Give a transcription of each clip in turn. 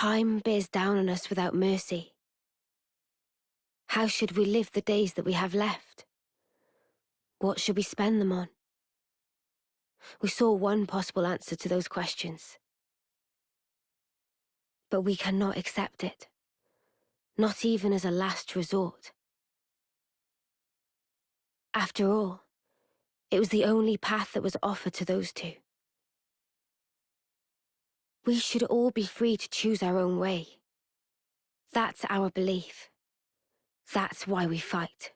Time bears down on us without mercy. How should we live the days that we have left? What should we spend them on? We saw one possible answer to those questions. But we cannot accept it. Not even as a last resort. After all, it was the only path that was offered to those two. We should all be free to choose our own way. That's our belief. That's why we fight.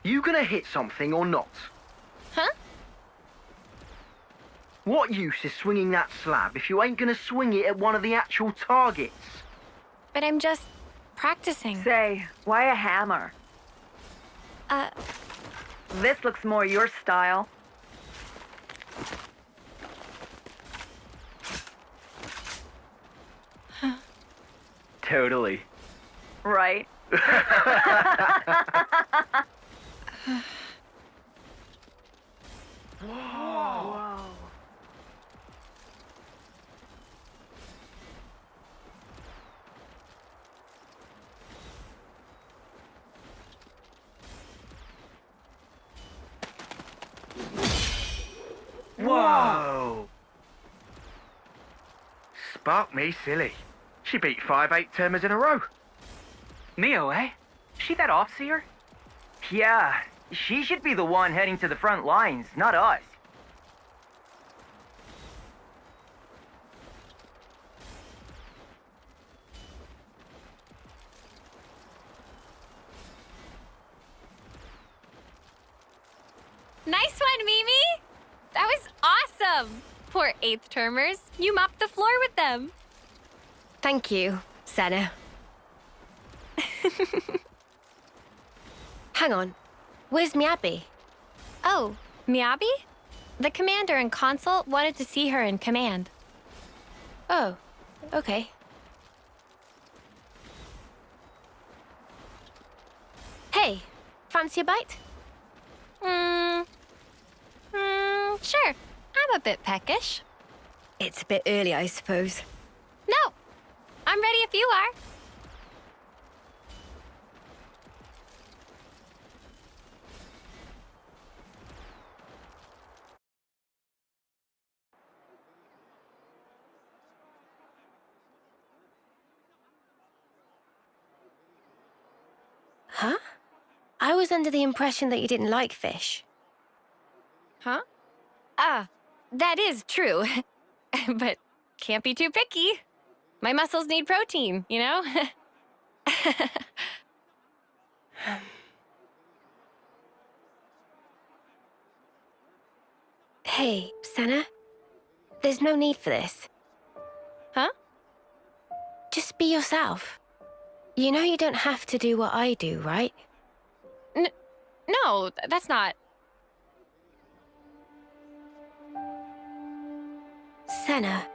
You gonna hit something or not? Huh? What use is swinging that slab if you ain't gonna swing it at one of the actual targets? But I'm just practicing. Say, why a hammer? This looks more your style. Totally. Right. Whoa. Whoa! Spark me silly. She beat 5 8-termers in a row. Mio, eh? She that off-seer? Yeah, she should be the one heading to the front lines, not us. Nice one, Mimi! That was awesome! Poor 8th-termers. You mopped the floor with them. Thank you, Senna. Hang on. Where's Miyabi? Oh, Miyabi? The commander and consult wanted to see her in command. Oh, okay. Hey, fancy a bite? Sure. I'm a bit peckish. It's a bit early, I suppose. No, I'm ready if you are. Huh? I was under the impression that you didn't like fish. Huh? That is true. But can't be too picky. My muscles need protein, you know? Hey, Senna. There's no need for this. Huh? Just be yourself. You know you don't have to do what I do, right? No, that's not... Senna.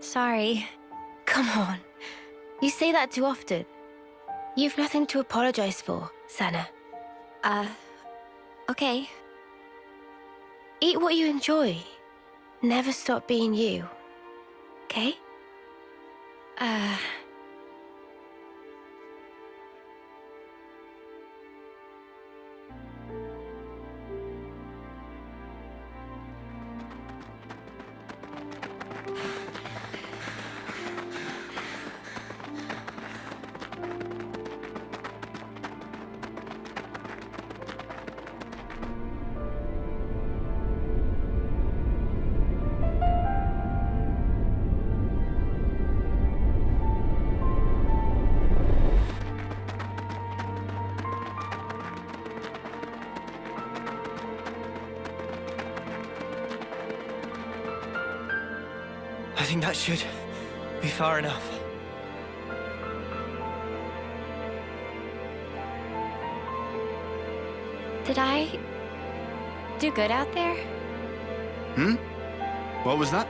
Sorry. Come on. You say that too often. You've nothing to apologize for, Senna. Okay. Eat what you enjoy. Never stop being you. Okay? I think that should be far enough. Did I do good out there? Hmm? What was that?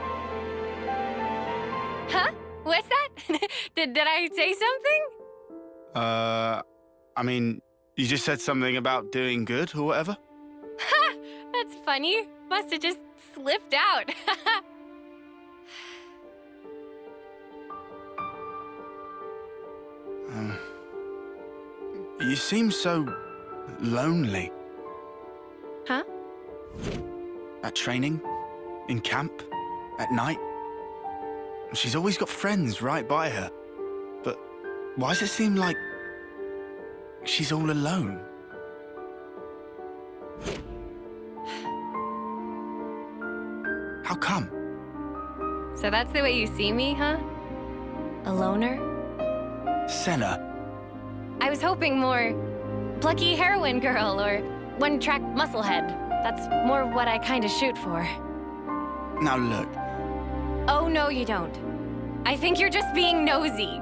Huh? What's that? did I say something? I mean, you just said something about doing good or whatever? Ha! That's funny. Must have just slipped out. You seem so lonely. Huh? At training, in camp, at night. She's always got friends right by her. But why does it seem like she's all alone? How come? So that's the way you see me, huh? A loner? Senna, I was hoping more plucky heroine girl or one-track musclehead. That's more what I kind of shoot for. now look. Oh, no, you don't. I think you're just being nosy.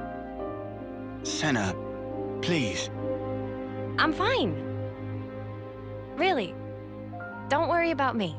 Senna, please. I'm fine. Really. Don't worry about me.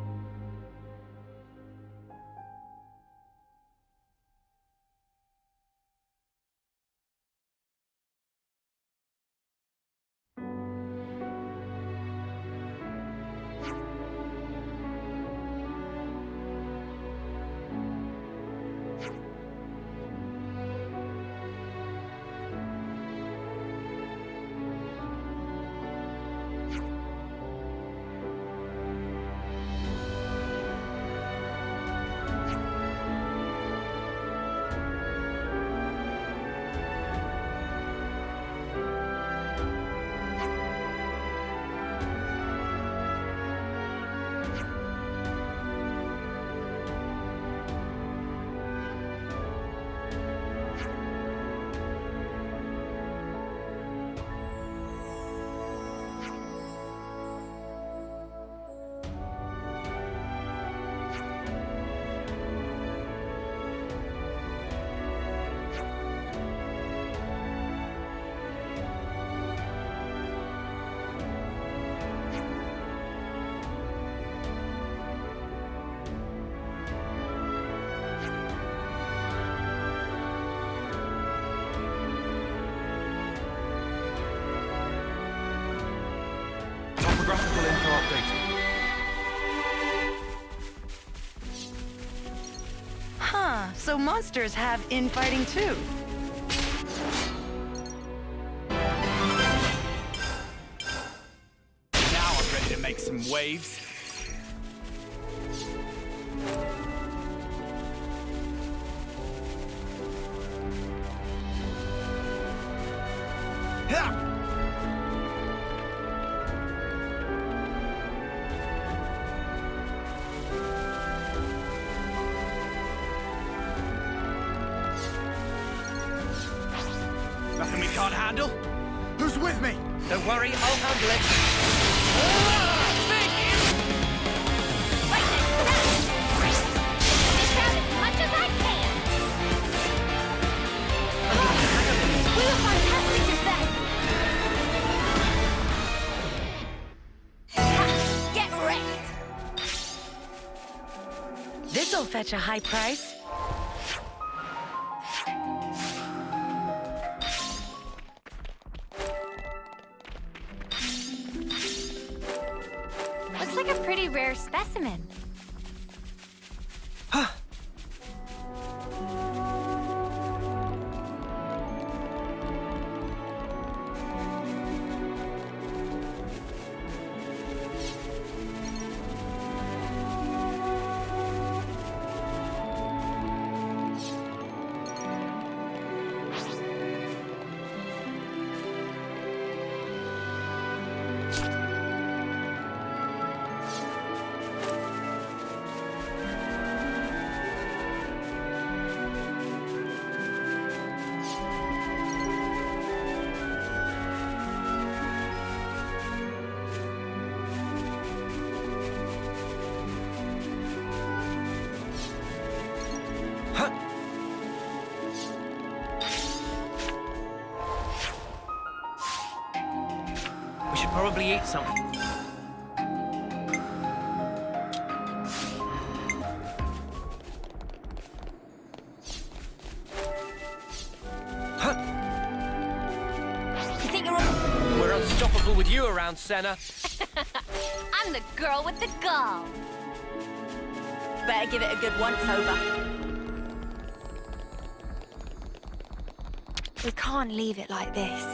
Topographical info updated. Huh, so monsters have infighting too. Now I'm ready to make some waves. Ha! Nothing we can't handle? Who's with me? Don't worry, I'll handle it. Thank you! This out as much as I can! We were fantastic just then! Ha! Get wrecked! This'll fetch a high price. Looks like a pretty rare specimen. We should probably eat something. unstoppable with you around, Senna. I'm the girl with the gall. Better give it a good once-over. We can't leave it like this.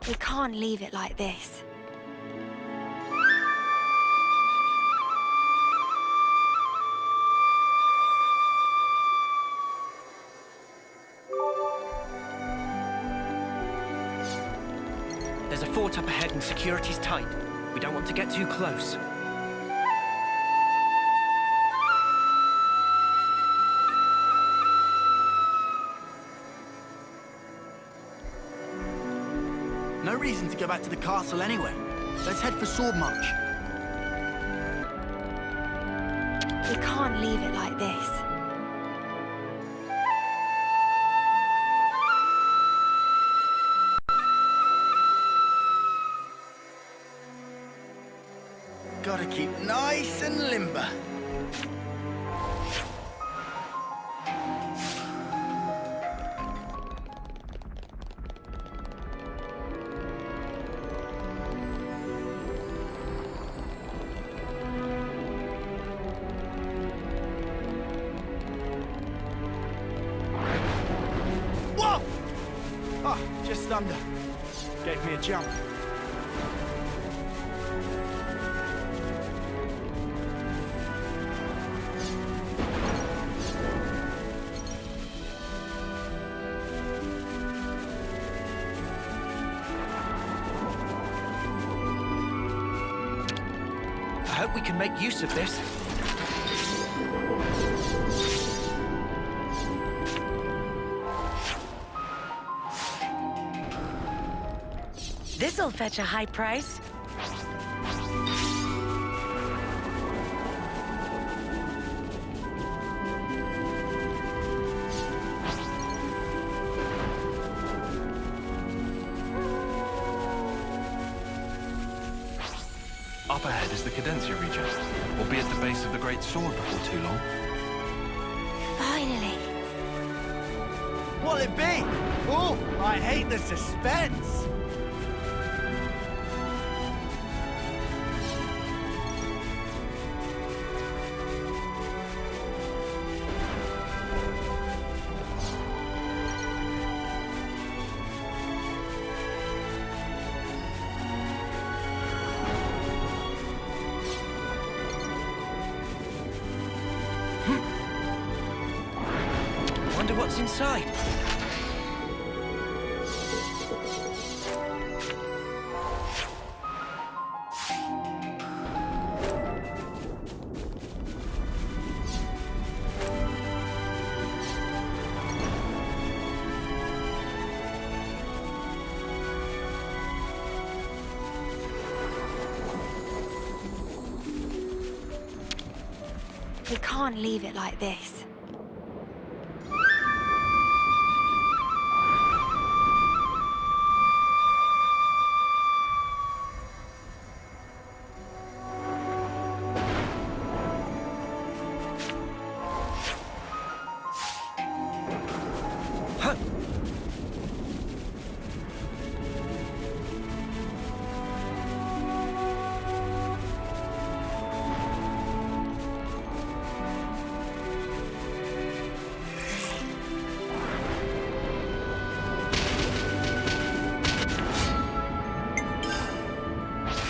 We can't leave it like this. There's a fort up ahead and security's tight. We don't want to get too close. No reason to go back to the castle anyway. Let's head for Sword March. We can't leave it like this. Gotta keep nice and limber. Whoa! Oh, just under. Gave me a jump. I hope we can make use of this. This'll fetch a high price. Up ahead is the Cadencia region. We'll be at the base of the Great Sword before too long. Finally. What'll it be? Oh, I hate the suspense. Wonder what's inside. We can't leave it like this. Huh.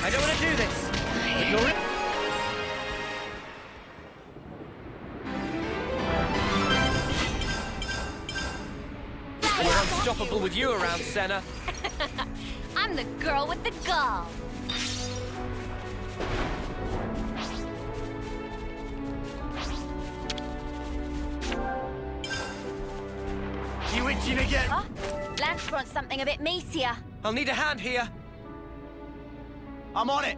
I don't want to do this, but you're in. We're unstoppable with you around, Senna. I'm the girl with the gall. You itching again? Huh? Lance wants something a bit meatier. I'll need a hand here. I'm on it.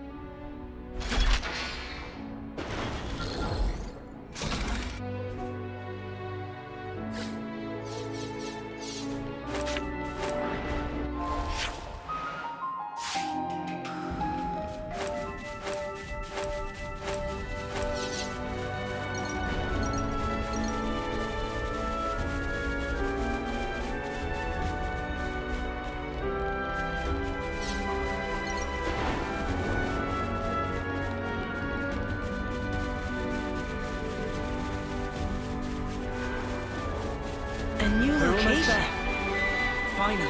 finally.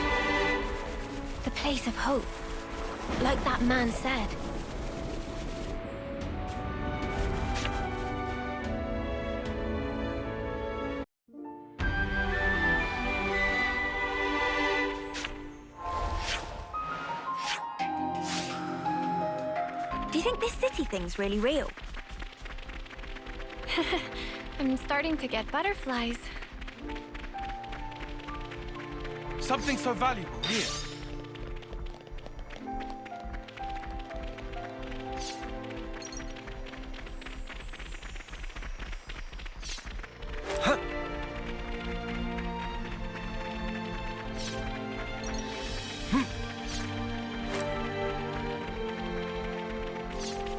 The place of hope. Like that man said. Do you think this city thing's really real? I'm starting to get butterflies. Something so valuable here.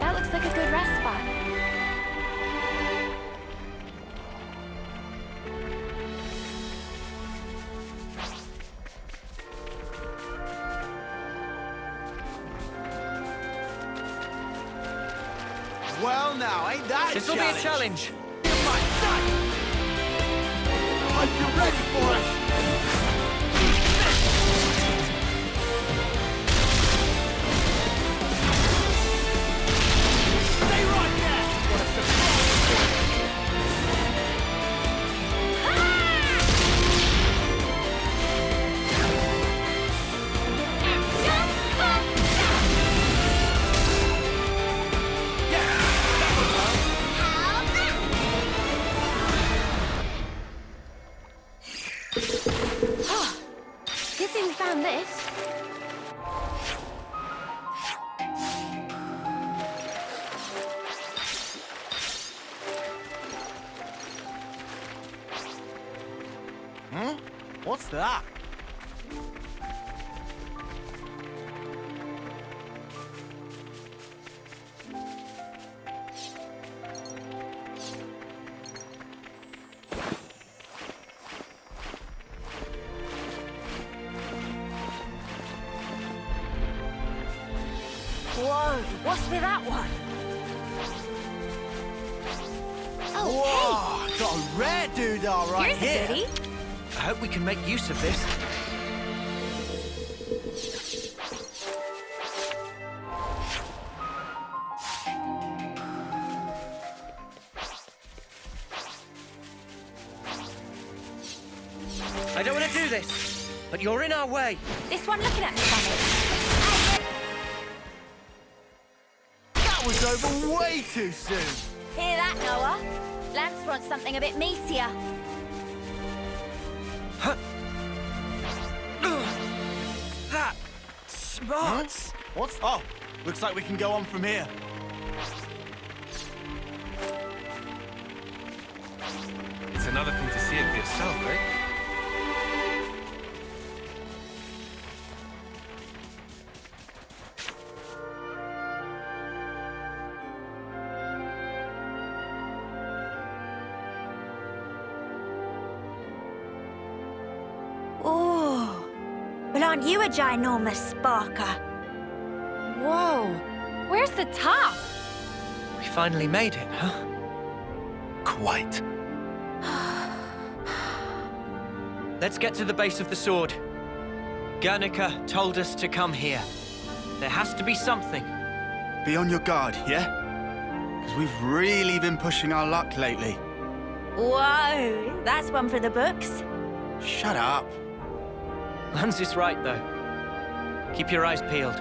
That looks like a good rest spot. Well now, ain't that a This'll be a challenge. Are you ready for it? Stay right there! What a surprise! Good thing we found this. Huh? What's that? Whoa, what's with that one? Whoa! Got a rare doodah right Here's here. a goodie. I hope we can make use of this. I don't want to do this, but you're in our way. This one looking at me funny. That was over way too soon. Hear that, Noah? Lance wants something a bit meatier. That smarts. What's... Oh, looks like we can go on from here. It's another thing to see it for yourself, eh? Oh, well, aren't you a ginormous sparker? Whoa! Where's the top? We finally made it, huh? Quite. Let's get to the base of the sword. Guernica told us to come here. There has to be something. Be on your guard, yeah? Because we've really been pushing our luck lately. Whoa, that's one for the books. Shut up. Lance is right, though. Keep your eyes peeled.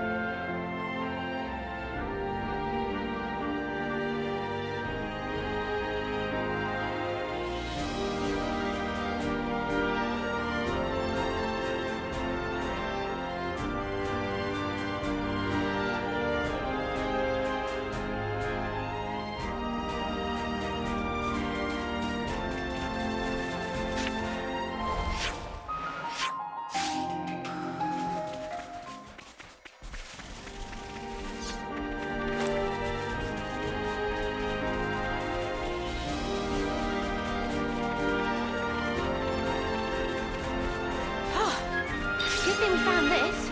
Good thing we found this.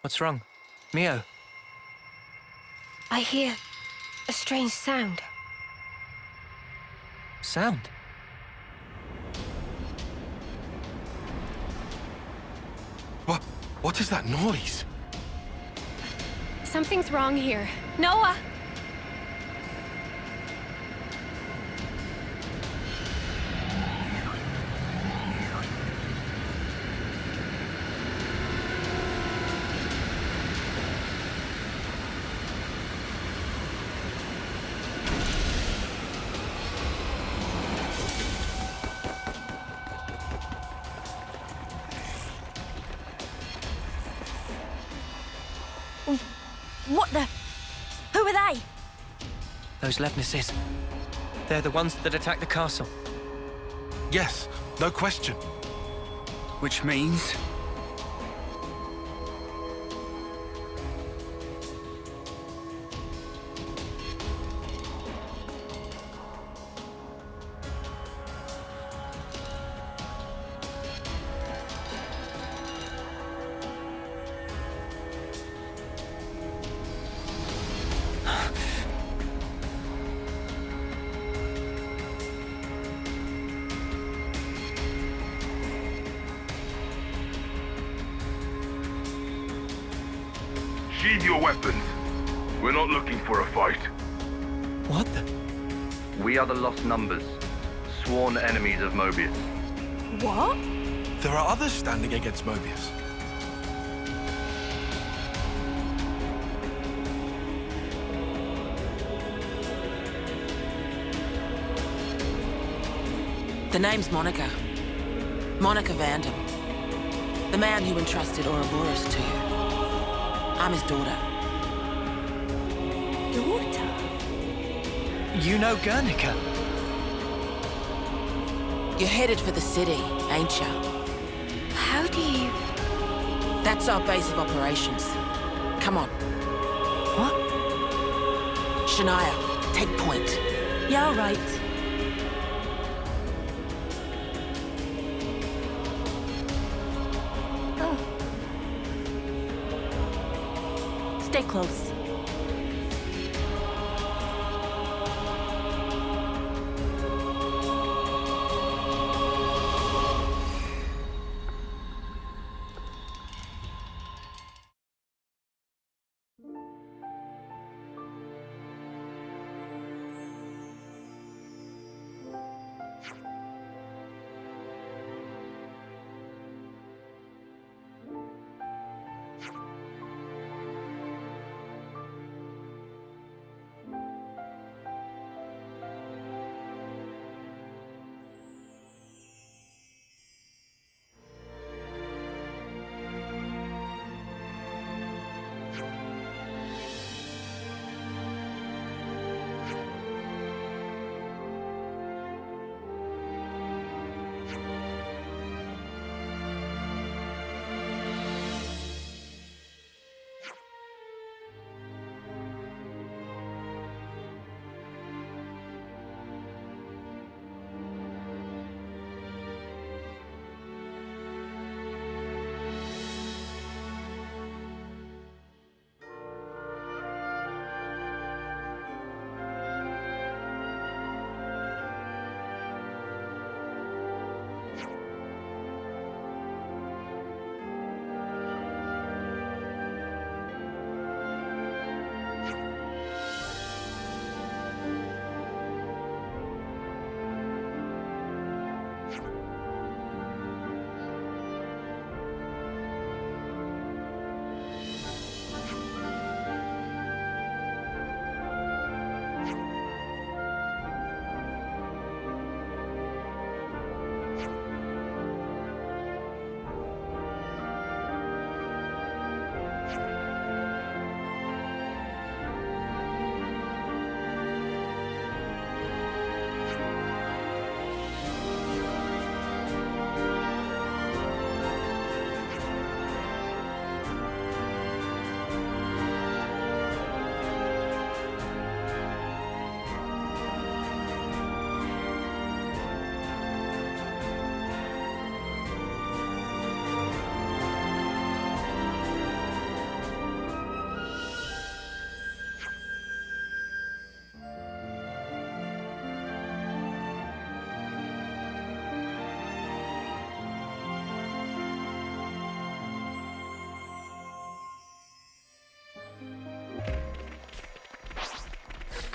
What's wrong? Mio, I hear a strange sound. Sound? What is that noise? Something's wrong here. Noah! What the? Who are they? Those Levnesses. They're the ones that attacked the castle. Yes, no question. Which means... Sheathe your weapons. We're not looking for a fight. What the? We are the Lost Numbers, sworn enemies of Mobius. What? There are others standing against Mobius. The name's Monica. Monica Vandam. The man who entrusted Ouroboros to you. I'm his daughter. Daughter? You know Guernica? You're headed for the city, ain't ya? How do you... That's our base of operations. Come on. What? Shania, take point. Yeah, all right. Stay close.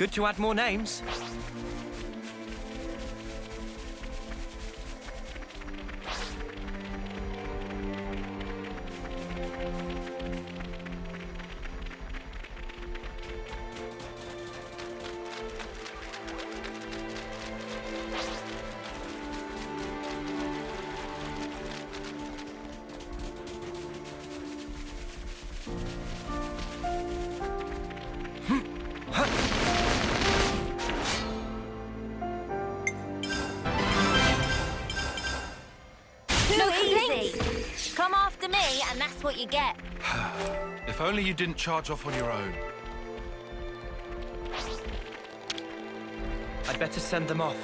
Good to add more names. Come after me, and that's what you get. If only you didn't charge off on your own. I'd better send them off.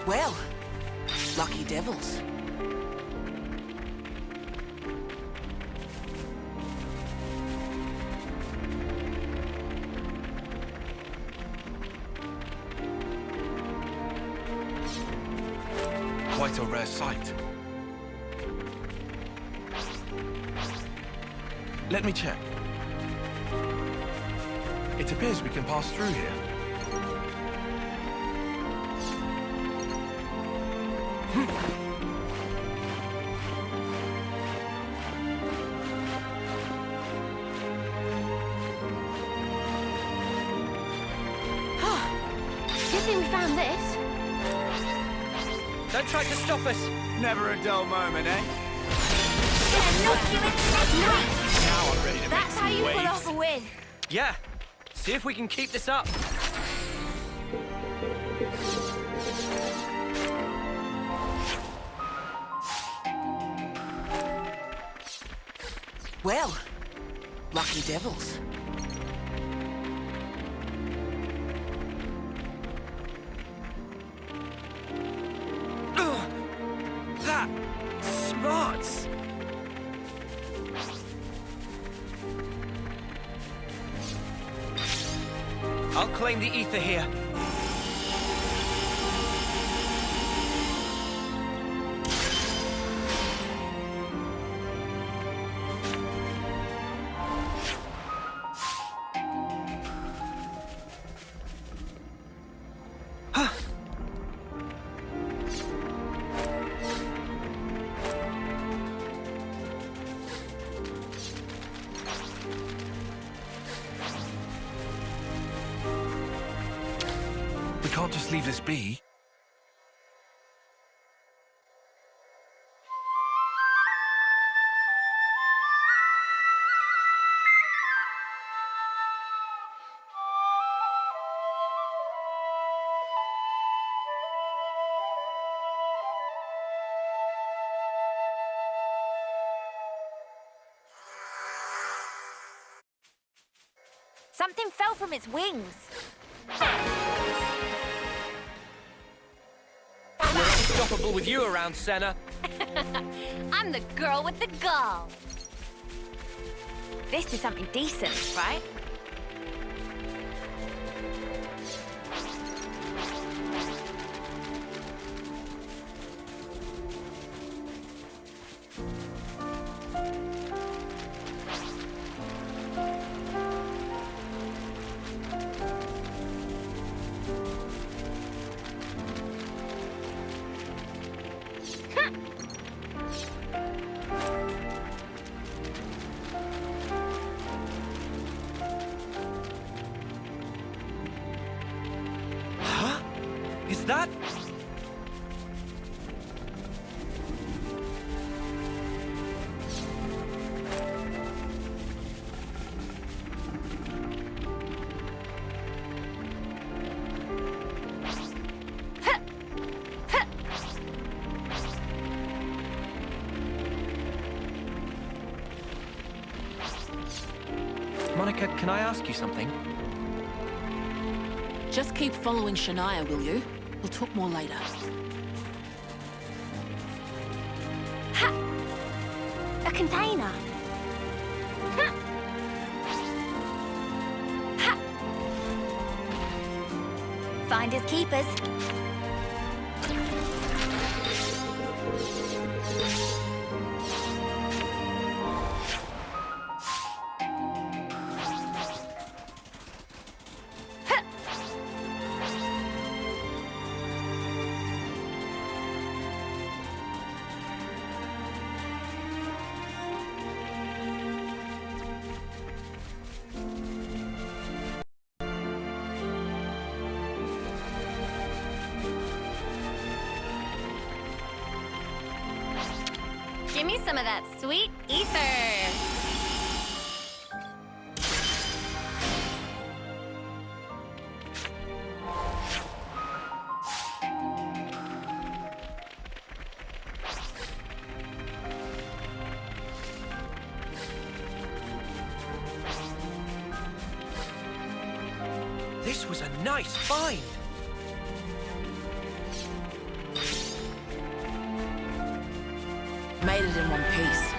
Well, lucky devils. Quite a rare sight. Let me check. It appears we can pass through here. Good thing we found this. Don't try to stop us. Never a dull moment, eh? Knock you into that Now I'm ready to That's make how some you waves. pull off a win. Yeah. See if we can keep this up. Well, lucky devils. That smarts. I'll claim the ether here. We can't just leave this be. Something fell from its wings. We're unstoppable with you around, Senna. I'm the girl with the gall. This is something decent, right? Huh? Is that? Monica, can I ask you something? Just keep following Shania, will you? We'll talk more later. Ha! A container. Ha! Ha! Finders keepers. Give me some of that sweet ether. This was a nice find. Made it in one piece.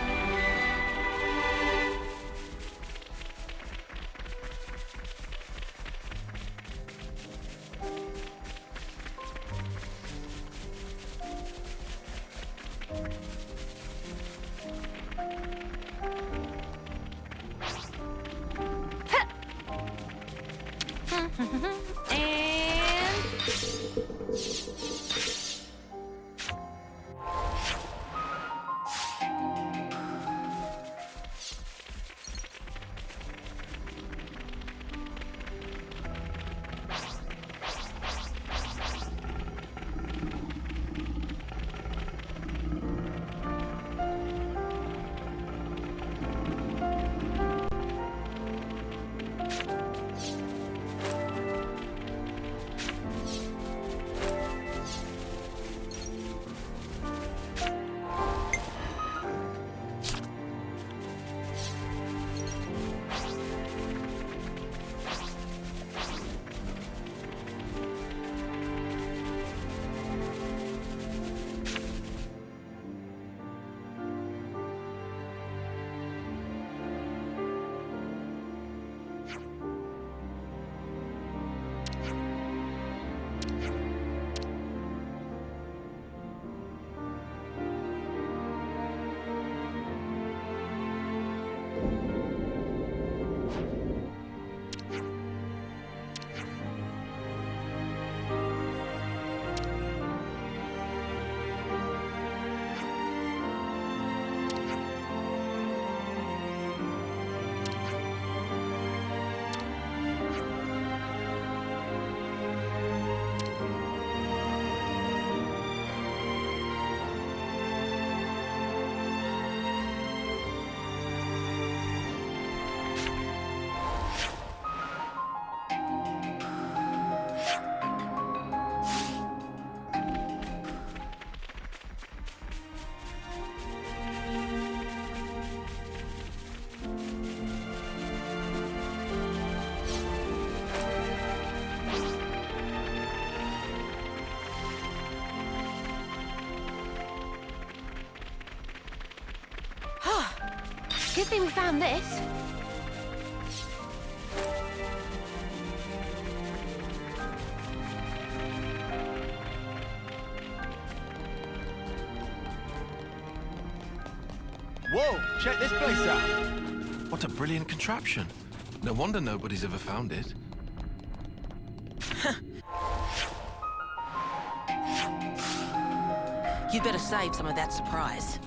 Good thing we found this. Whoa, check this place out. What a brilliant contraption. No wonder nobody's ever found it. You'd better save some of that surprise.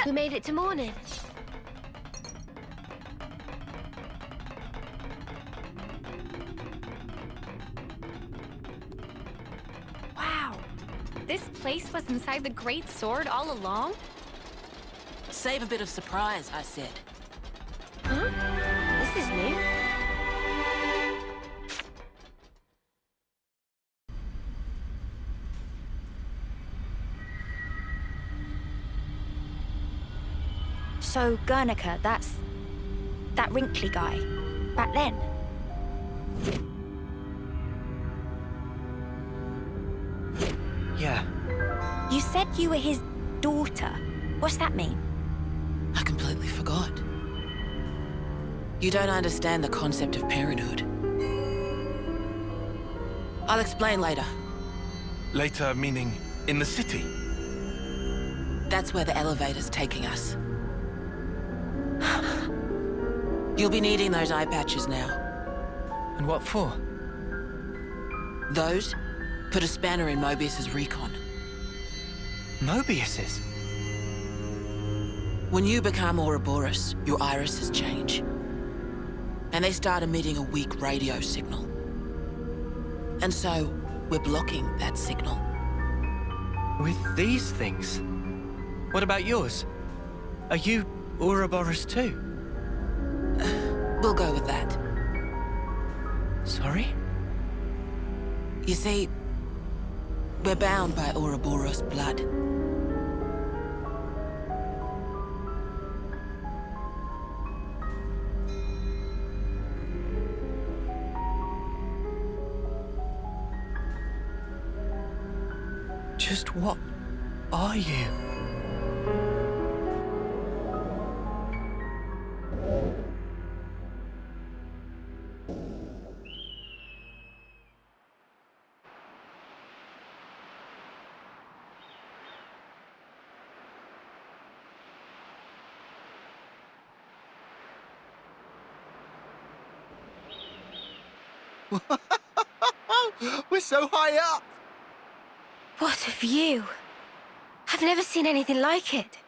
We made it to morning. This place was inside the Great Sword all along? Save a bit of surprise, I said. Huh? This is new. So, Guernica, that's... that wrinkly guy. Back then. Yeah. You said you were his daughter. What's that mean? I completely forgot. You don't understand the concept of parenthood. I'll explain later. Later, meaning in the city? That's where the elevator's taking us. You'll be needing those eye patches now. And what for? Those put a spanner in Mobius's recon. Mobius's? When you become Ouroboros, your irises change. And they start emitting a weak radio signal. And so, we're blocking that signal. With these things? What about yours? Are you Ouroboros too? We'll go with that. Sorry? You see, we're bound by Ouroboros blood. Just what are you? We're so high up! What a view! I've never seen anything like it.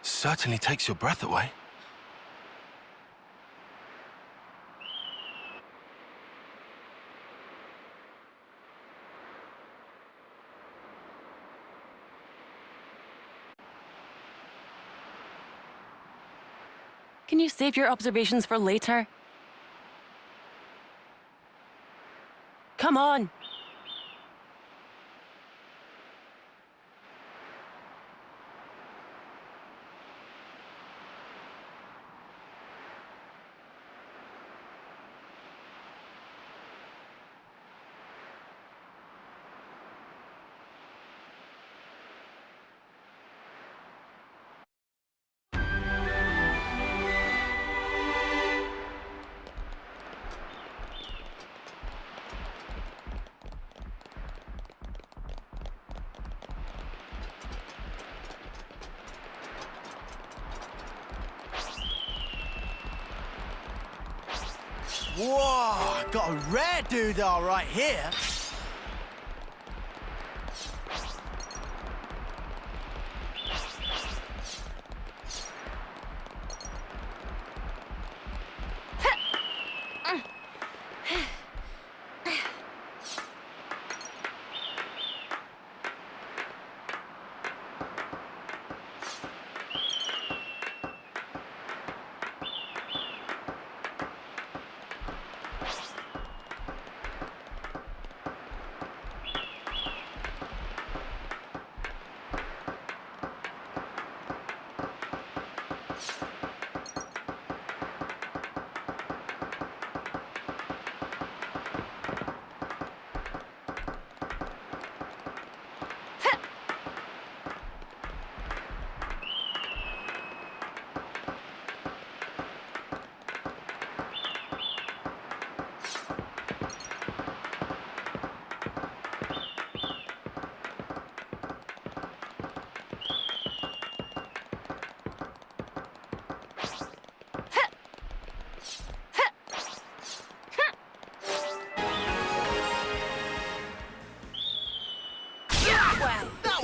Certainly takes your breath away. Can you save your observations for later? Come on! Whoa, got a rare doodah right here.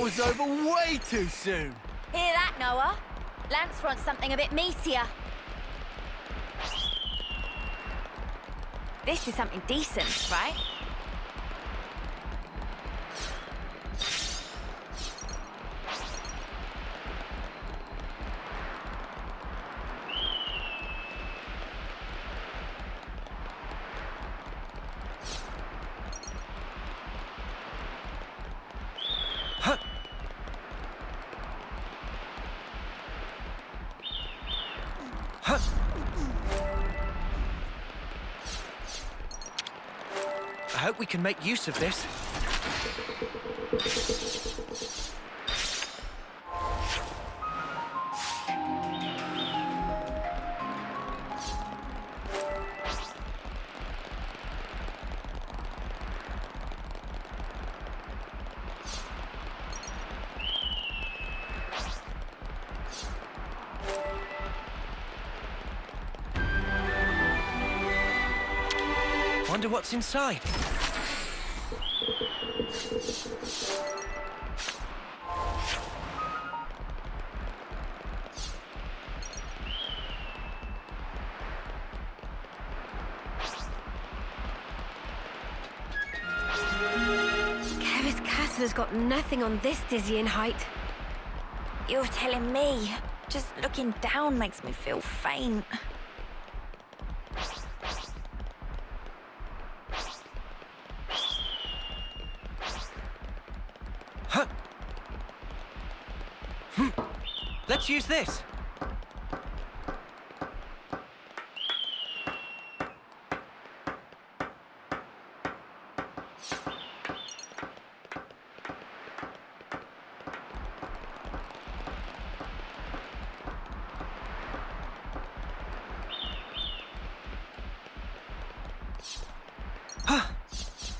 That was over way too soon. Hear that, Noah? Lance wants something a bit meatier. This is something decent, right? we can make use of this. Wonder what's inside. Kevis Castle has got nothing on this dizzying height. You're telling me. Just looking down makes me feel faint. Let's use this.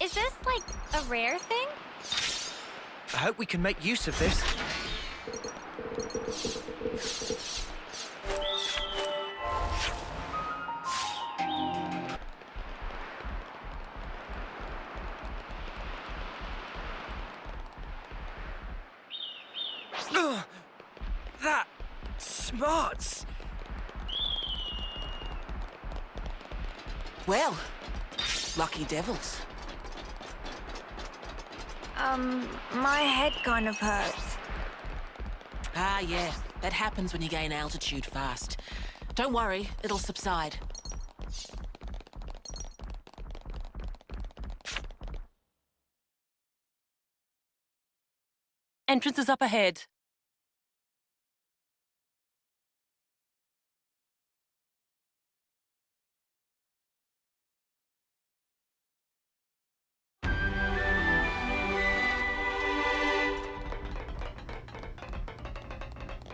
Is this, like, a rare thing? I hope we can make use of this. Ugh, that smarts. Well, lucky devils. My head kind of hurts. Ah, yeah. That happens when you gain altitude fast. Don't worry, it'll subside. Entrance is up ahead.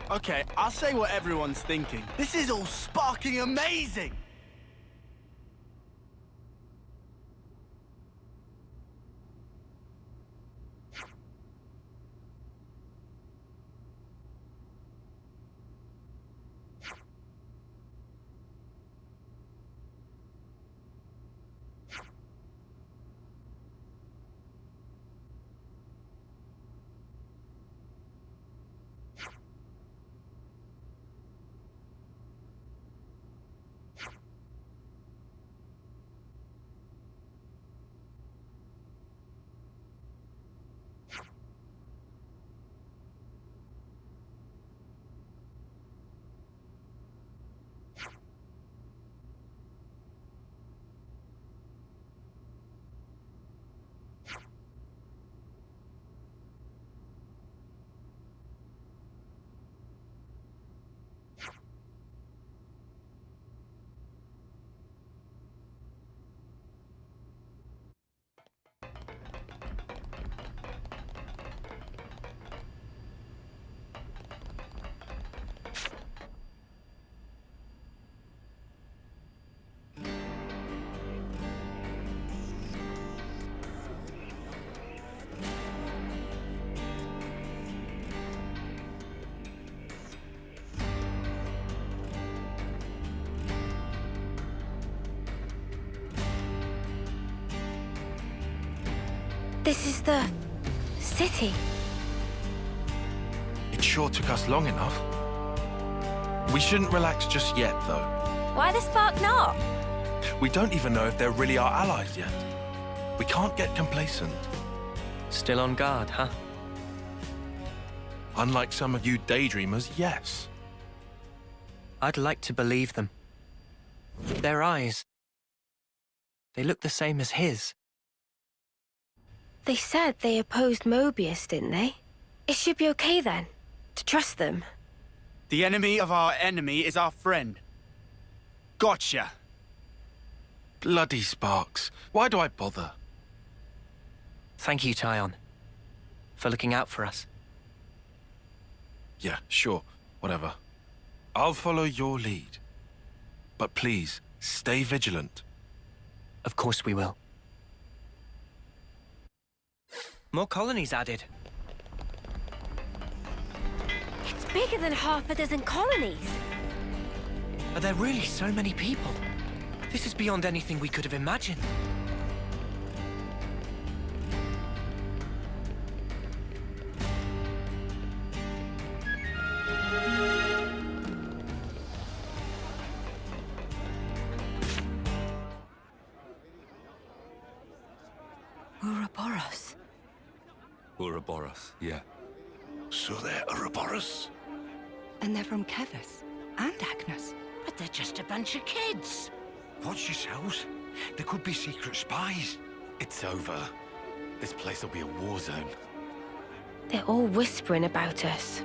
Okay, I'll say what everyone's thinking. This is all sparking amazing! This is the city. It sure took us long enough. We shouldn't relax just yet, though. Why the spark not? We don't even know if they're really our allies yet. We can't get complacent. Still on guard, huh? Unlike some of you daydreamers, yes. I'd like to believe them. Their eyes, they look the same as his. They said they opposed Mobius, didn't they? It should be okay then, to trust them. The enemy of our enemy is our friend. Gotcha. Bloody Sparks. Why do I bother? Thank you, Tyon, for looking out for us. Yeah, sure. Whatever. I'll follow your lead. But please, stay vigilant. Of course we will. More colonies added. It's bigger than half a dozen colonies. Are there really so many people? This is beyond anything we could have imagined. Ouroboros. Ouroboros, yeah. So they're Ouroboros? And they're from Kevus and Agnes. But they're just a bunch of kids. Watch yourselves. There could be secret spies. It's over. This place will be a war zone. They're all whispering about us.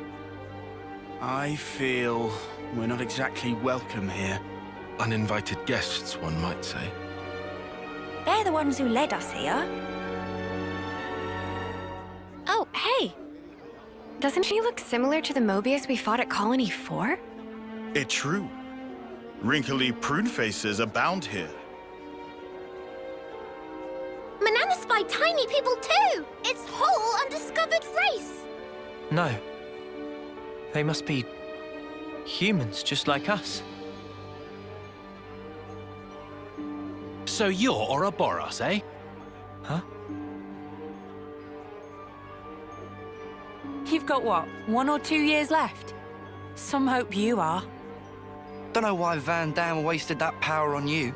I feel we're not exactly welcome here. Uninvited guests, one might say. They're the ones who led us here. Oh, hey! Doesn't she look similar to the Mobius we fought at Colony 4? It's true. Wrinkly prune faces abound here. Manana spy tiny people too! It's whole undiscovered race! No. They must be humans, just like us. So you're Ouroboros, eh? Huh? You've got what, 1 or 2 years left? Some hope you are. Don't know why Van Dam wasted that power on you.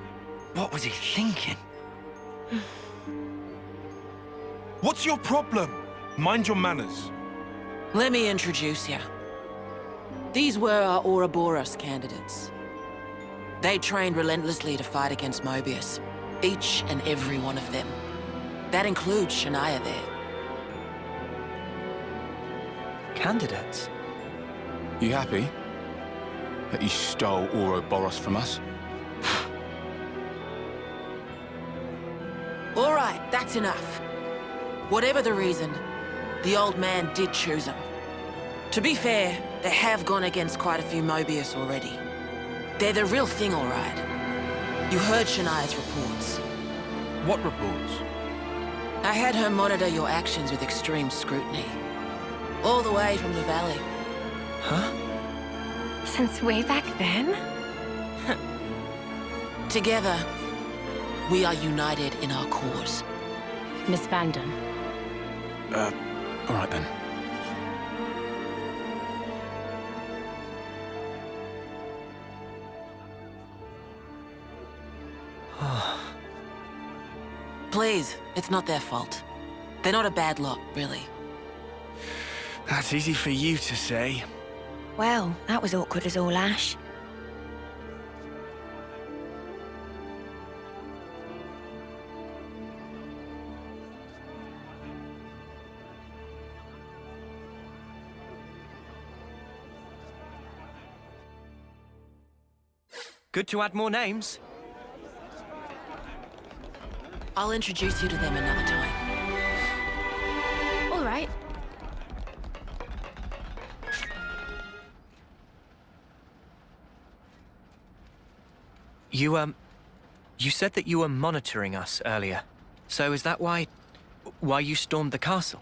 What was he thinking? What's your problem? Mind your manners. Let me introduce you. These were our Ouroboros candidates. They trained relentlessly to fight against Mobius. Each and every one of them. That includes Shania there. Candidates? You happy that you stole Ouroboros from us? All right, that's enough. Whatever the reason, the old man did choose them. To be fair, they have gone against quite a few Mobius already. They're the real thing, all right. You heard Shania's reports. What reports? I had her monitor your actions with extreme scrutiny. All the way from the valley. Huh? Since way back then? Together, we are united in our cause. Miss Vandam. All right then. Please, it's not their fault. They're not a bad lot, really. That's easy for you to say. Well, that was awkward as all ash. Good to add more names. I'll introduce you to them another time. All right. You said that you were monitoring us earlier. So is that why you stormed the castle?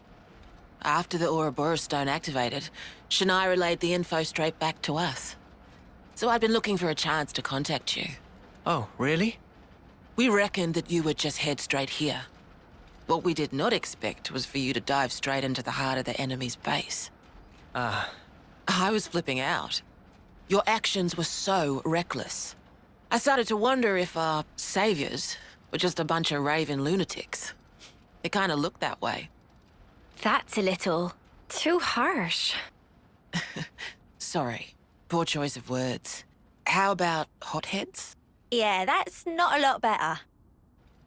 After the Ouroboros stone activated, Shania relayed the info straight back to us. So I'd been looking for a chance to contact you. Oh, really? We reckoned that you would just head straight here. What we did not expect was for you to dive straight into the heart of the enemy's base. Ah. I was flipping out. Your actions were so reckless. I started to wonder if our saviors were just a bunch of raving lunatics. It kind of looked that way. That's a little... too harsh. Sorry. Poor choice of words. How about hotheads? Yeah, that's not a lot better.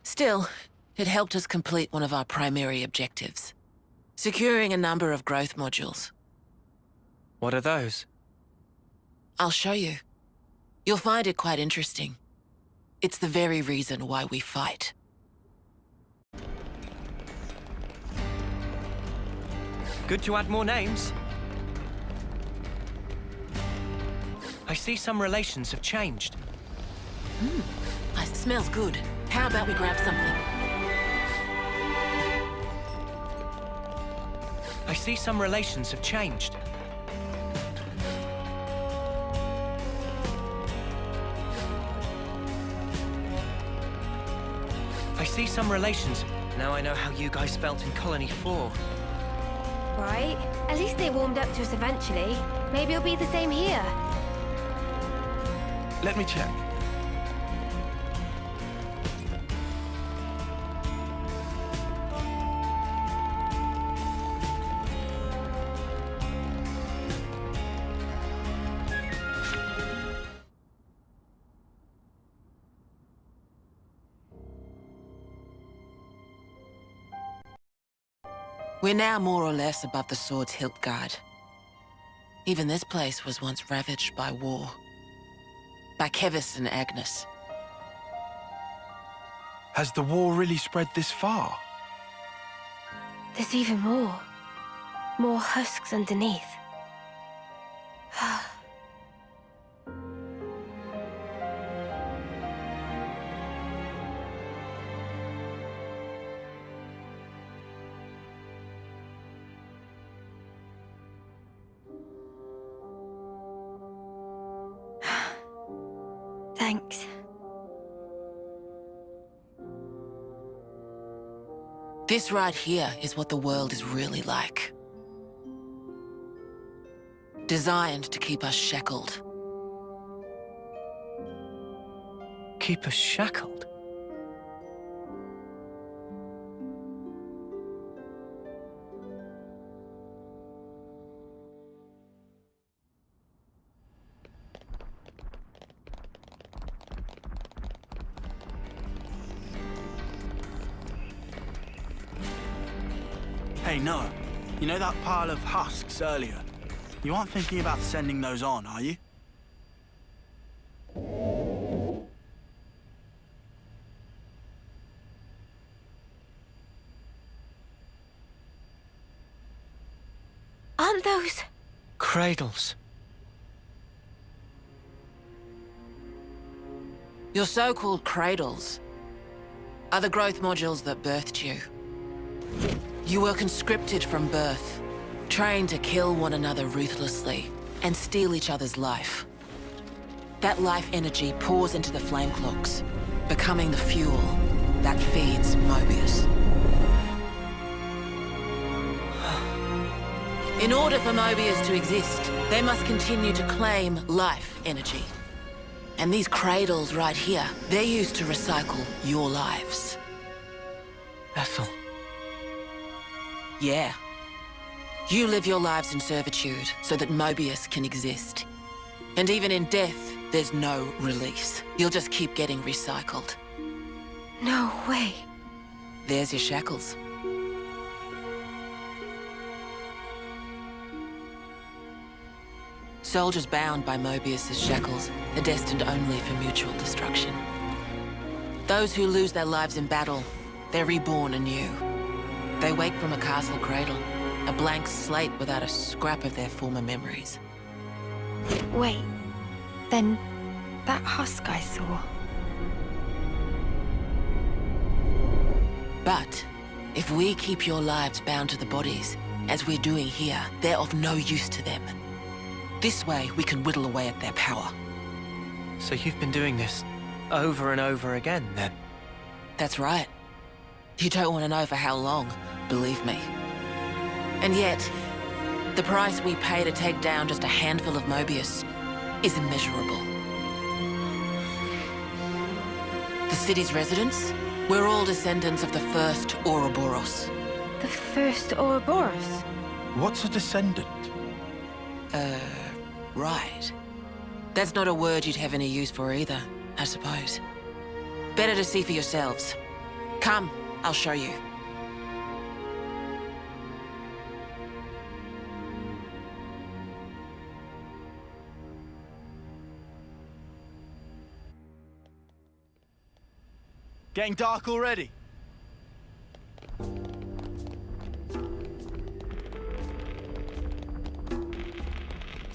Still, it helped us complete one of our primary objectives. Securing a number of growth modules. What are those? I'll show you. You'll find it quite interesting. It's the very reason why we fight. Good to add more names. I see some relations have changed. It smells good. How about we grab something? I see some relations have changed. I see some relations. Now I know how you guys felt in Colony 4. Right? At least they warmed up to us eventually. Maybe it'll be the same here. Let me check. We're now more or less above the sword's hilt guard. Even this place was once ravaged by war. By Kevis and Agnes. Has the war really spread this far? There's even more. More husks underneath. Thanks. This right here is what the world is really like. Designed to keep us shackled. Keep us shackled? Hey, Noah. You know that pile of husks earlier? You aren't thinking about sending those on, are you? Aren't those... Cradles. Your so-called cradles are the growth modules that birthed you. You were conscripted from birth, trained to kill one another ruthlessly and steal each other's life. That life energy pours into the flame clocks, becoming the fuel that feeds Mobius. In order for Mobius to exist, they must continue to claim life energy. And these cradles right here, they're used to recycle your lives. Ethel. Yeah. You live your lives in servitude so that Mobius can exist. And even in death, there's no release. You'll just keep getting recycled. No way. There's your shackles. Soldiers bound by Mobius's shackles are destined only for mutual destruction. Those who lose their lives in battle, they're reborn anew. They wake from a castle cradle, a blank slate without a scrap of their former memories. Wait, then that husk I saw... But if we keep your lives bound to the bodies, as we're doing here, they're of no use to them. This way, we can whittle away at their power. So you've been doing this over and over again, then? That's right. You don't want to know for how long, believe me. And yet, the price we pay to take down just a handful of Mobius is immeasurable. The city's residents, we're all descendants of the first Ouroboros. The first Ouroboros? What's a descendant? Right. That's not a word you'd have any use for either, I suppose. Better to see for yourselves. Come, I'll show you. Getting dark already?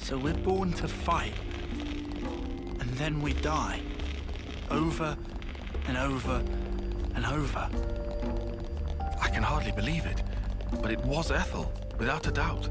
So we're born to fight, and then we die. Over and over and over. I can hardly believe it, but it was Ethel, without a doubt.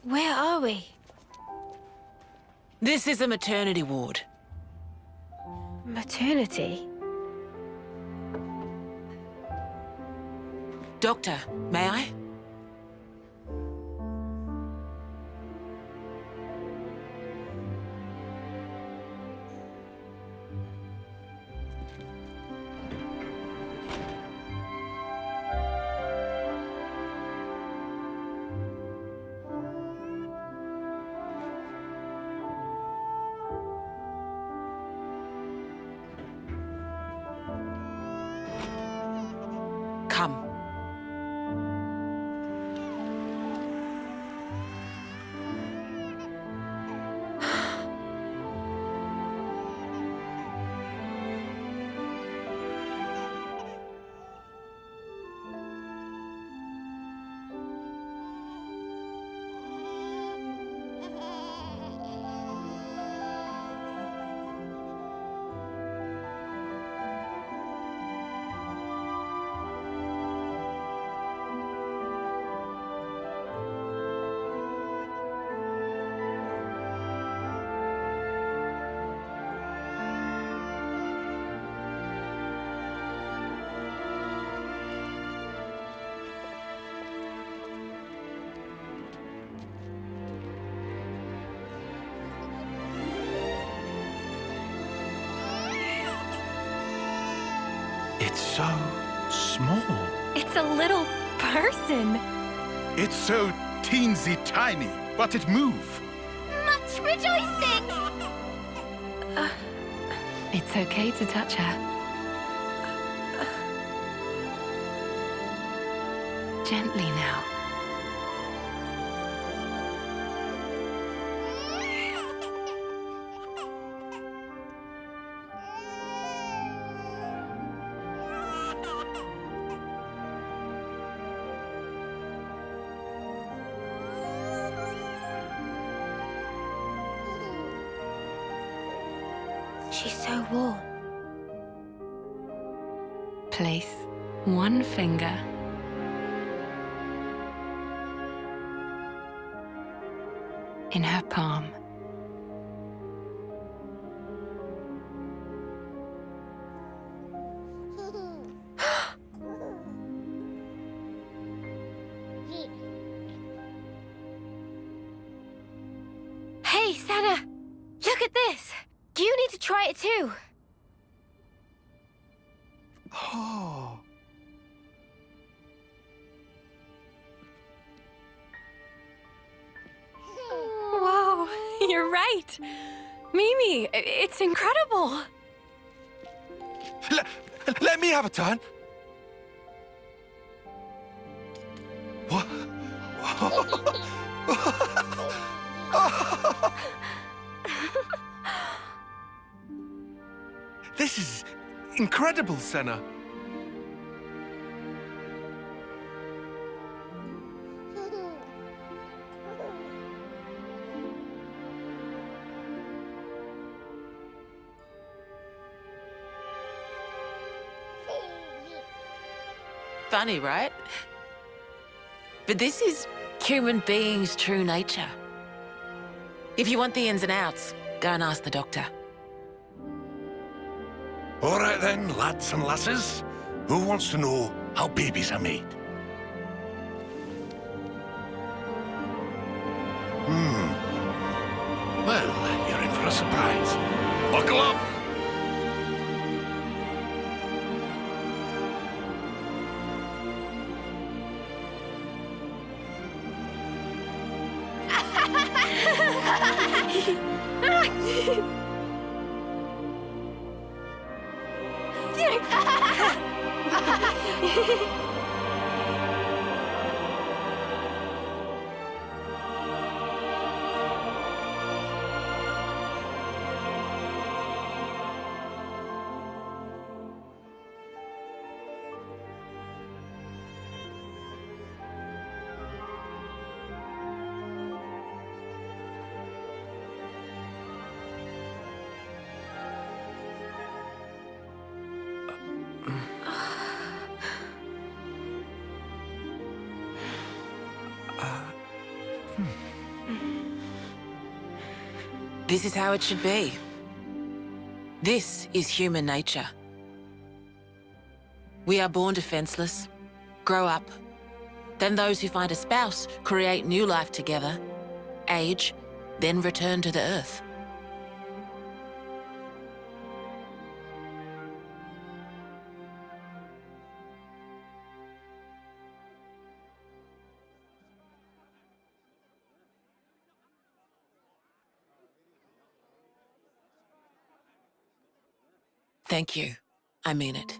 Where are we? This is a maternity ward. Maternity? Doctor, may I? Come. It's so small. It's a little person. It's so teensy tiny, but it moves. Much rejoicing! It's okay to touch her. Gently now. She's so warm. Place one finger in her palm. Hey, Sana! Look at this! You need to try it too. Oh. Whoa, you're right. Mimi, it's incredible. Let me have a turn. What? This is incredible, Senna. Funny, right? But this is human beings' true nature. If you want the ins and outs, go and ask the doctor. All right then, lads and lasses. Who wants to know how babies are made? guys. Buckle up! This is how it should be. This is human nature. We are born defenseless, grow up. Then those who find a spouse create new life together, age, then return to the earth. Thank you. I mean it.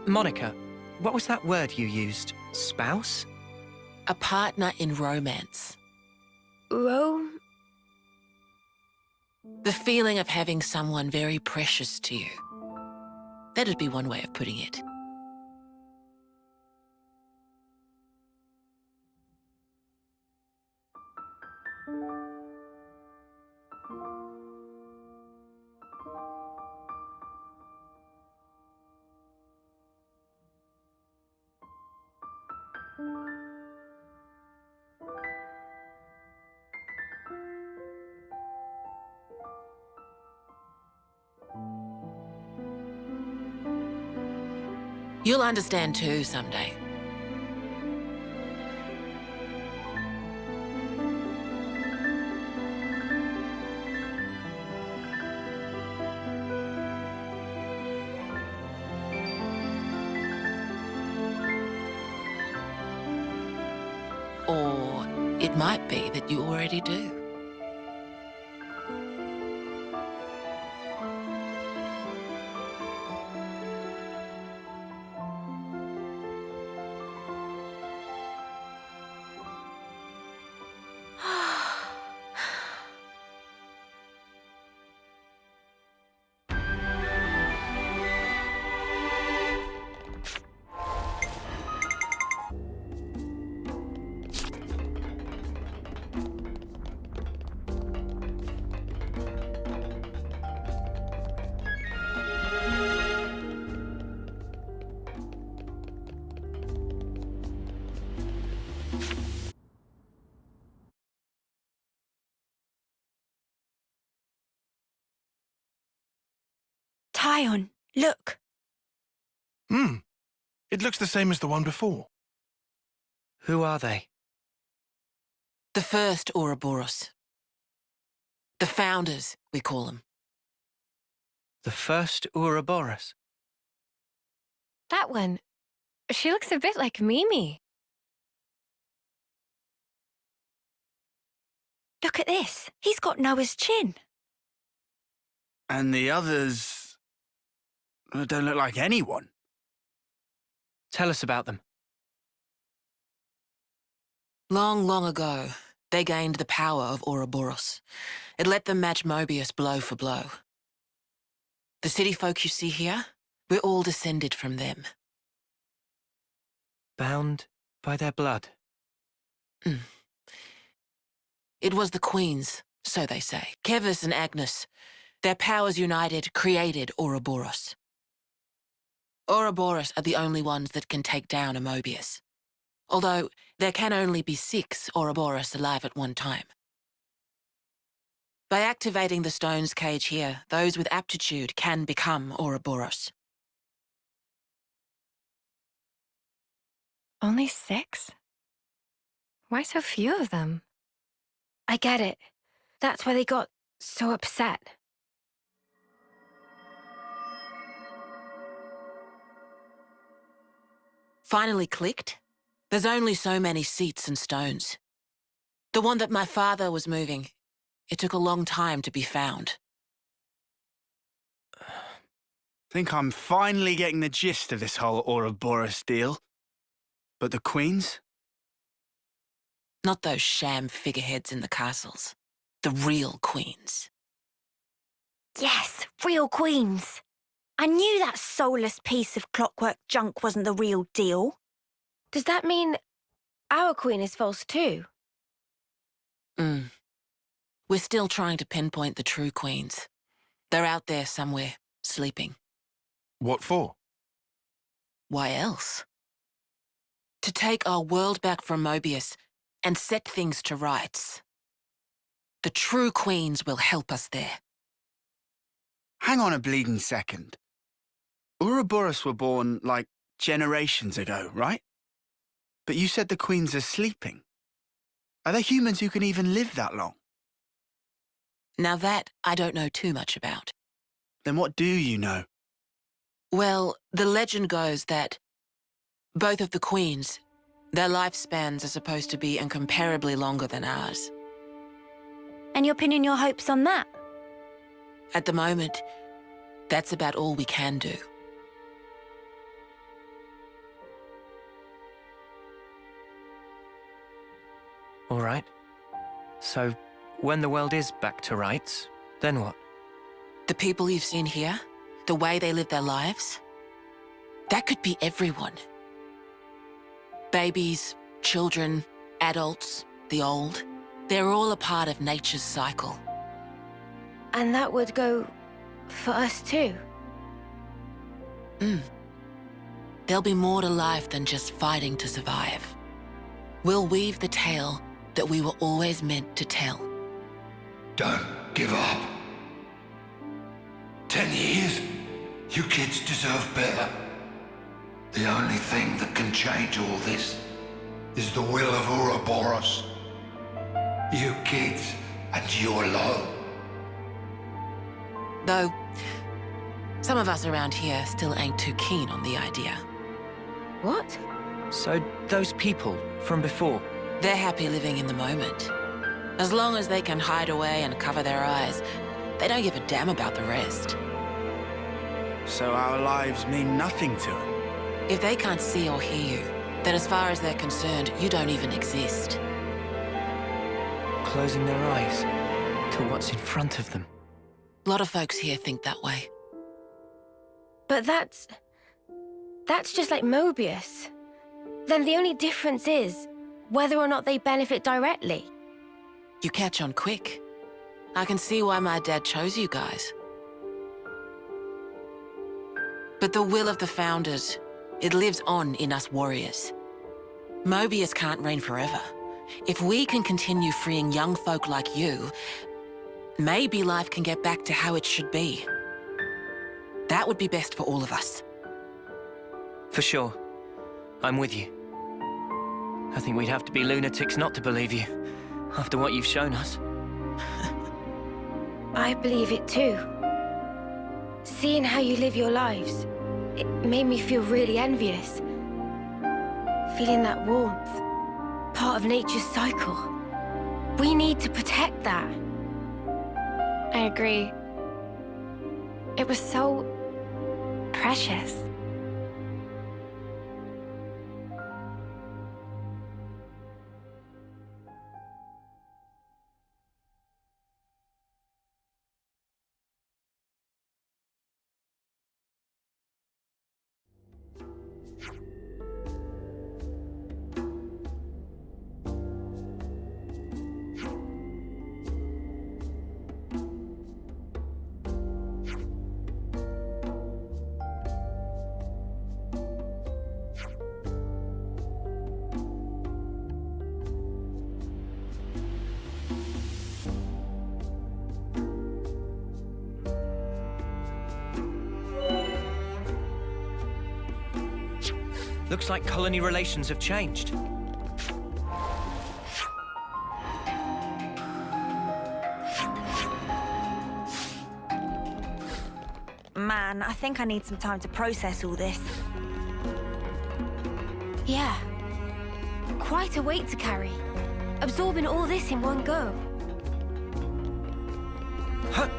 Monica, what was that word you used? Spouse? A partner in romance. Rome? The feeling of having someone very precious to you. That'd be one way of putting it. You'll understand too someday. Or it might be that you already do. Tyon, look. It looks the same as the one before. Who are they? The first Ouroboros. The founders, we call them. The first Ouroboros? That one. She looks a bit like Mimi. Look at this. He's got Noah's chin. And the others don't look like anyone. Tell us about them. Long, long ago, they gained the power of Ouroboros. It let them match Mobius blow for blow. The city folk you see here, we're all descended from them. Bound by their blood? It was the Queen's So they say. Kevis and Agnes, their powers united, created Ouroboros. Ouroboros are the only ones that can take down a Mobius. Although, there can only be 6 Ouroboros alive at one time. By activating the stone's cage here, those with aptitude can become Ouroboros. Only 6? Why so few of them? I get it. That's why they got so upset. Finally clicked? There's only so many seats and stones. The one that my father was moving, it took a long time to be found. Think I'm finally getting the gist of this whole Ouroboros deal. But the queens? Not those sham figureheads in the castles. The real queens. Yes, real queens. I knew that soulless piece of clockwork junk wasn't the real deal. Does that mean our queen is false too? We're still trying to pinpoint the true queens. They're out there somewhere, sleeping. What for? Why else? To take our world back from Mobius and set things to rights. The true queens will help us there. Hang on a bleeding second. Ouroboros were born, like, generations ago, right? But you said the queens are sleeping. Are there humans who can even live that long? Now that I don't know too much about. Then what do you know? Well, the legend goes that both of the queens, their lifespans are supposed to be incomparably longer than ours. And you're pinning your hopes on that? At the moment, that's about all we can do. All right. So, when the world is back to rights, then what? The people you've seen here, the way they live their lives, that could be everyone. Babies, children, adults, the old, they're all a part of nature's cycle. And that would go for us too? There'll be more to life than just fighting to survive. We'll weave the tale that we were always meant to tell. Don't give up. 10 years? You kids deserve better. The only thing that can change all this is the will of Ouroboros. You kids and you alone. Though, some of us around here still ain't too keen on the idea. What? So, those people from before? They're happy living in the moment. As long as they can hide away and cover their eyes, they don't give a damn about the rest. So our lives mean nothing to them? If they can't see or hear you, then as far as they're concerned, you don't even exist. Closing their eyes to what's in front of them. A lot of folks here think that way. But that's just like Mobius. Then the only difference is whether or not they benefit directly. You catch on quick. I can see why my dad chose you guys. But the will of the Founders, it lives on in us warriors. Mobius can't reign forever. If we can continue freeing young folk like you, maybe life can get back to how it should be. That would be best for all of us. For sure. I'm with you. I think we'd have to be lunatics not to believe you, after what you've shown us. I believe it too. Seeing how you live your lives, it made me feel really envious. Feeling that warmth, part of nature's cycle. We need to protect that. I agree. It was so precious. Looks like colony relations have changed. Man, I think I need some time to process all this. Yeah. Quite a weight to carry. Absorbing all this in one go. Huh.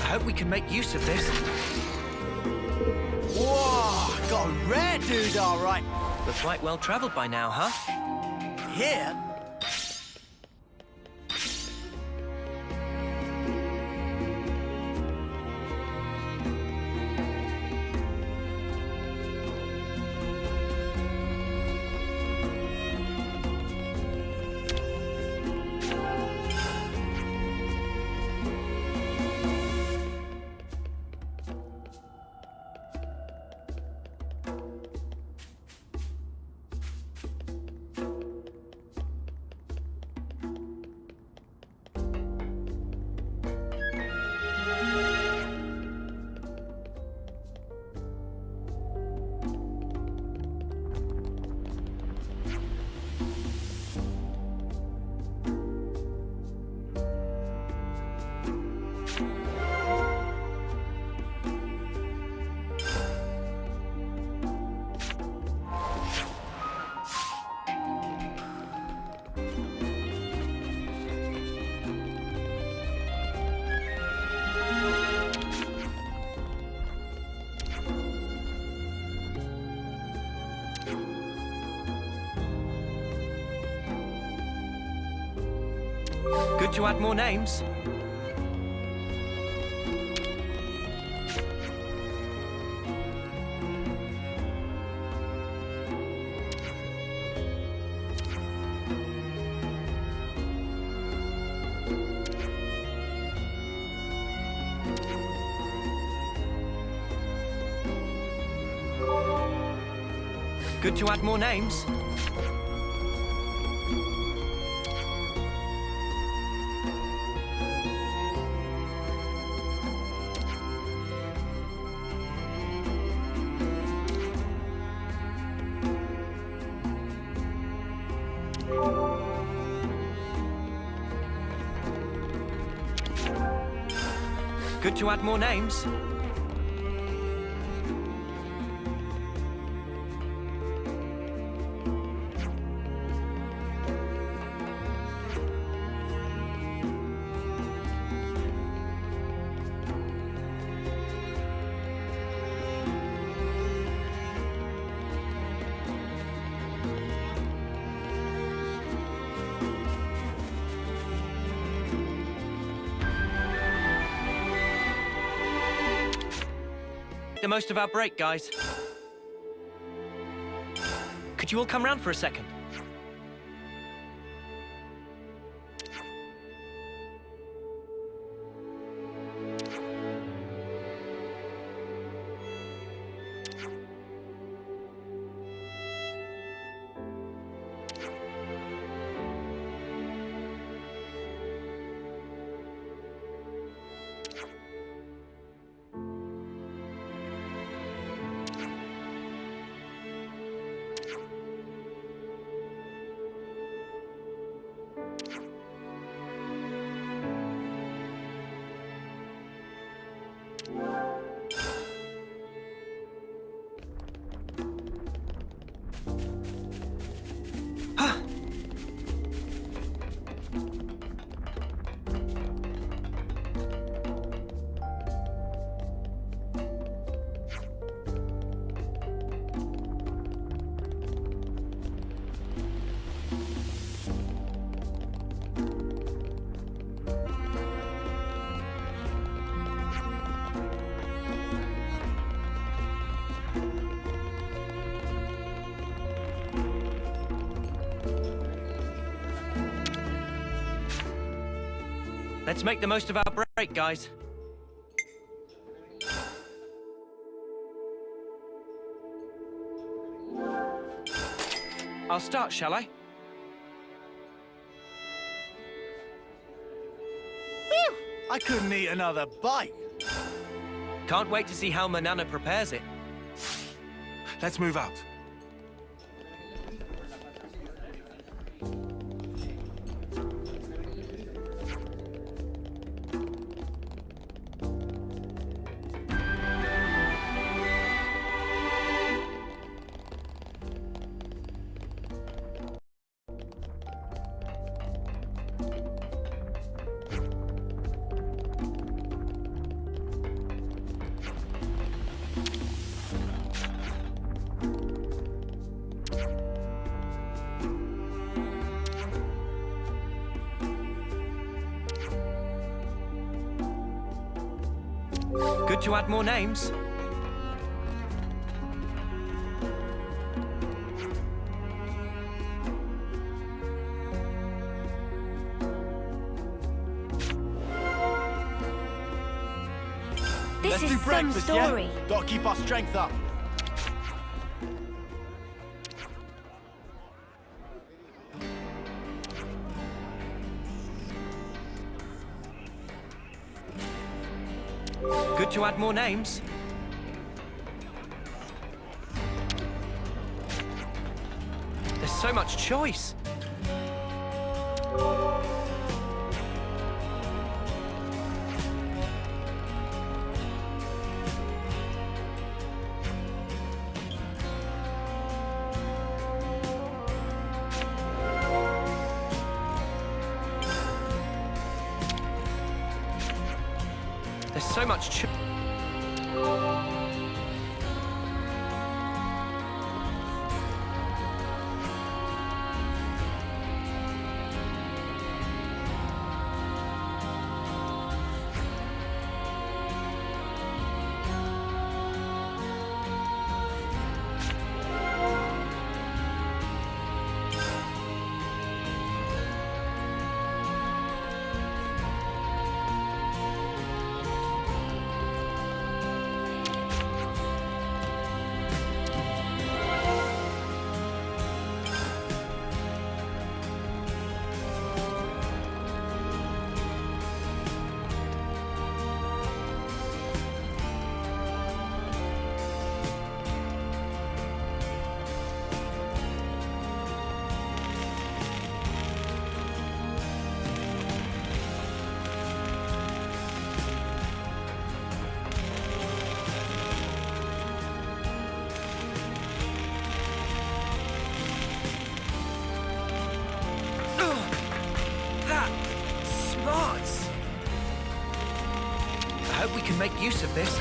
I hope we can make use of this. Whoa, got a rare dude, all right. We're quite well travelled by now, huh? Here? Good to add more names. Good to add more names. Good to add more names. The most of our break, guys. Could you all come round for a second? Let's make the most of our break, guys. I'll start, shall I? Whew! I couldn't eat another bite. Can't wait to see how Manana prepares it. Let's move out. Good to add more names. This Let's do is some breakfast, story. yeah? Gotta keep our strength up. Good to add more names. There's so much choice. There's so much choice. make use of this.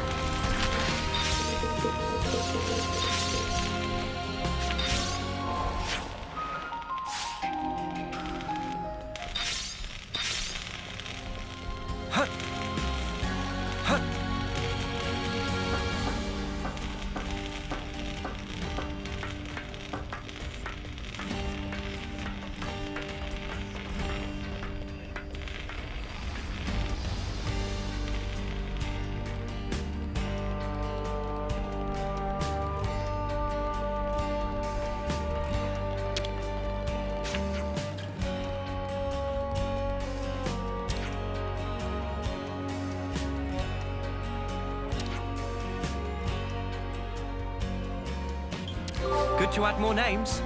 Good to add more names.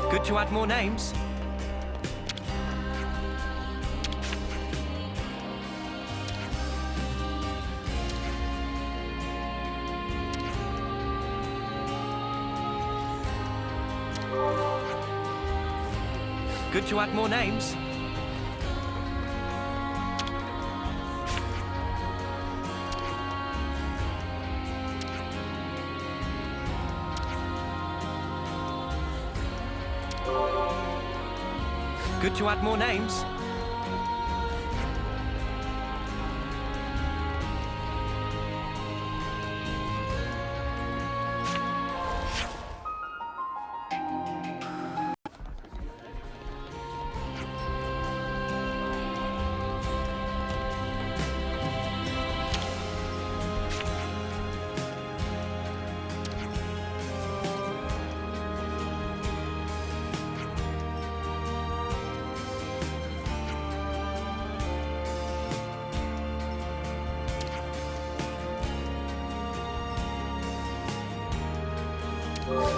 Good to add more names. Good to add more names. Good to add more names.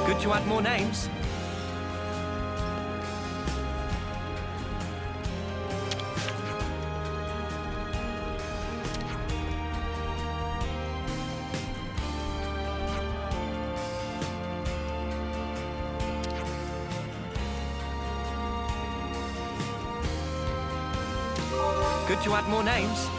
Good to add more names. Good to add more names.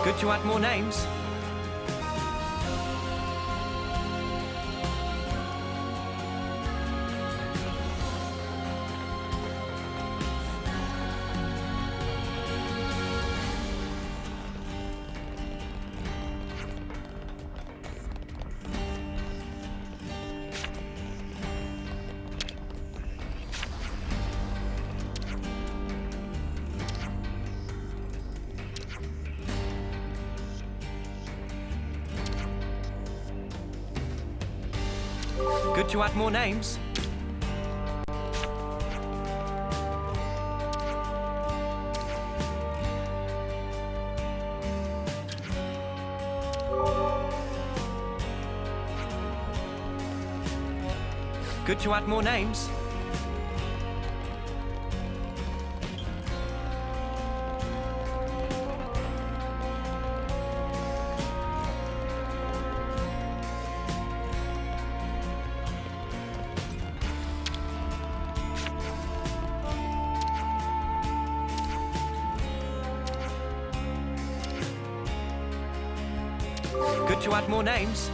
Good to add more names. Good to add more names. Good to add more names. Good to add more names.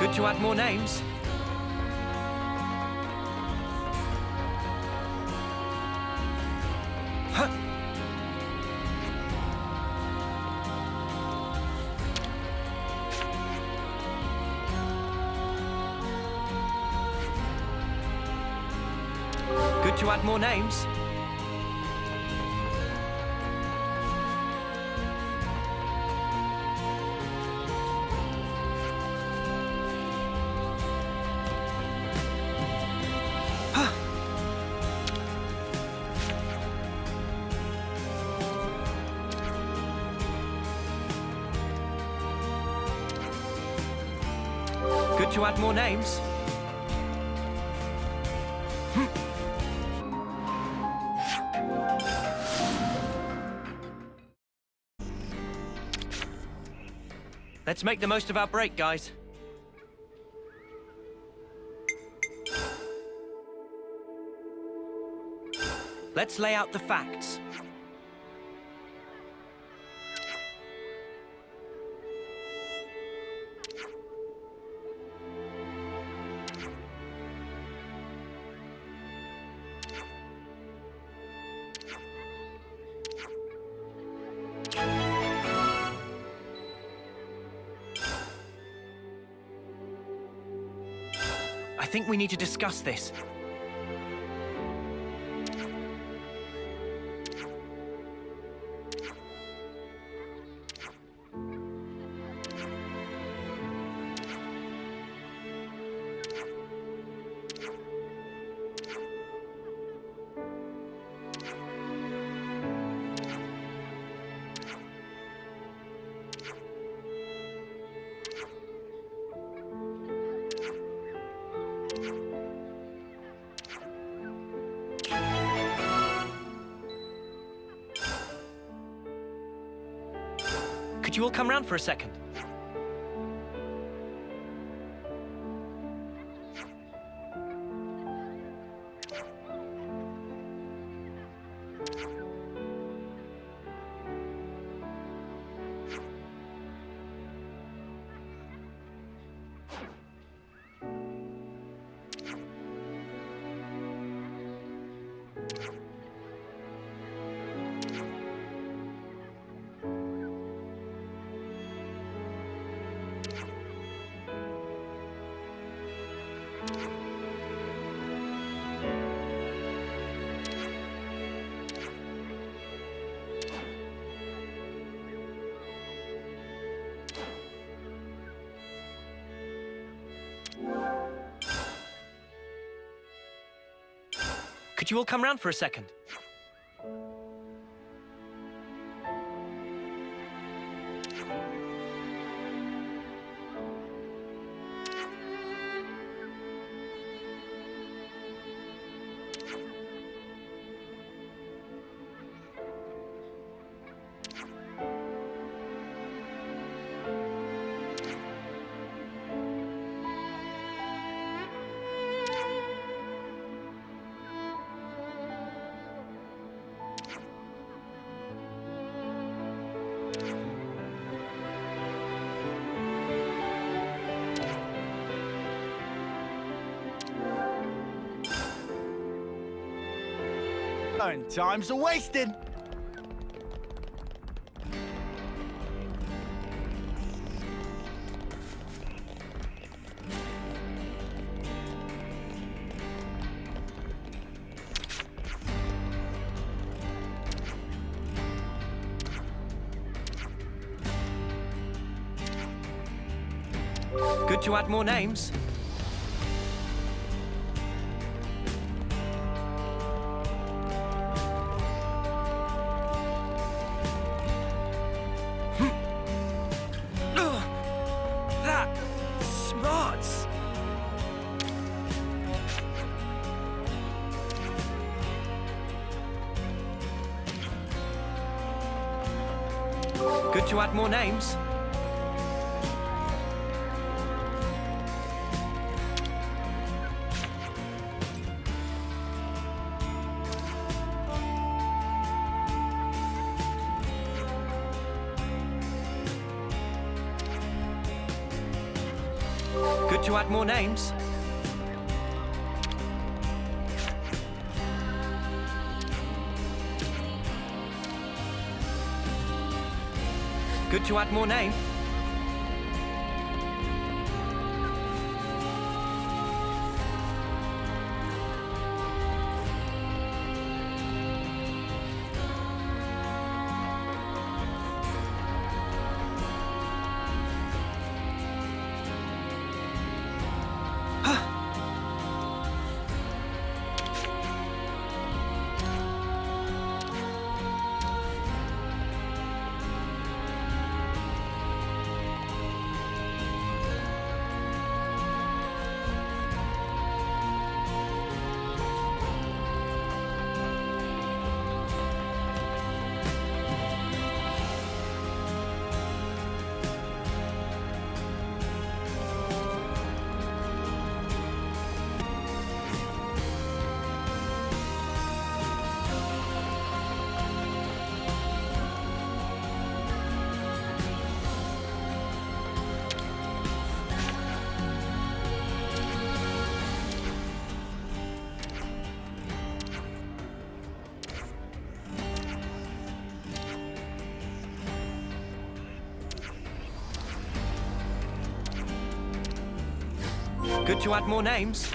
Good to add more names. Huh. Good to add more names. Good to add more names. Let's make the most of our break, guys. Let's lay out the facts. I think we need to discuss this. Could you all come round for a second? Could you all come round for a second? And time's a wasted. Good to add more names. That smarts. Good to add more names. Good to add more names. Good to add more name. Good to add more names.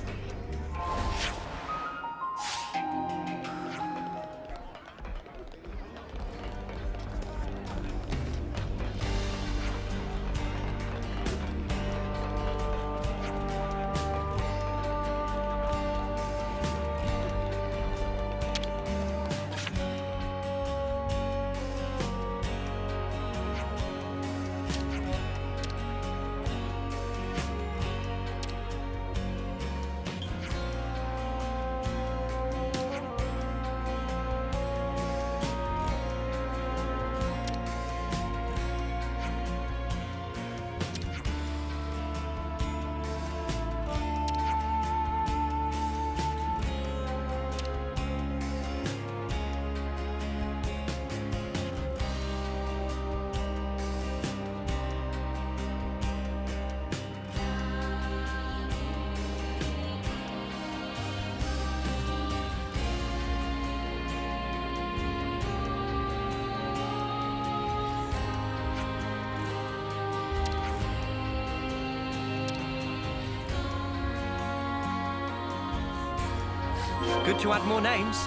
Good to add more names.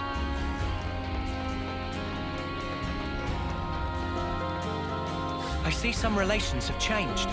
I see some relations have changed.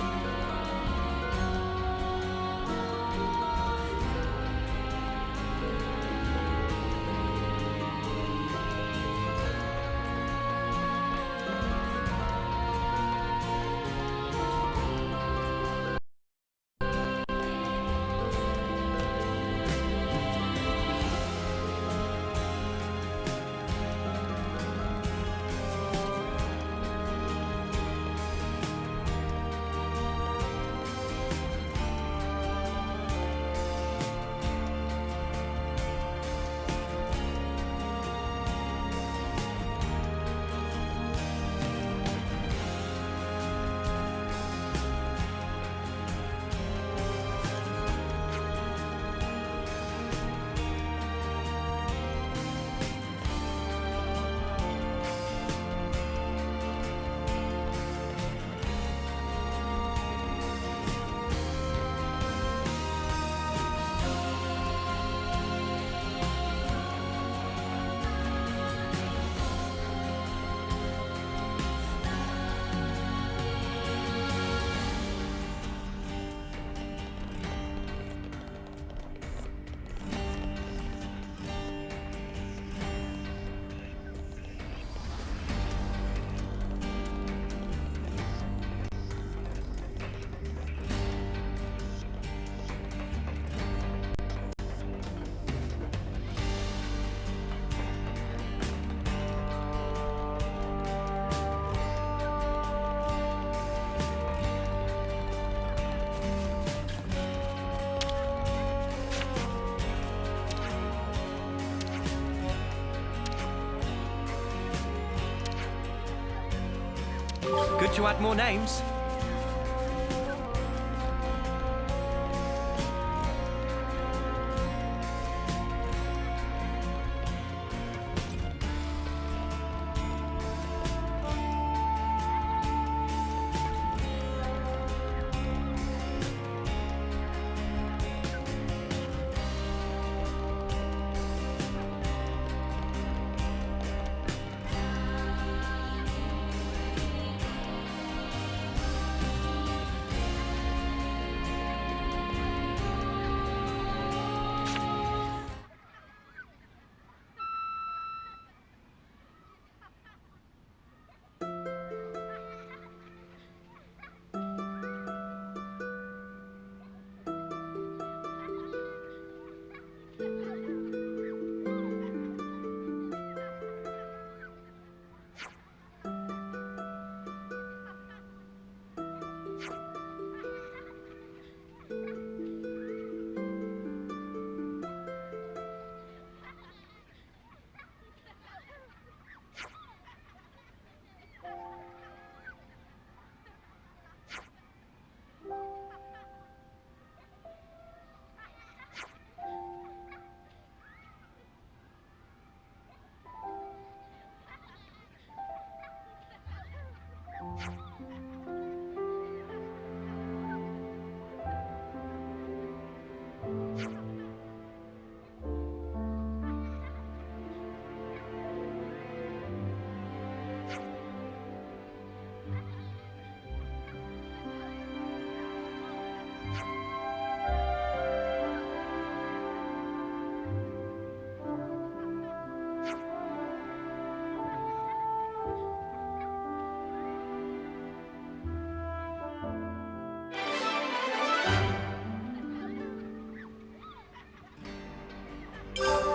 Good to add more names.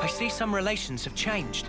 I see some relations have changed.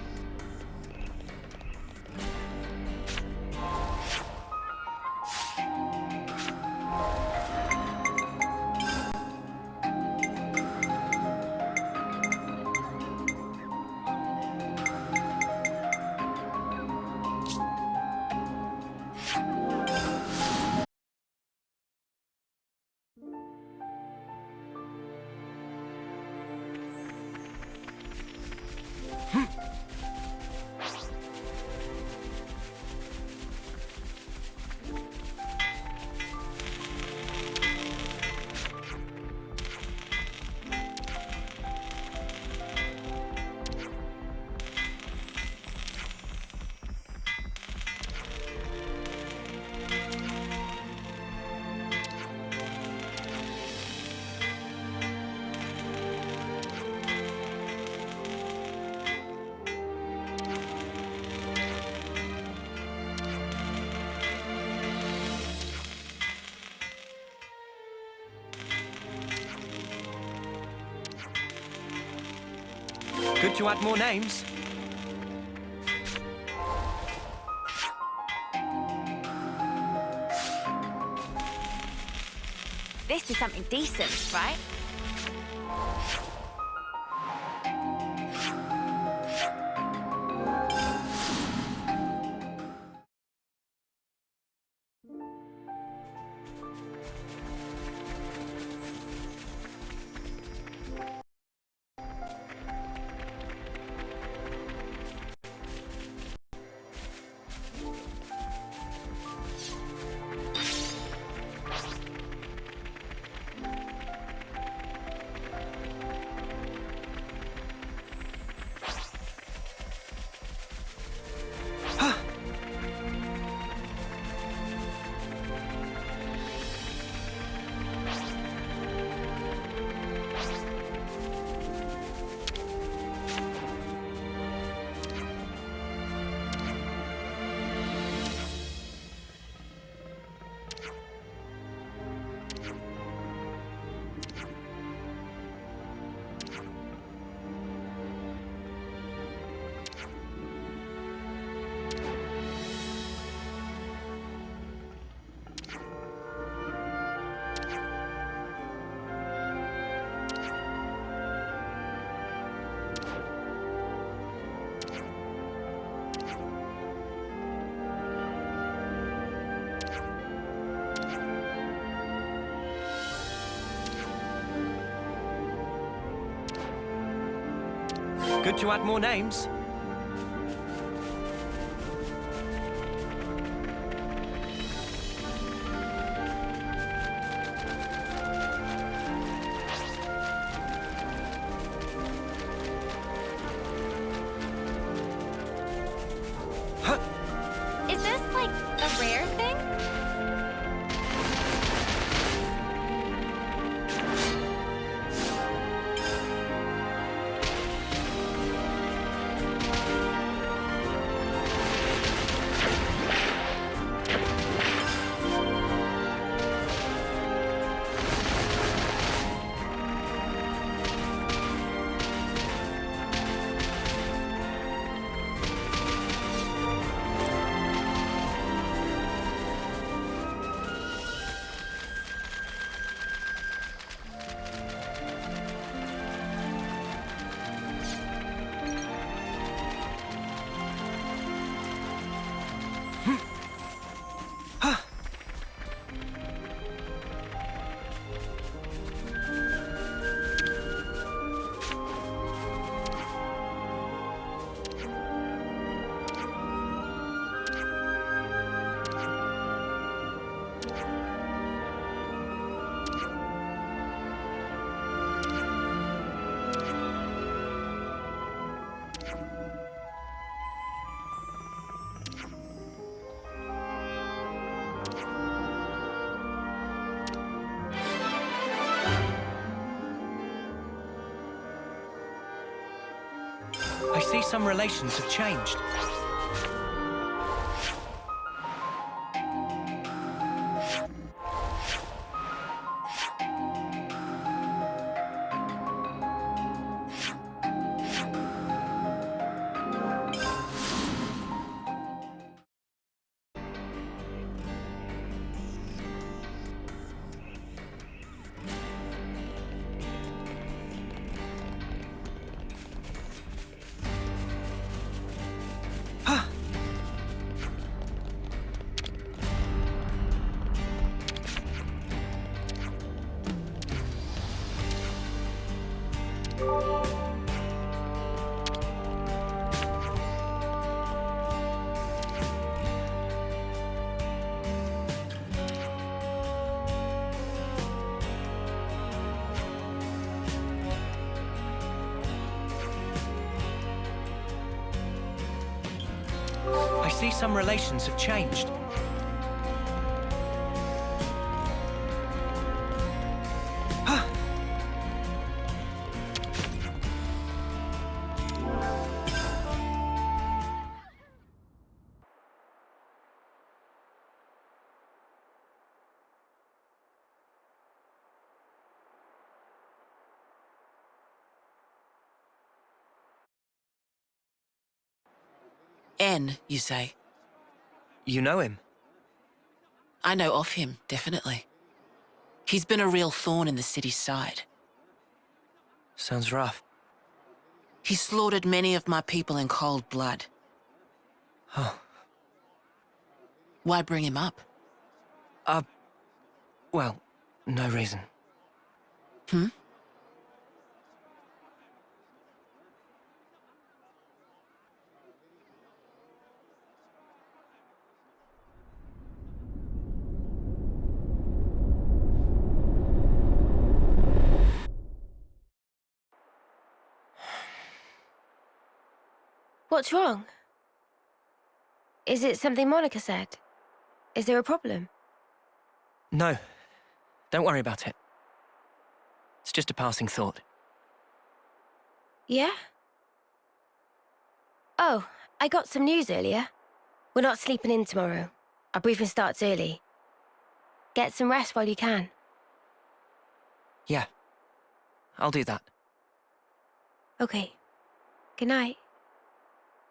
Good to add more names. This is something decent, right? Good to add more names. Is this like a rare thing? I see some relations have changed. I see some relations have changed. N, you say? You know him? I know of him, definitely. He's been a real thorn in the city's side. Sounds rough. He slaughtered many of my people in cold blood. Oh. Why bring him up? Well, no reason. Hmm? What's wrong? Is it something Monica said? Is there a problem? No. Don't worry about it. It's just a passing thought. Yeah? Oh, I got some news earlier. We're not sleeping in tomorrow. Our briefing starts early. Get some rest while you can. Yeah. I'll do that. Okay. Good night.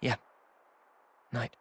Yeah. Night.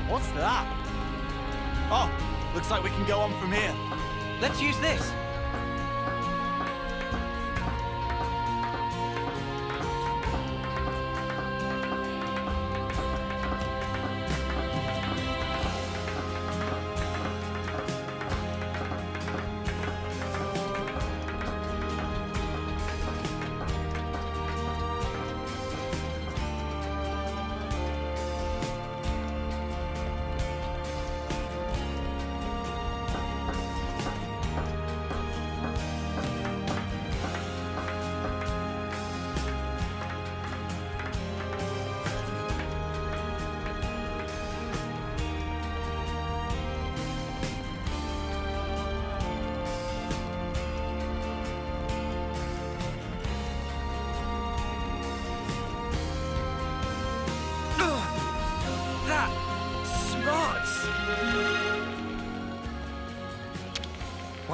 What's that? Oh, looks like we can go on from here. Let's use this.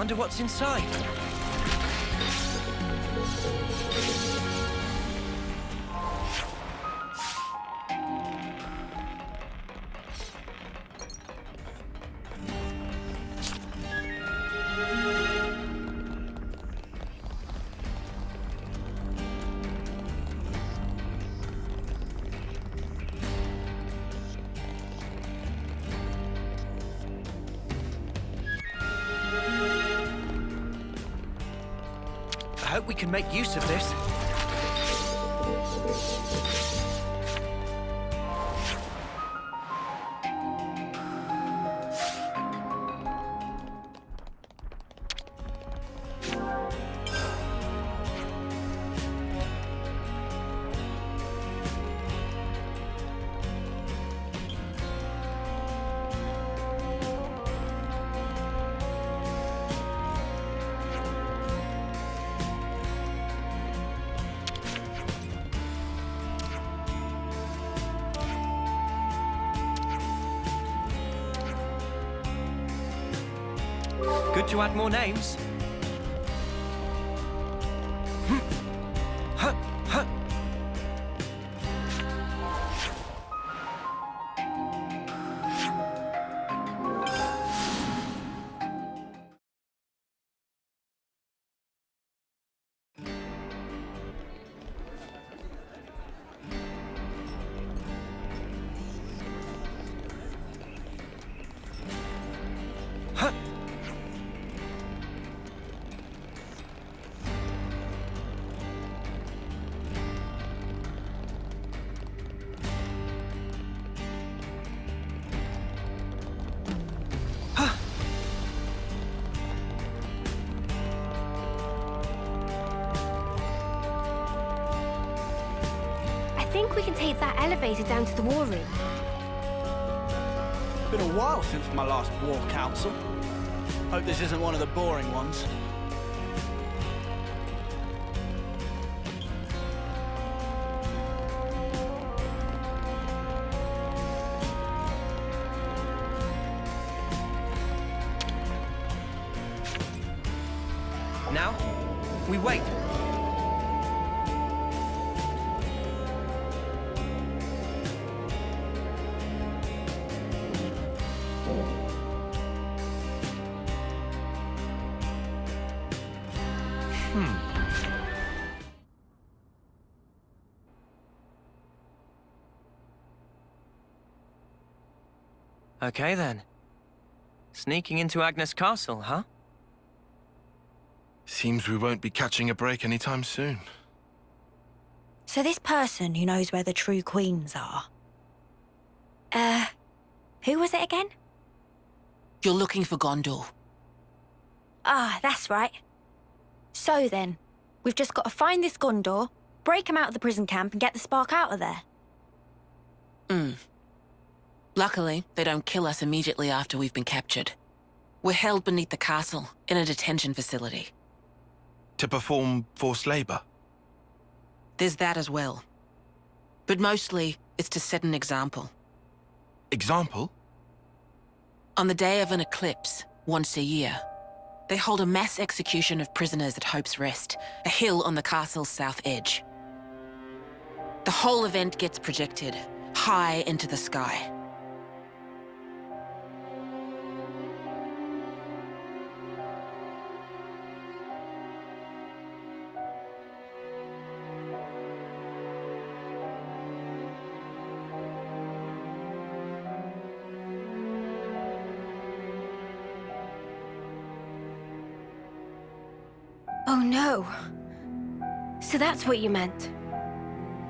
Wonder what's inside. I hope we can make use of this. Good to add more names. I think we can take that elevator down to the war room. Been a while since my last war council. Hope this isn't one of the boring ones. Now, we wait. Okay then. Sneaking into Agnes Castle, huh? Seems we won't be catching a break anytime soon. So this person who knows where the true queens are... who was it again? You're looking for Gondor. Ah, that's right. So then, we've just got to find this Gondor, break him out of the prison camp and get the spark out of there. Luckily, they don't kill us immediately after we've been captured. We're held beneath the castle, in a detention facility. To perform forced labor? There's that as well. But mostly, it's to set an example. Example? On the day of an eclipse, once a year, they hold a mass execution of prisoners at Hope's Rest, a hill on the castle's south edge. The whole event gets projected, high into the sky. Oh no. So that's what you meant?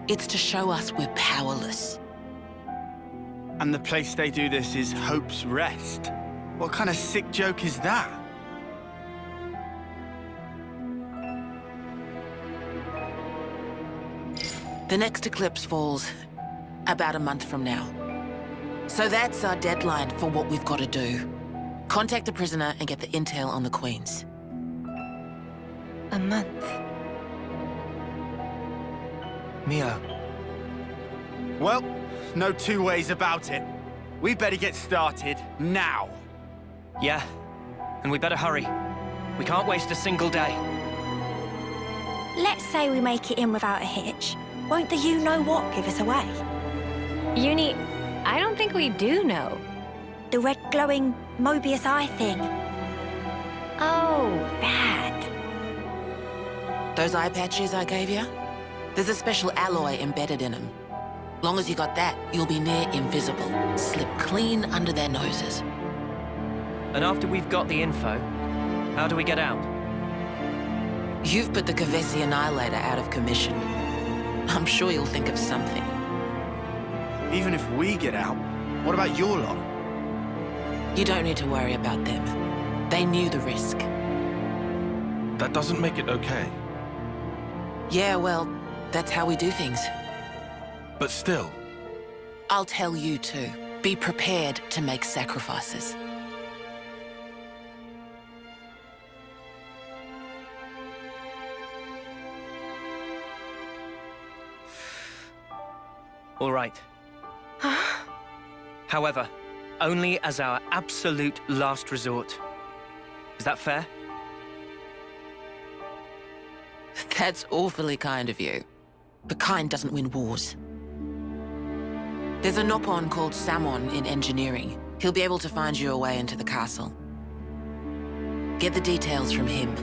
It's to show us we're powerless. And the place they do this is Hope's Rest. What kind of sick joke is that? The next eclipse falls about a month from now. So that's our deadline for what we've got to do. Contact the prisoner and get the intel on the queens. A month. Mio. Well, no two ways about it. We better get started now. Yeah, and we better hurry. We can't waste a single day. Let's say we make it in without a hitch. Won't the you-know-what give us away? Uni, I don't think we do know. The red glowing Mobius eye thing. Oh, that. Those eye patches I gave you? There's a special alloy embedded in them. Long as you got that, you'll be near invisible. Slip clean under their noses. And after we've got the info, how do we get out? You've put the Kavesi Annihilator out of commission. I'm sure you'll think of something. Even if we get out, what about your lot? You don't need to worry about them. They knew the risk. That doesn't make it okay. Yeah, well, that's how we do things. But still. I'll tell you too. Be prepared to make sacrifices. All right. However, only as our absolute last resort. Is that fair? That's awfully kind of you. But kind doesn't win wars. There's a Nopon called Samon in engineering. He'll be able to find you a way into the castle. Get the details from him.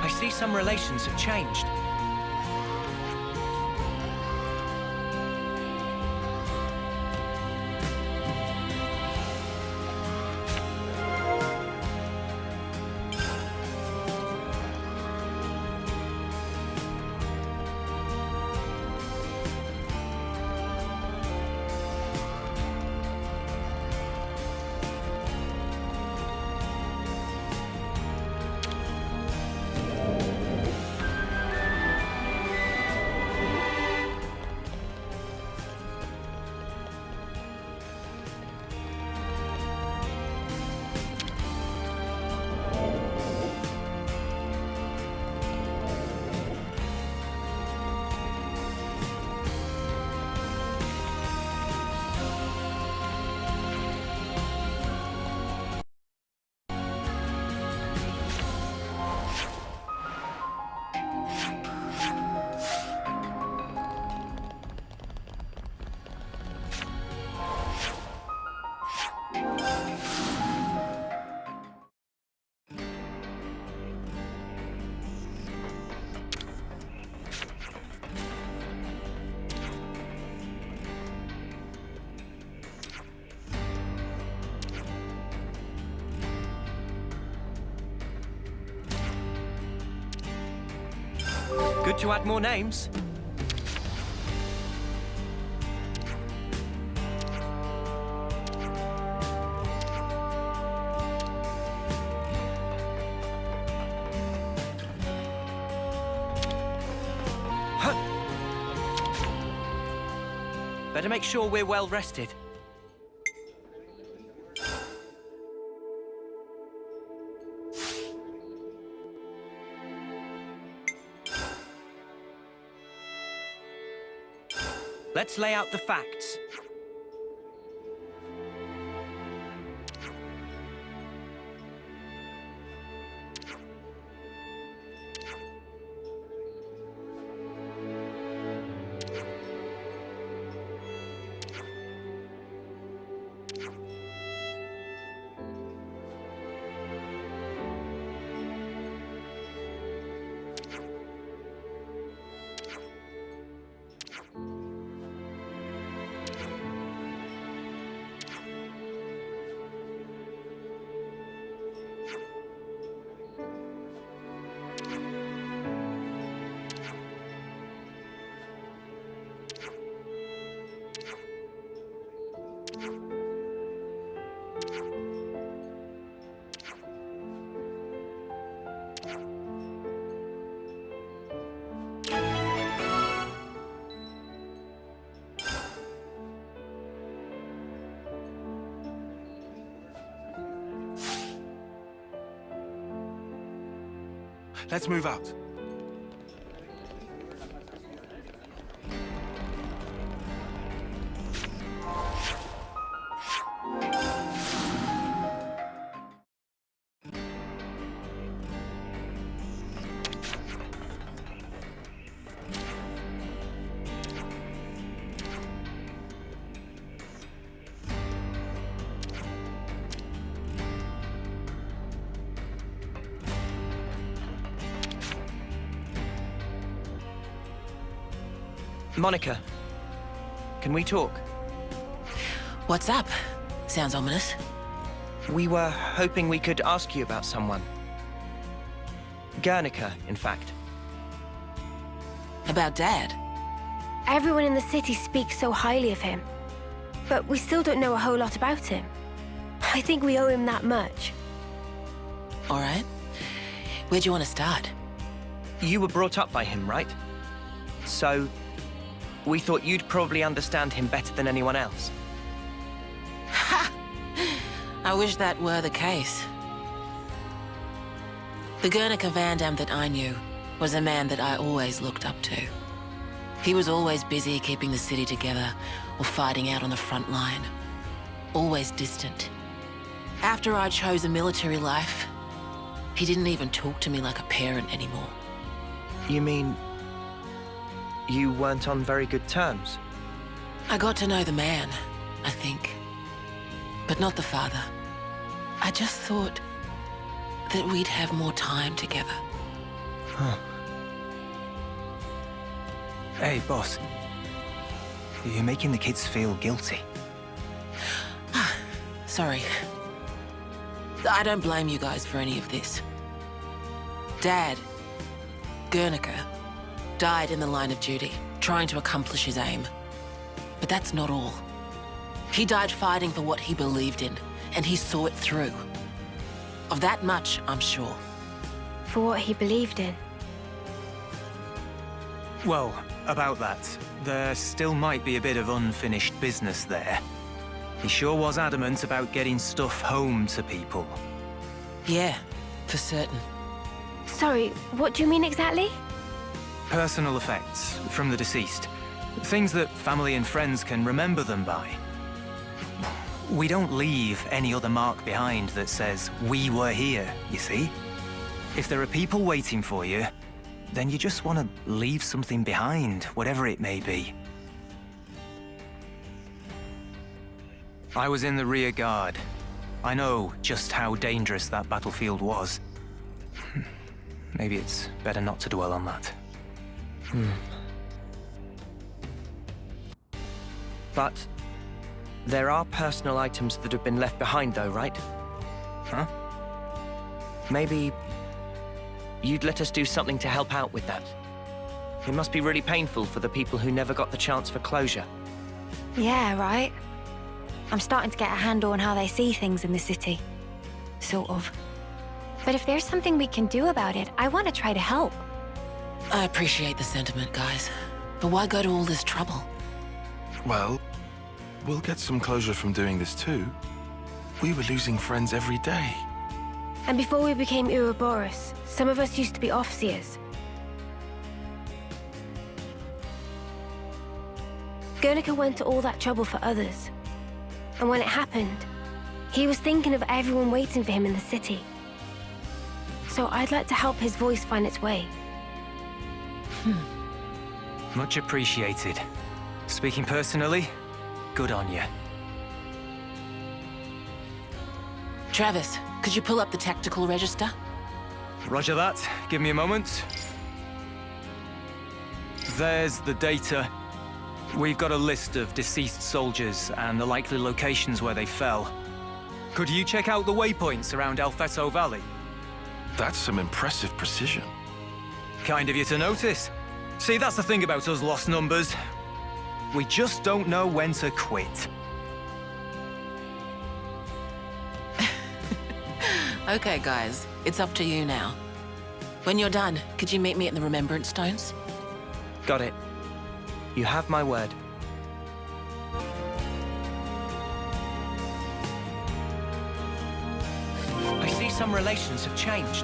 I see some relations have changed. Good to add more names. Better make sure we're well rested. Let's lay out the facts. Let's move out. Monica, can we talk? What's up? Sounds ominous. We were hoping we could ask you about someone. Guernica, in fact. About Dad? Everyone in the city speaks so highly of him, but we still don't know a whole lot about him. I think we owe him that much. All right. Where'd you want to start? You were brought up by him, right? So, we thought you'd probably understand him better than anyone else. Ha! I wish that were the case. The Guernica Vandam that I knew was a man that I always looked up to. He was always busy keeping the city together or fighting out on the front line. Always distant. After I chose a military life, he didn't even talk to me like a parent anymore. You mean you weren't on very good terms? I got to know the man, I think. But not the father. I just thought that we'd have more time together. Huh. Hey, boss. You're making the kids feel guilty. Sorry. I don't blame you guys for any of this. Dad, Guernica, died in the line of duty, trying to accomplish his aim. But that's not all. He died fighting for what he believed in, and he saw it through. Of that much, I'm sure. For what he believed in. Well, about that, there still might be a bit of unfinished business there. He sure was adamant about getting stuff home to people. Yeah, for certain. Sorry, what do you mean exactly? Personal effects from the deceased. Things that family and friends can remember them by. We don't leave any other mark behind that says, we were here, you see? If there are people waiting for you, then you just want to leave something behind, whatever it may be. I was in the rear guard. I know just how dangerous that battlefield was. Maybe it's better not to dwell on that. But there are personal items that have been left behind though, right? Huh? Maybe you'd let us do something to help out with that. It must be really painful for the people who never got the chance for closure. Yeah, right. I'm starting to get a handle on how they see things in the city. Sort of. But if there's something we can do about it, I want to try to help. I appreciate the sentiment, guys. But why go to all this trouble? Well, we'll get some closure from doing this too. We were losing friends every day. And before we became Ouroboros, some of us used to be Offseers. Guernica went to all that trouble for others. And when it happened, he was thinking of everyone waiting for him in the city. So I'd like to help his voice find its way. Much appreciated. Speaking personally, good on you. Travis, could you pull up the tactical register? Roger that. Give me a moment. There's the data. We've got a list of deceased soldiers and the likely locations where they fell. Could you check out the waypoints around Alfeto Valley? That's some impressive precision. Kind of you to notice. See, that's the thing about us lost numbers. We just don't know when to quit. Okay, guys, it's up to you now. When you're done, could you meet me at the Remembrance Stones? Got it. You have my word. I see some relations have changed.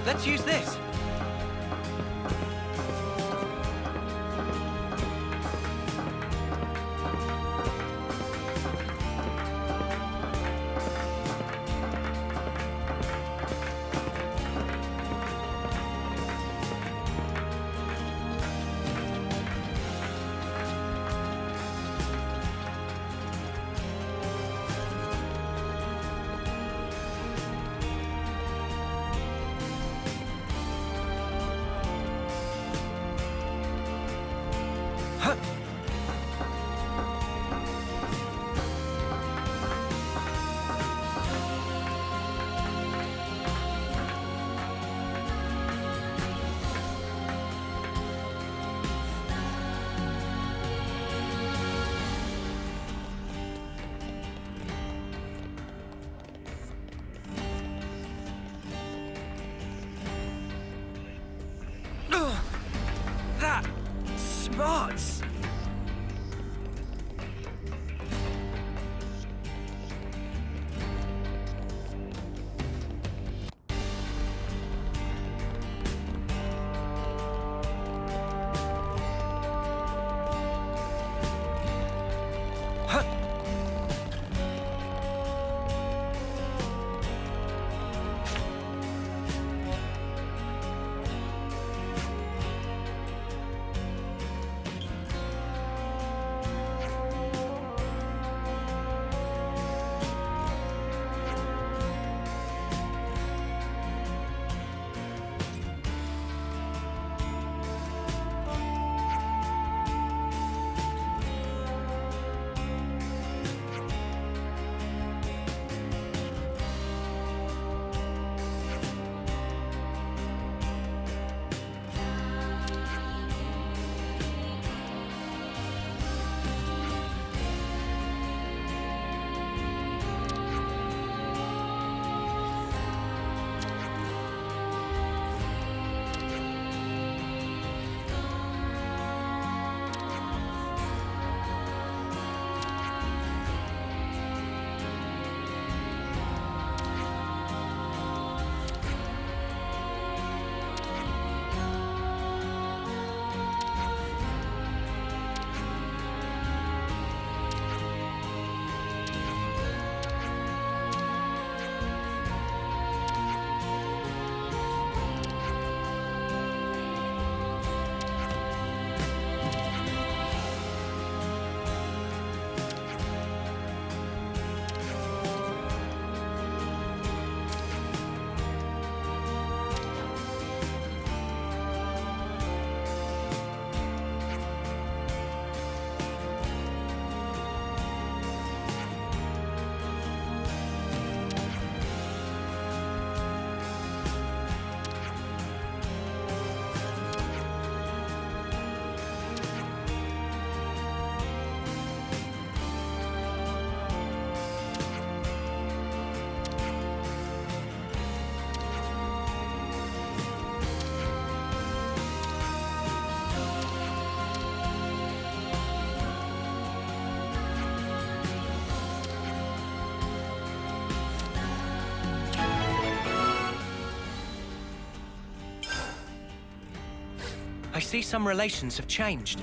Let's use this. That smarts. I see some relations have changed.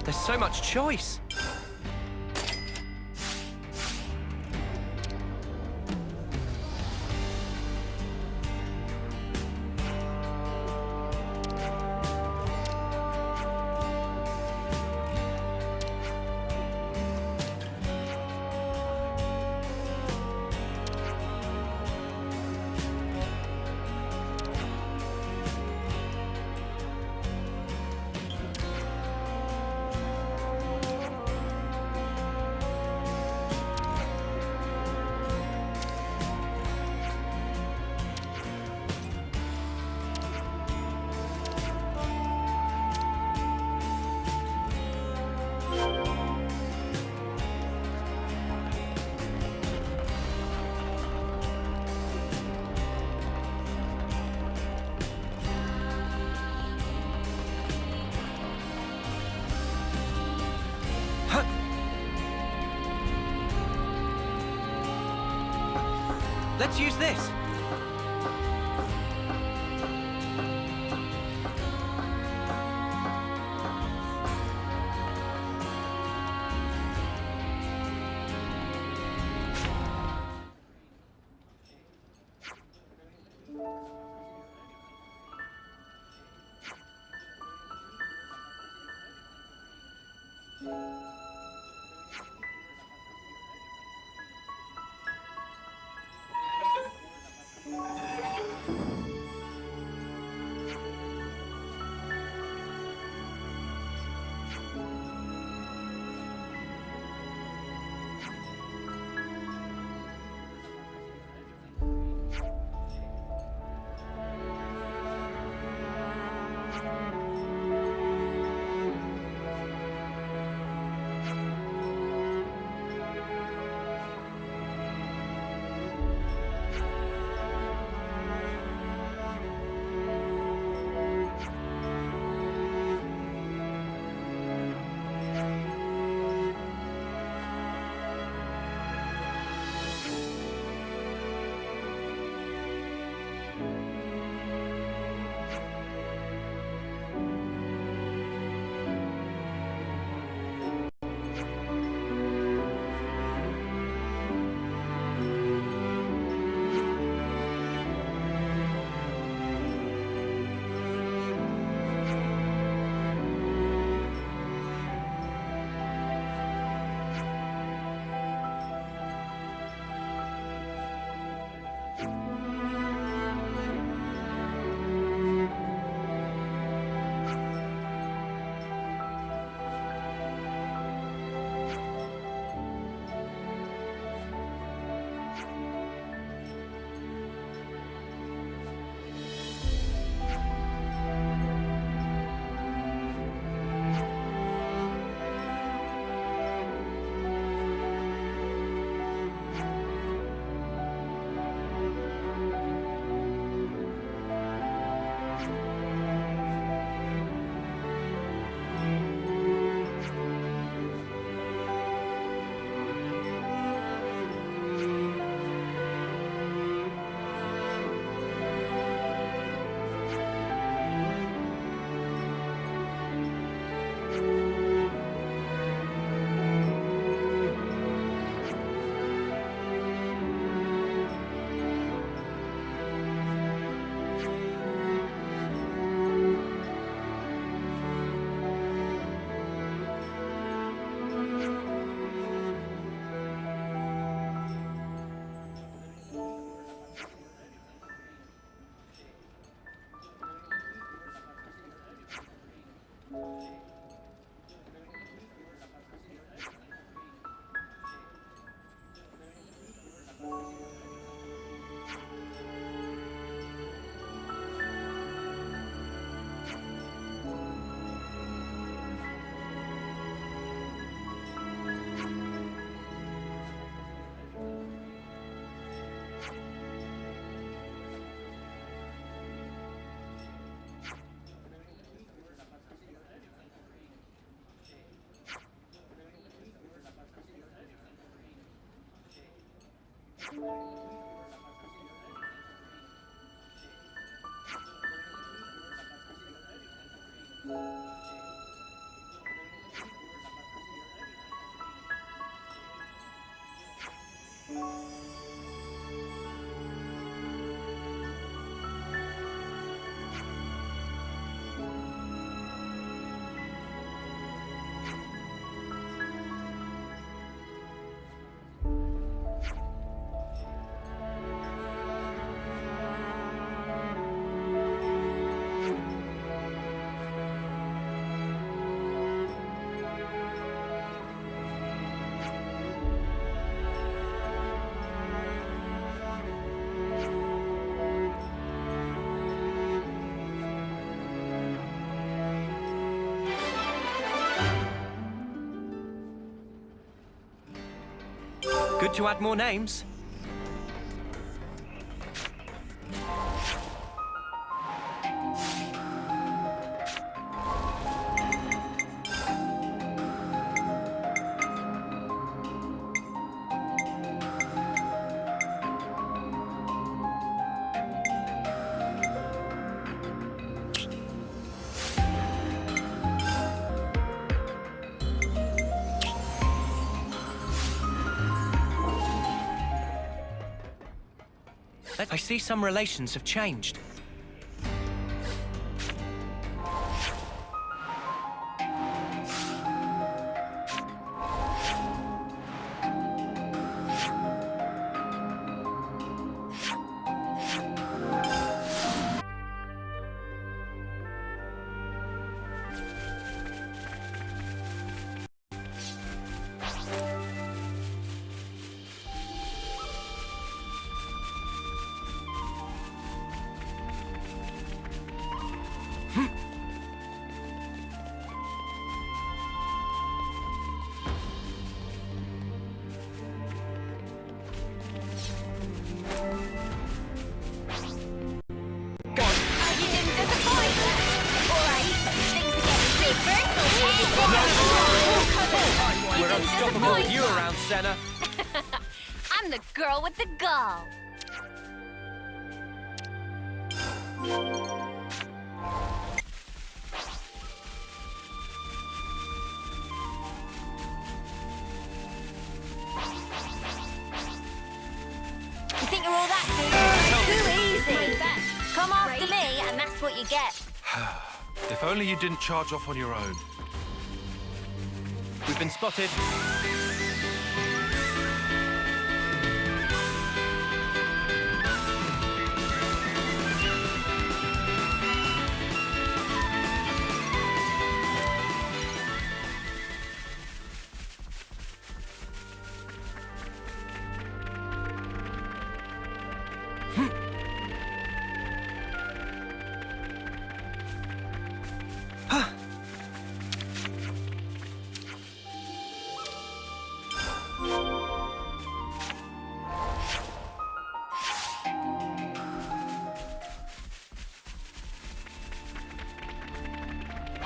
There's so much choice. Let's use this. Good to add more names. I see some relations have changed. We're unstoppable with you around, Senna. I'm the girl with the gall. You think you're all that too easy? Come after me, and that's what you get. If only you didn't charge off on your own. We've been spotted.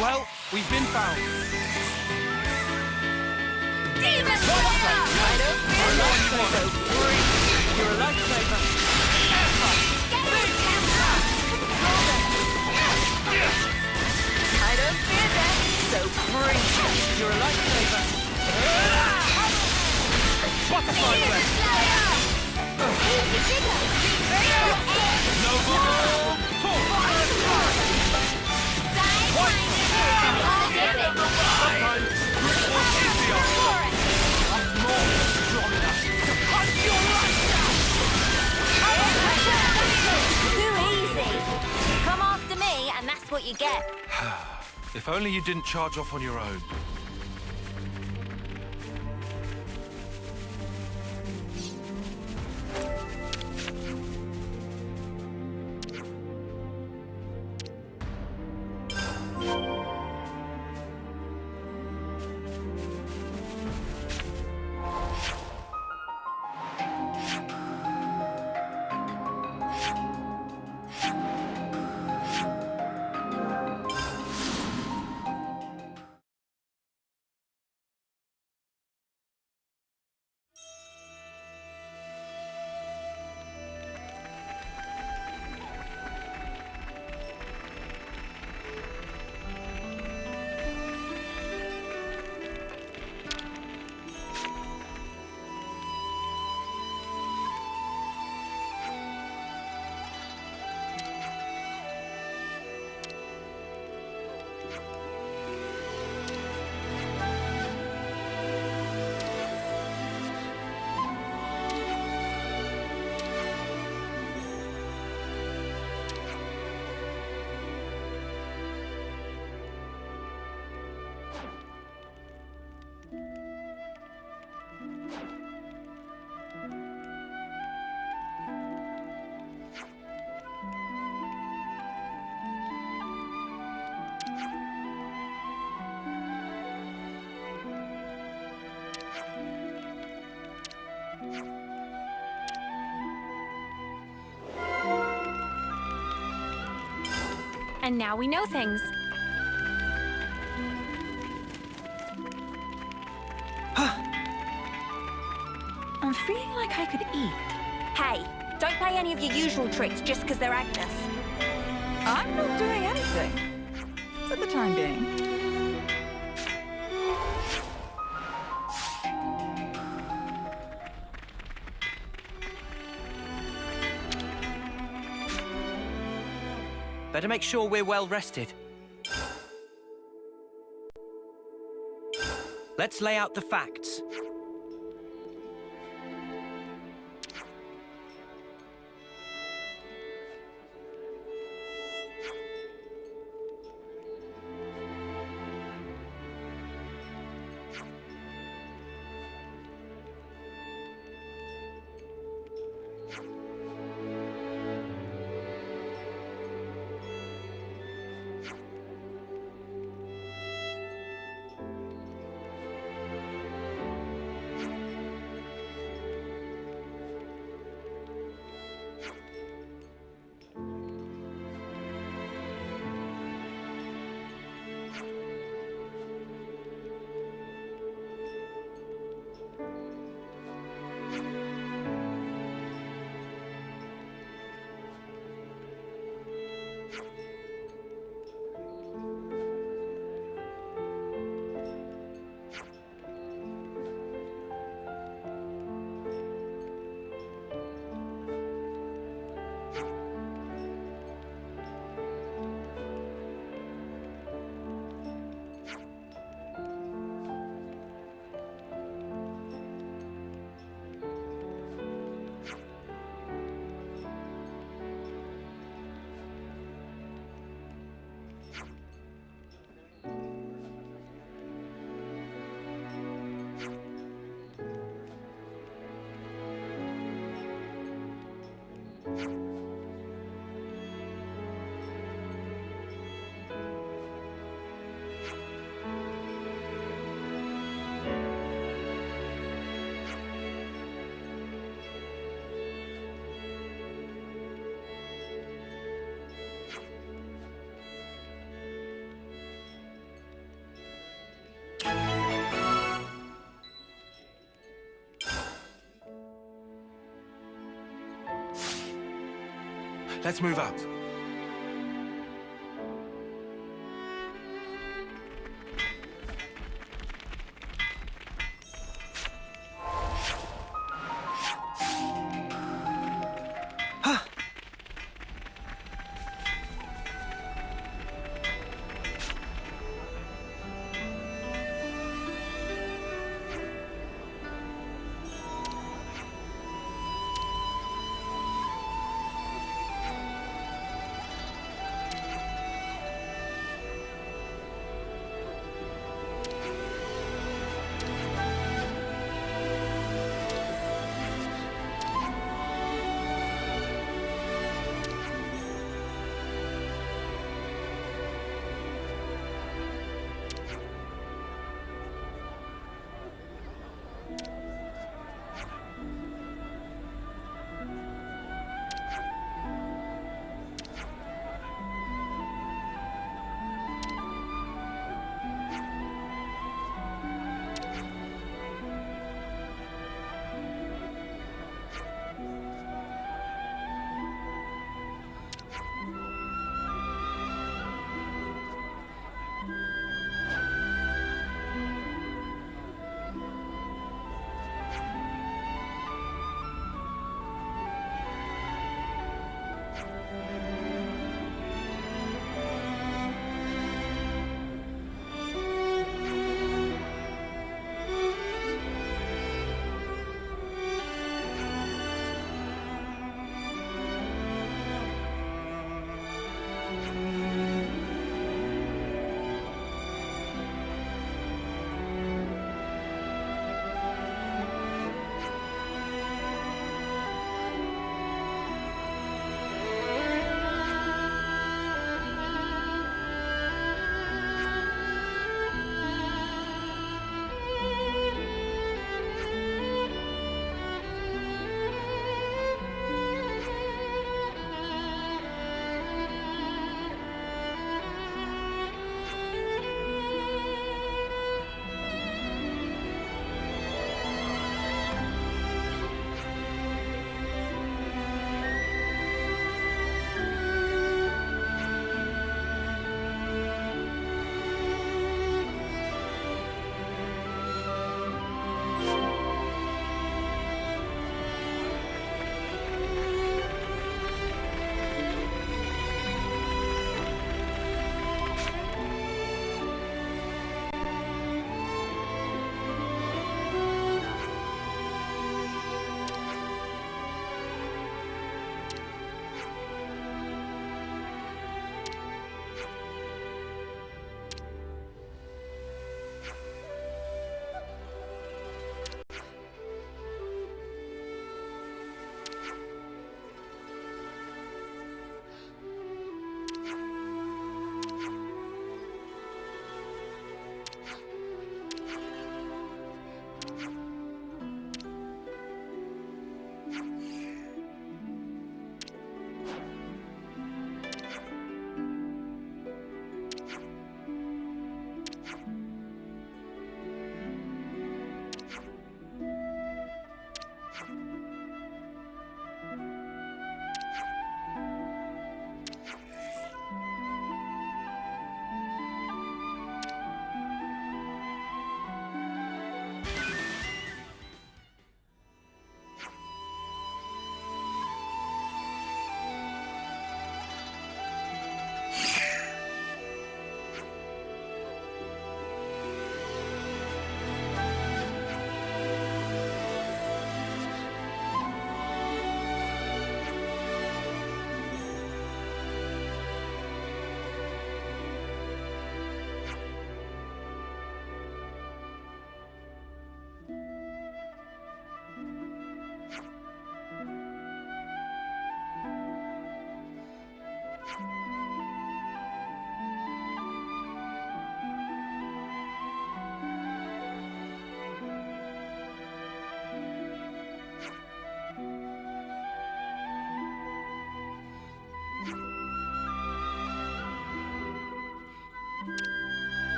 Well, we've been found. Demon You're a lifesaver. I don't fear death, so bring it. You're a lifesaver. Butterfly Come after me, and that's what you get. If only you didn't charge off on your own. And now we know things. I'm feeling like I could eat. Hey, don't play any of your usual tricks just because they're Agnes. I'm not doing anything. For the time being. Better make sure we're well rested. Let's lay out the facts. Let's move out.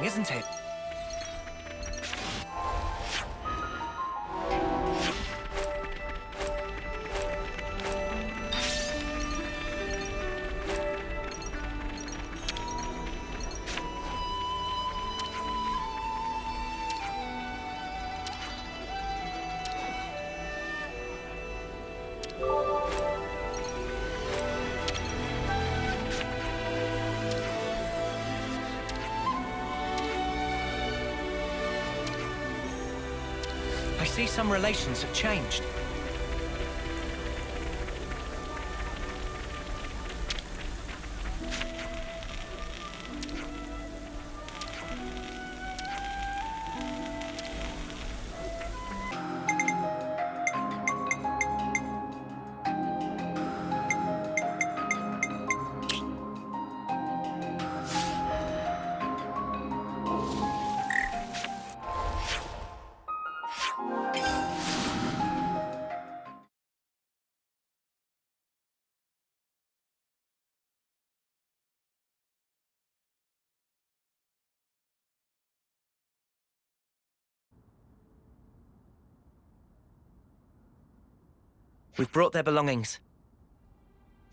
isn't it? I see some relations have changed. We've brought their belongings.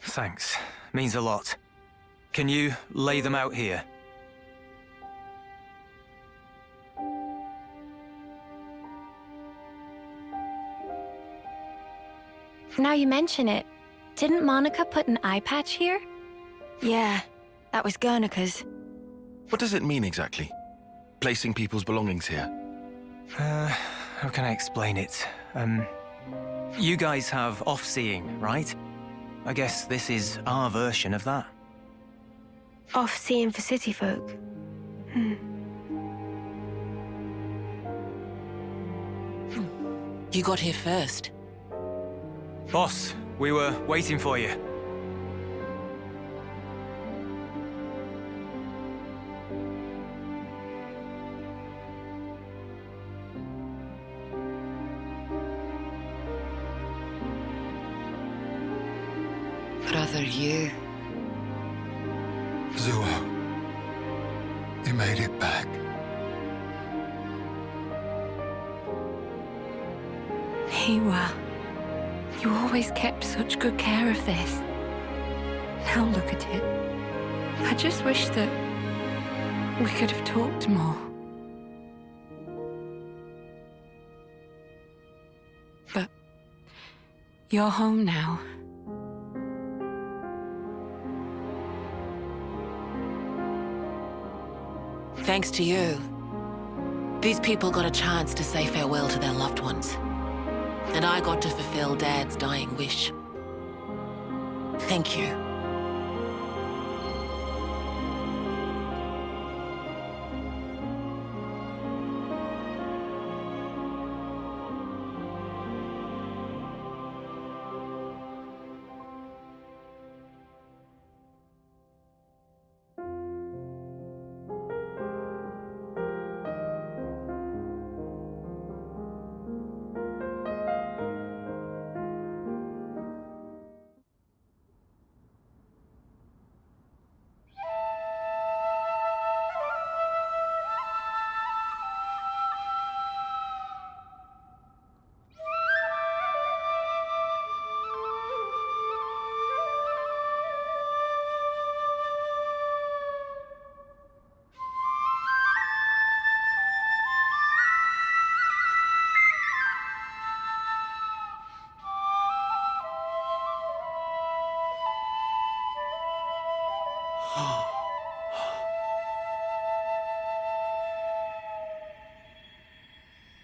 Thanks. Means a lot. Can you lay them out here? Now you mention it, didn't Monica put an eye patch here? Yeah, that was Guernica's. What does it mean exactly? Placing people's belongings here? How can I explain it? You guys have off-seeing, right? I guess this is our version of that. Off-seeing for city folk. You got here first. Boss, we were waiting for you. Brother, you. Zuo, you made it back. Hiwa, you always kept such good care of this. Now look at it. I just wish that we could have talked more. But you're home now. Thanks to you, these people got a chance to say farewell to their loved ones. And I got to fulfill Dad's dying wish. Thank you.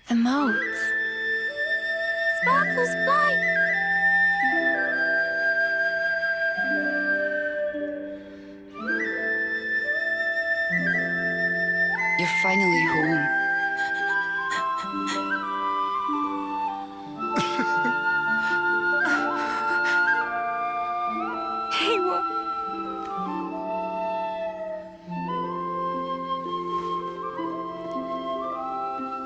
The moats. Sparkles fly! You're finally home. Hiwa.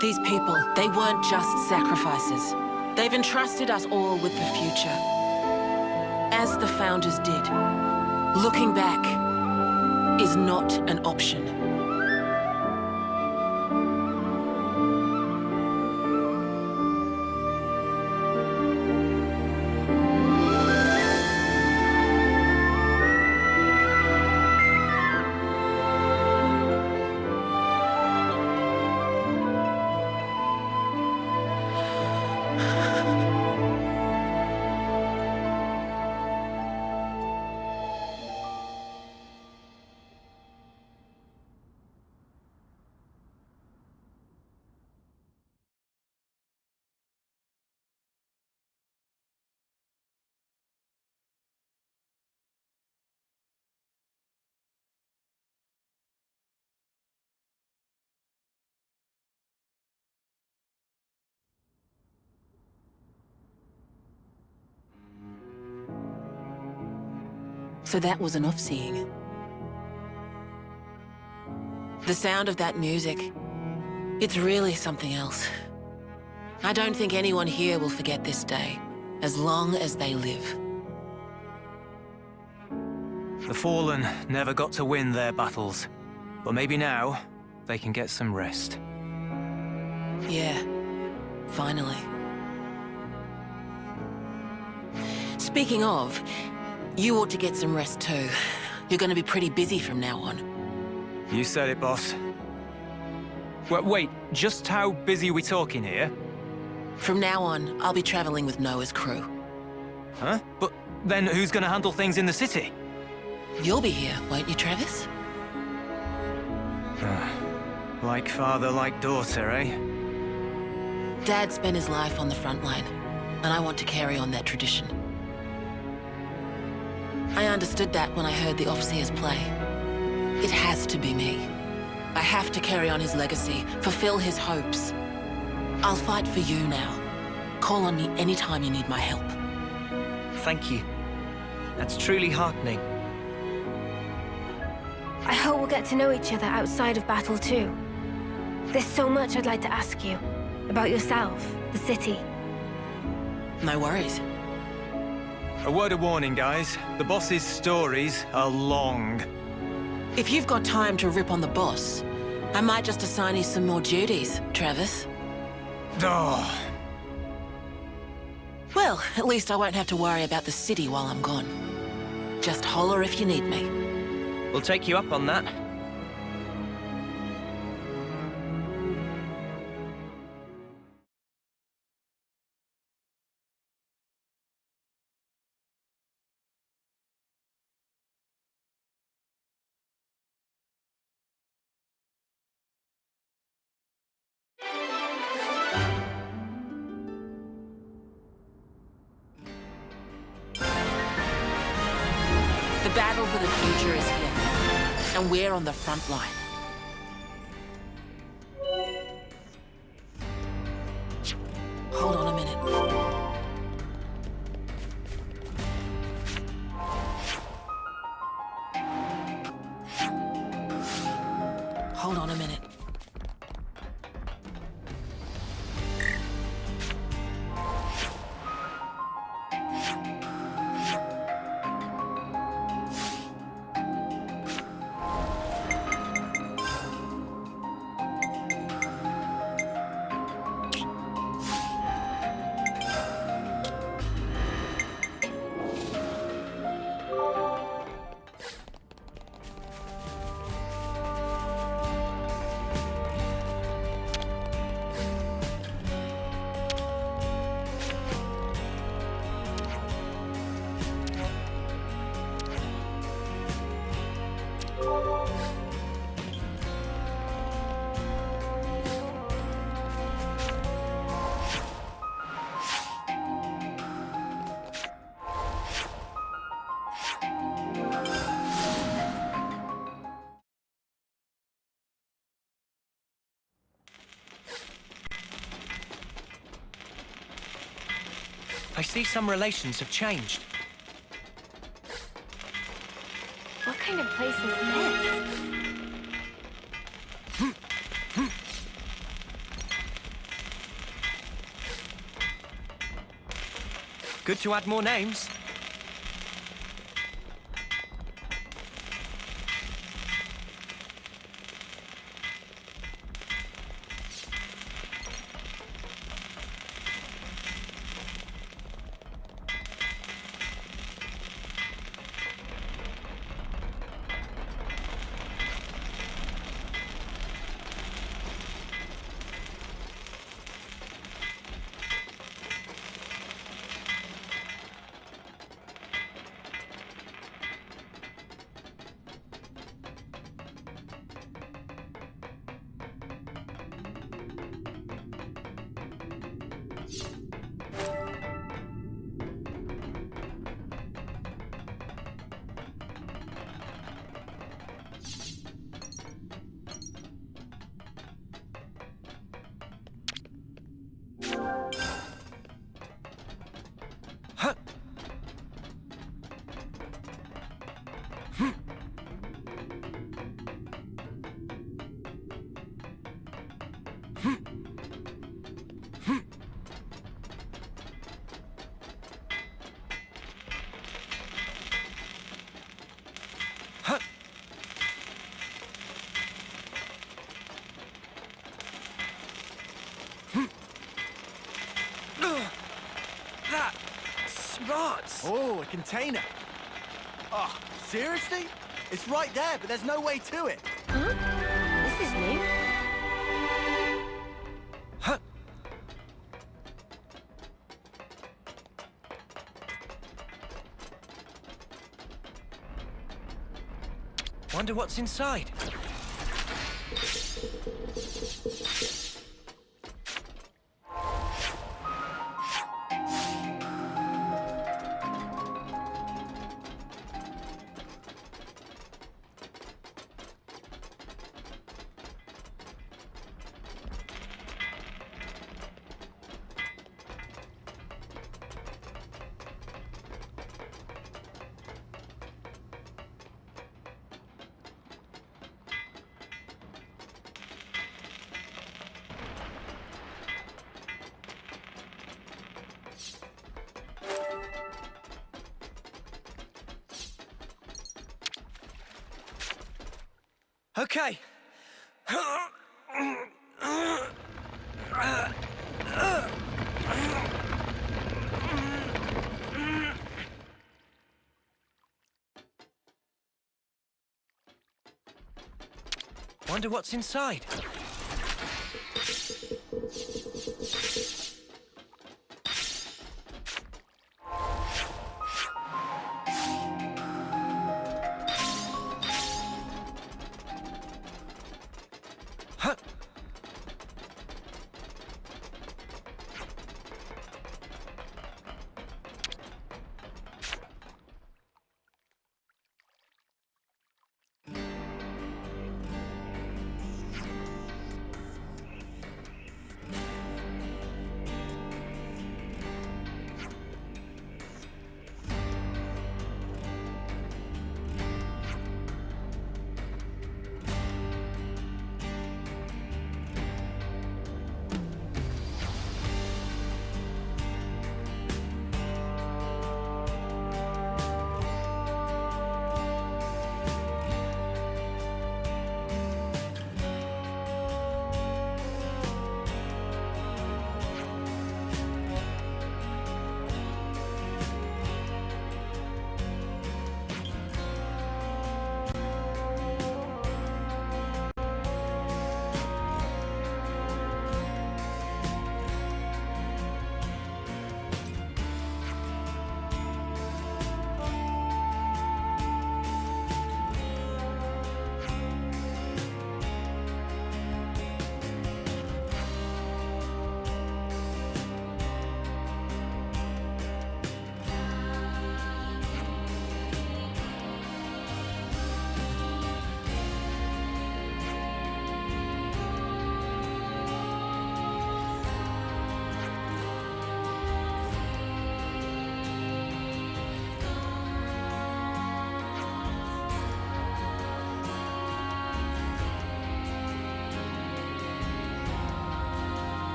These people, they weren't just sacrifices. They've entrusted us all with the future. As the Founders did. Looking back is not an option. So that was enough seeing. The sound of that music, it's really something else. I don't think anyone here will forget this day, as long as they live. The Fallen never got to win their battles, but maybe now they can get some rest. Yeah, finally. Speaking of, you ought to get some rest too. You're gonna be pretty busy from now on. You said it, boss. Wait, just how busy are we talking here? From now on, I'll be traveling with Noah's crew. Huh? But then who's gonna handle things in the city? You'll be here, won't you, Travis? Like father, like daughter, eh? Dad spent his life on the front line, and I want to carry on that tradition. I understood that when I heard the Overseers play. It has to be me. I have to carry on his legacy, fulfill his hopes. I'll fight for you now. Call on me anytime you need my help. Thank you. That's truly heartening. I hope we'll get to know each other outside of battle too. There's so much I'd like to ask you. About yourself, the city. No worries. A word of warning, guys. The boss's stories are long. If you've got time to rip on the boss, I might just assign you some more duties, Travis. Oh. Well, at least I won't have to worry about the city while I'm gone. Just holler if you need me. We'll take you up on that. The battle for the future is here, and we're on the front line. Hold on a minute. Hold on a minute. I see some relations have changed. What kind of place is this? Good to add more names. That smarts. Oh, a container. Oh, seriously? It's right there, but there's no way to it. Huh? This is new. Wonder what's inside. Okay. Wonder what's inside.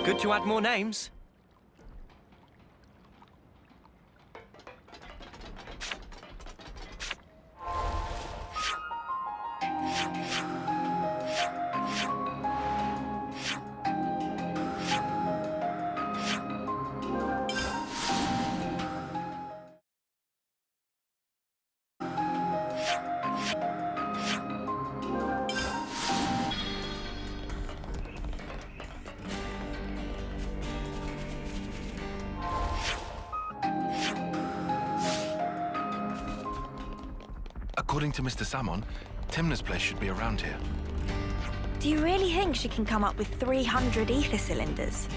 Good to add more names. According to Mr. Salmon, Timna's place should be around here. Do you really think she can come up with 300 ether cylinders?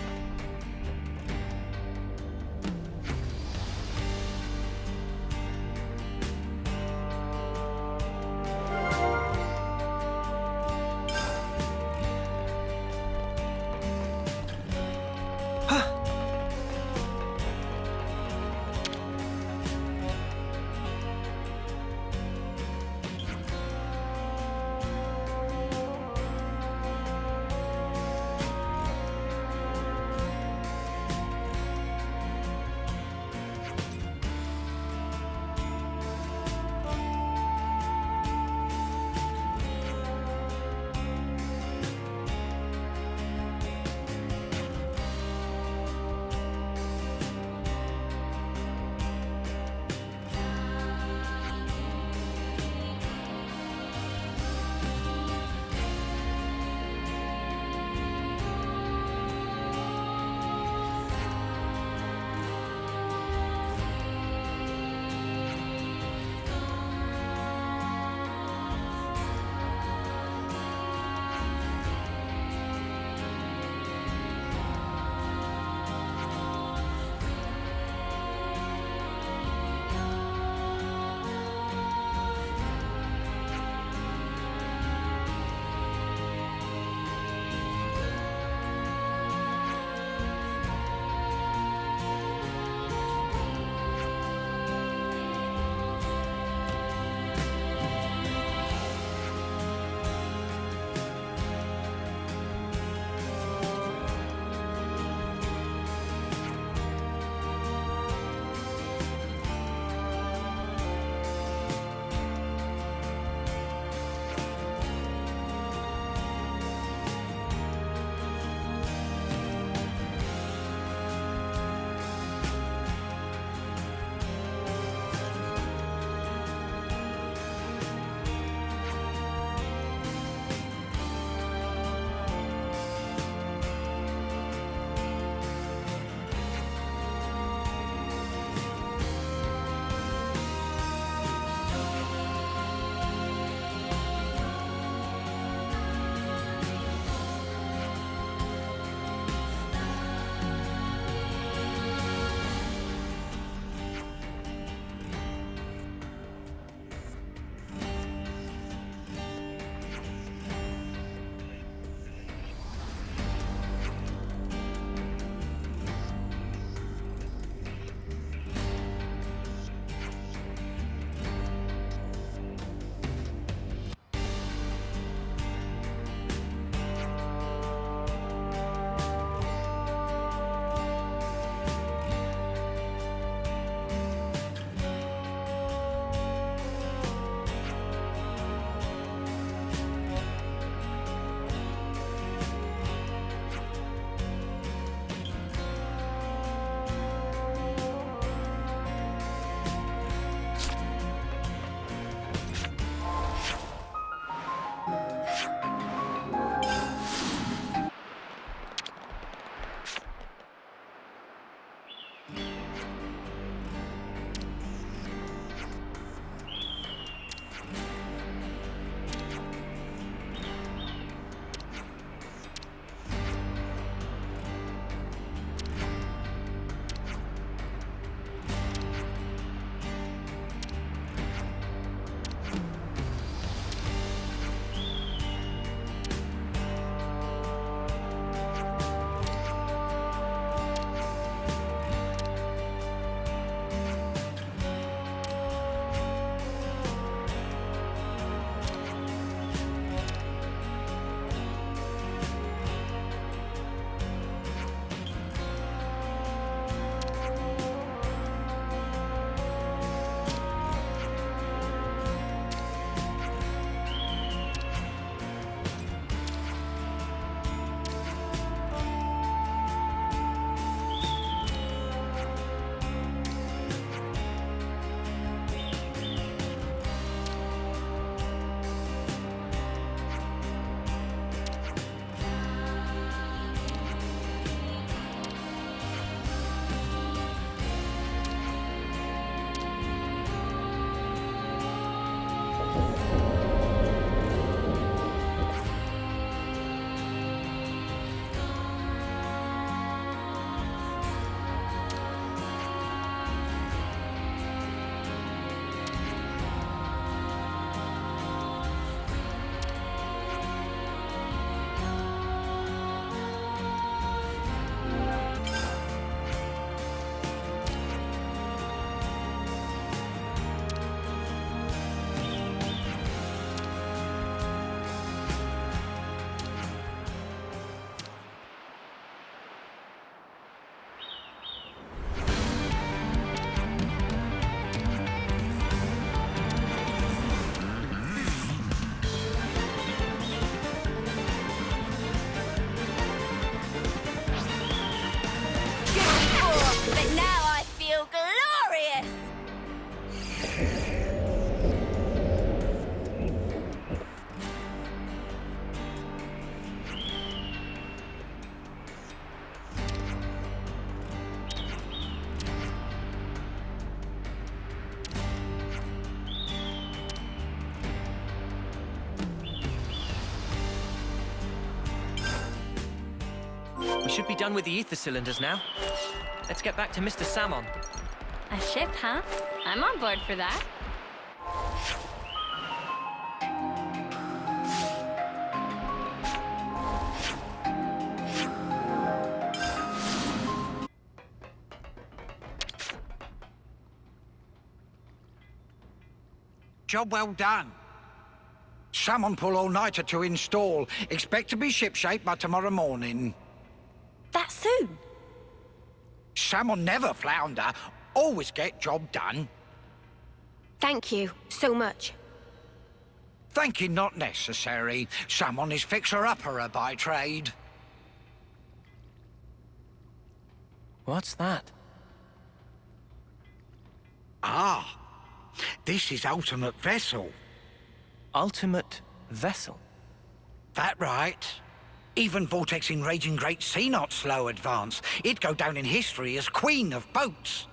We should be done with the ether cylinders now. Let's get back to Mr. Salmon. A ship, huh? I'm on board for that. Job well done. Salmon pull all-nighter to install. Expect to be shipshape by tomorrow morning. That soon? Salmon never flounder. Always get job done. Thank you so much. Thanking not necessary. Salmon is fixer-upperer by trade. What's that? Ah, this is ultimate vessel. Ultimate vessel? That right. Even vortexing raging great sea not slow advance. It'd go down in history as queen of boats.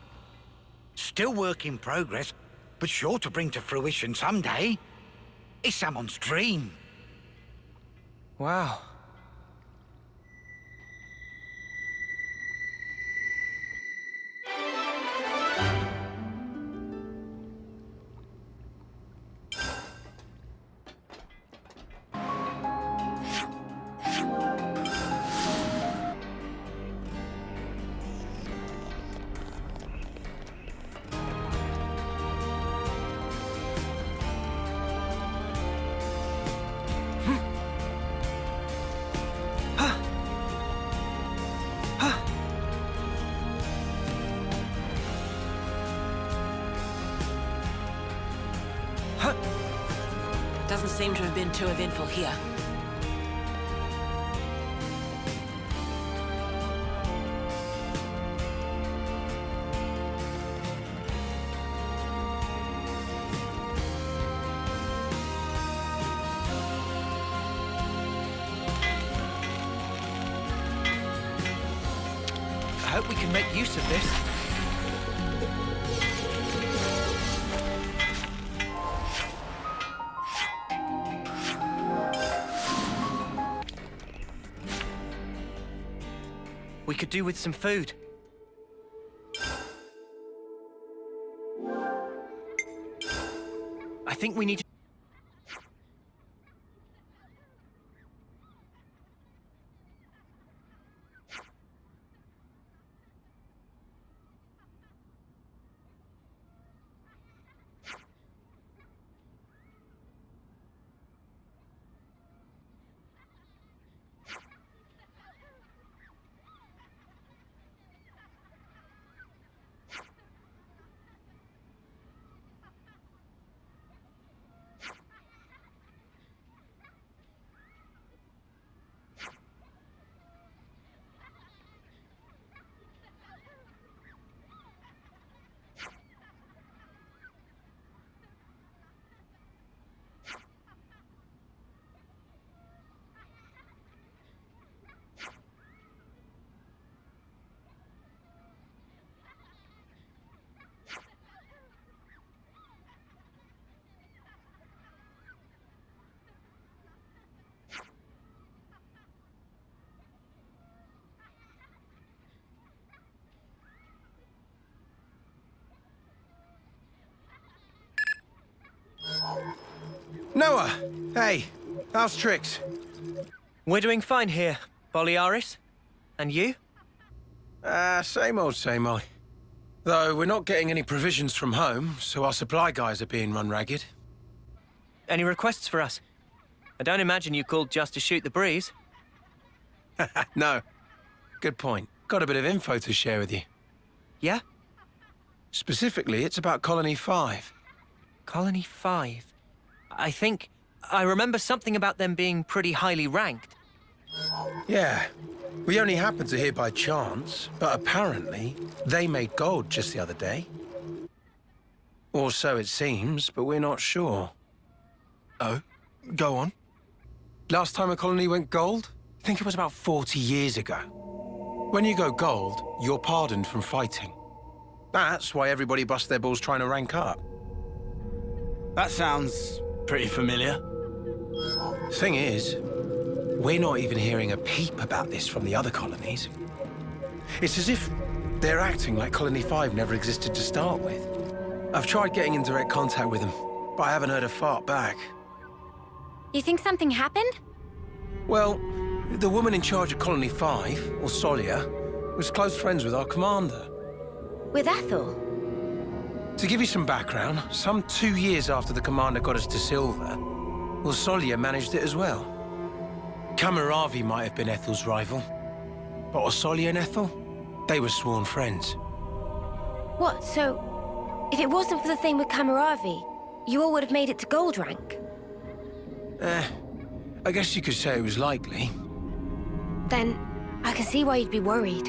Still work in progress, but sure to bring to fruition someday. It's Salmon's dream. Wow. Doesn't seem to have been too eventful here. I hope we can make use of this. We could do with some food. I think we need to... Noah! Hey, how's tricks? We're doing fine here, Boliaris. And you? Same old, same old. Though we're not getting any provisions from home, so our supply guys are being run ragged. Any requests for us? I don't imagine you called just to shoot the breeze. No. Good point. Got a bit of info to share with you. Yeah? Specifically, it's about Colony 5. Colony 5? I remember something about them being pretty highly ranked. Yeah. We only happened to hear by chance, but apparently they made gold just the other day. Or so it seems, but we're not sure. Oh? Go on. Last time a colony went gold? I think it was about 40 years ago. When you go gold, you're pardoned from fighting. That's why everybody busts their balls trying to rank up. That sounds pretty familiar. Thing is, we're not even hearing a peep about this from the other colonies. It's as if they're acting like Colony 5 never existed to start with. I've tried getting in direct contact with them, but I haven't heard a fart back. You think something happened? Well, the woman in charge of Colony 5, or Solia, was close friends with our commander. With Ethel? To give you some background, some 2 years after the commander got us to Silver, well, Solia managed it as well. Kamaravi might have been Ethel's rival, but Osolia and Ethel, they were sworn friends. What, so if it wasn't for the thing with Kamaravi, you all would have made it to gold rank? I guess you could say it was likely. Then I can see why you'd be worried.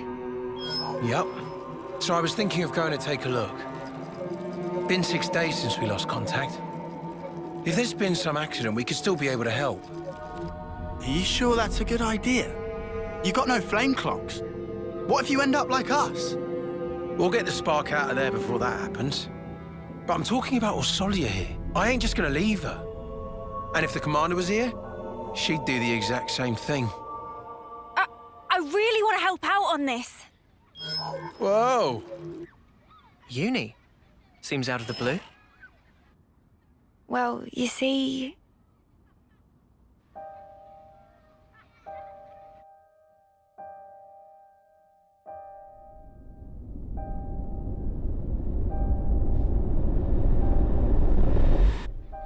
Yep. So I was thinking of going to take a look. Been 6 days since we lost contact. If there's been some accident, we could still be able to help. Are you sure that's a good idea? You got no flame clocks. What if you end up like us? We'll get the spark out of there before that happens. But I'm talking about Osolia here. I ain't just gonna leave her. And if the commander was here, she'd do the exact same thing. I really want to help out on this. Whoa! Uni? Seems out of the blue. Well, you see...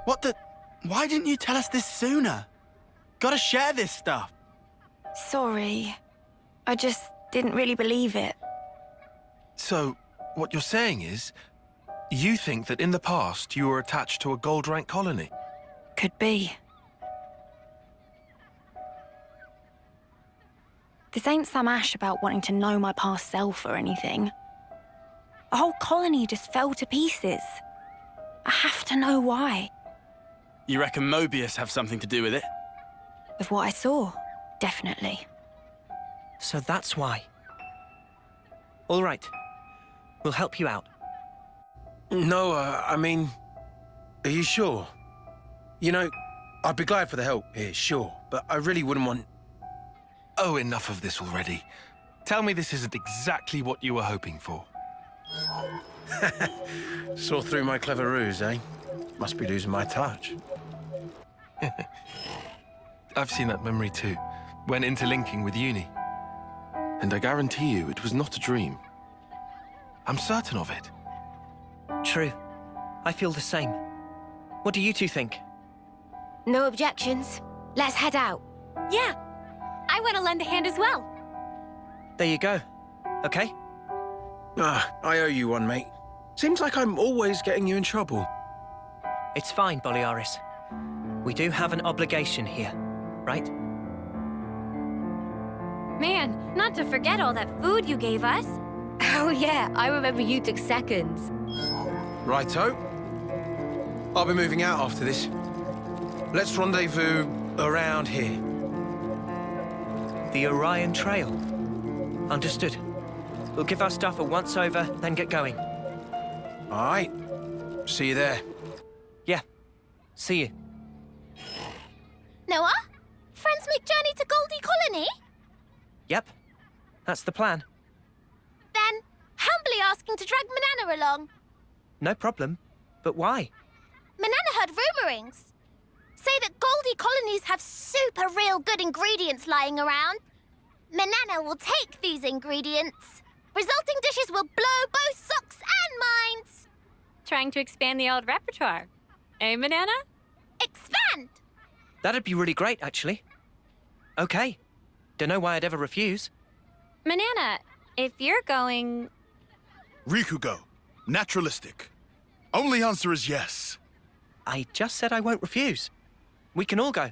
What the... Why didn't you tell us this sooner? Gotta share this stuff. Sorry. I just didn't really believe it. So, what you're saying is, you think that in the past you were attached to a gold rank colony? Could be. This ain't some ash about wanting to know my past self or anything. A whole colony just fell to pieces. I have to know why. You reckon Mobius have something to do with it? With what I saw, definitely. So that's why. All right. We'll help you out. No, I mean... Are you sure? You know, I'd be glad for the help here, sure. But I really wouldn't want... Oh, enough of this already. Tell me this isn't exactly what you were hoping for. Saw through my clever ruse, eh? Must be losing my touch. I've seen that memory too, when interlinking with Uni. And I guarantee you it was not a dream. I'm certain of it. True. I feel the same. What do you two think? No objections. Let's head out. Yeah. I want to lend a hand as well. There you go. Okay? I owe you one, mate. Seems like I'm always getting you in trouble. It's fine, Boliaris. We do have an obligation here, right? Man, not to forget all that food you gave us. Oh yeah, I remember you took seconds. Righto. I'll be moving out after this. Let's rendezvous around here. The Orion Trail. Understood. We'll give our stuff a once-over, then get going. All right. See you there. Yeah. See you. Noah? Friends make journey to Goldie Colony? Yep. That's the plan. Then, humbly asking to drag Manana along. No problem. But why? Manana heard rumourings. Say that Goldie colonies have super real good ingredients lying around. Manana will take these ingredients. Resulting dishes will blow both socks and minds. Trying to expand the old repertoire. Eh, Manana? Expand! That'd be really great, actually. Okay. Don't know why I'd ever refuse. Manana, if you're going... Rikugo. Naturalistic. Only answer is yes. I just said I won't refuse. We can all go.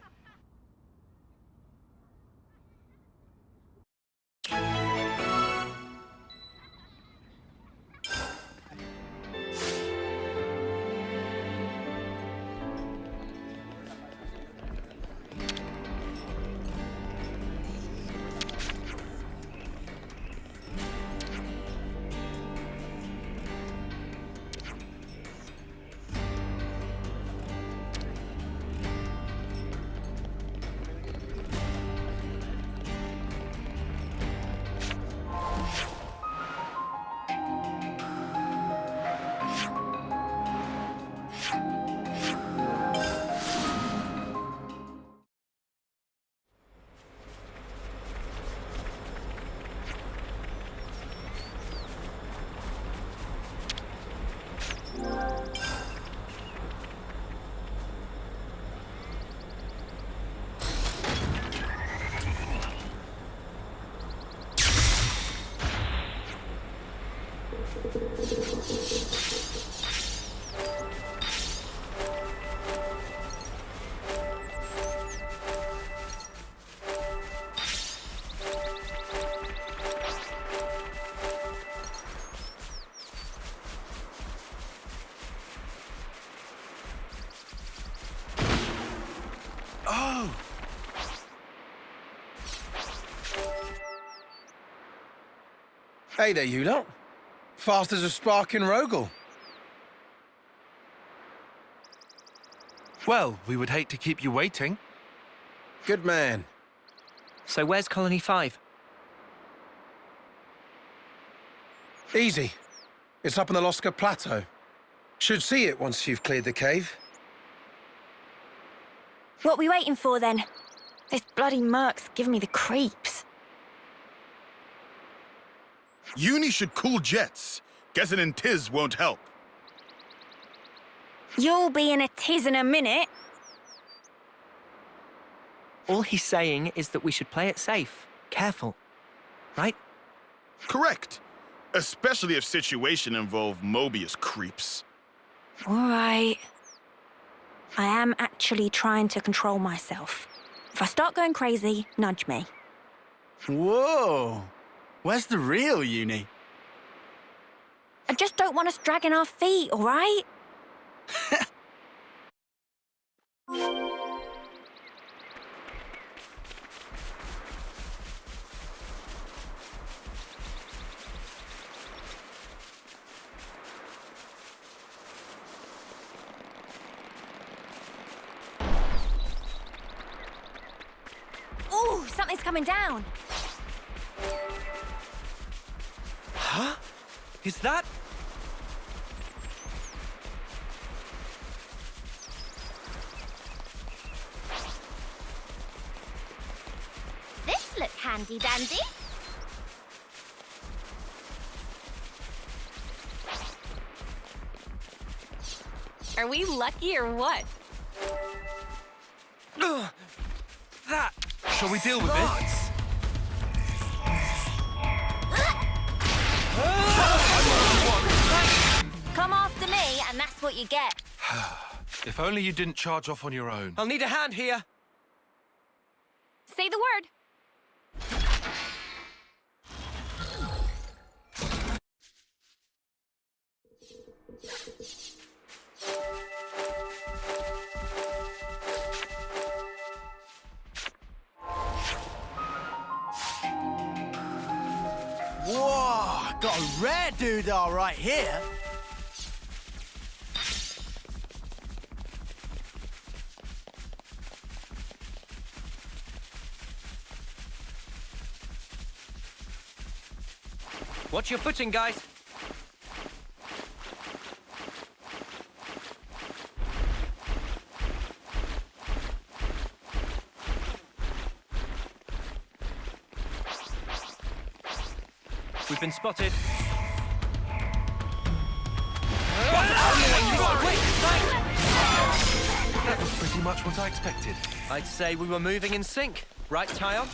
Hey there, you lot. Fast as a spark in Rogel. Well, we would hate to keep you waiting. Good man. So where's Colony 5? Easy. It's up on the Loska Plateau. Should see it once you've cleared the cave. What we waiting for, then? This bloody Merc's giving me the creeps. Uni should cool jets. Guessing in Tiz won't help. You'll be in a tiz in a minute. All he's saying is that we should play it safe. Careful. Right? Correct. Especially if situation involve Mobius creeps. All right. I am actually trying to control myself. If I start going crazy, nudge me. Whoa! Where's the real Uni? I just don't want us dragging our feet, all right? Ooh, something's coming down. Huh? Is that... This look handy dandy. Are we lucky or what? That... Shall we deal with this? Come after me, and that's what you get. If only you didn't charge off on your own. I'll need a hand here. Say the word. Whoa, got a rare doodah right here. Watch your footing, guys. We've been spotted. That was pretty much what I expected. I'd say we were moving in sync. Right, Tyon?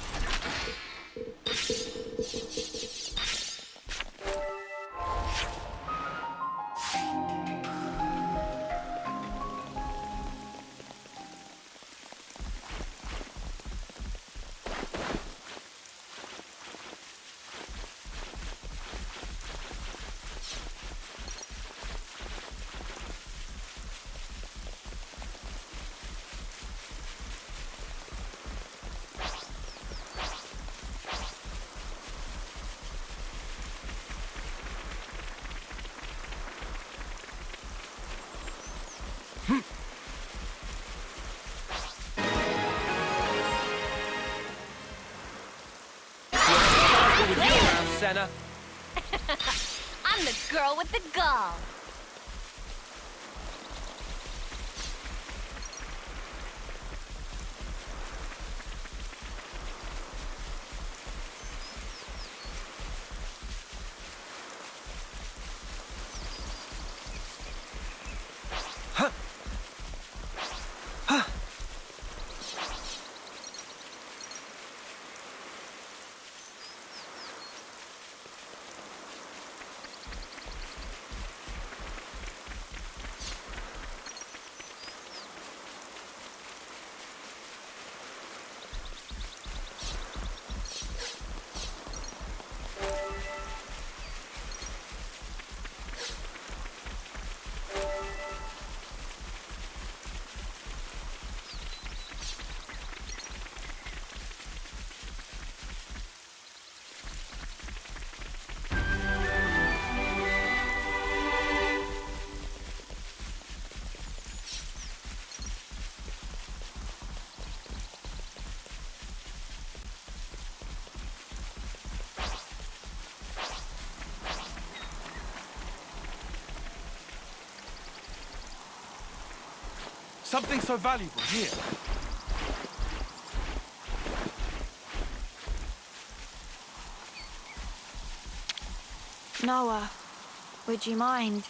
Senna. I'm the girl with the gall. something so valuable here. Noah, would you mind?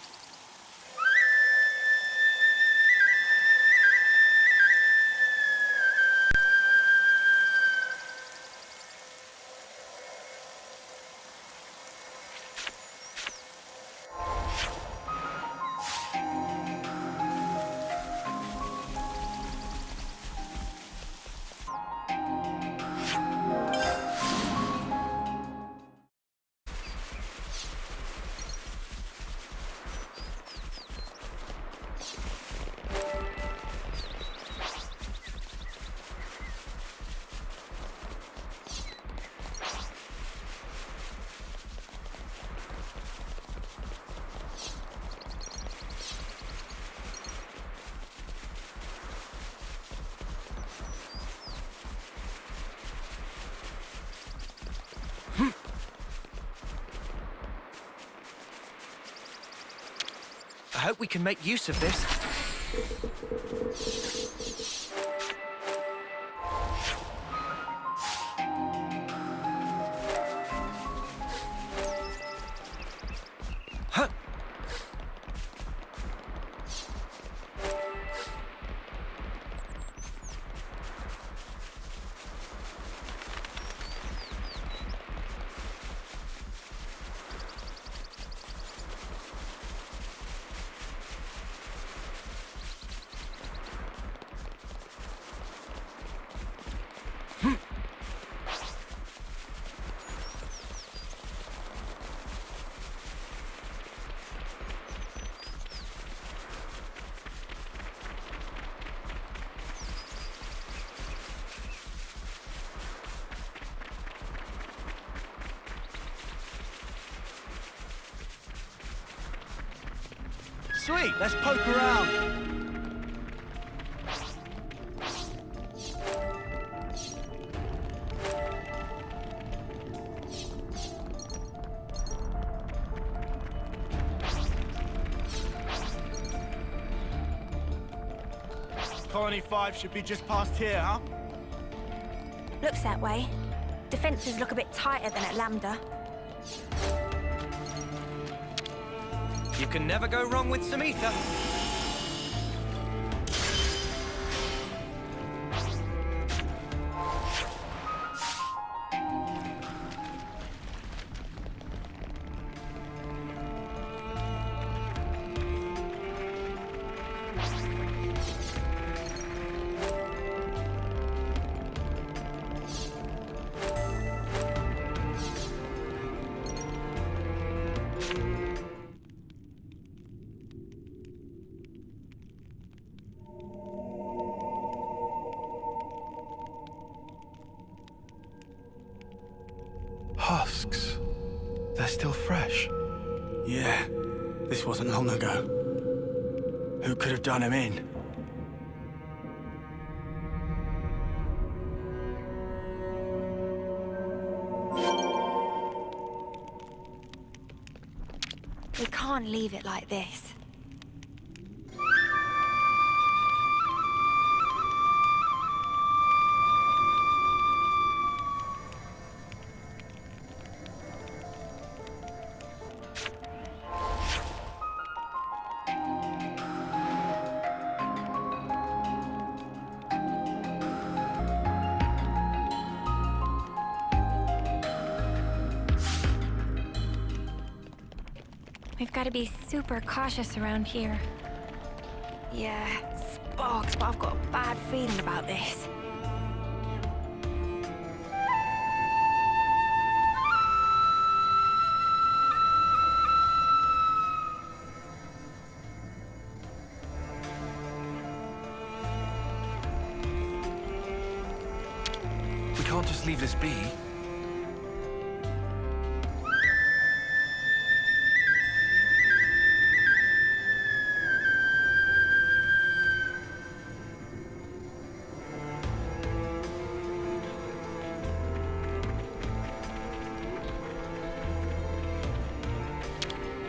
I hope we can make use of this. Huh. Sweet, let's poke around. Colony 5 should be just past here, huh? Looks that way. Defenses look a bit tighter than at Lambda. You can never go wrong with some ether. Husks. They're still fresh. Yeah, this wasn't long ago. Who could have done him in? We can't leave it like this. We've got to be super cautious around here. Yeah, sparks, but I've got a bad feeling about this. We can't just leave this be.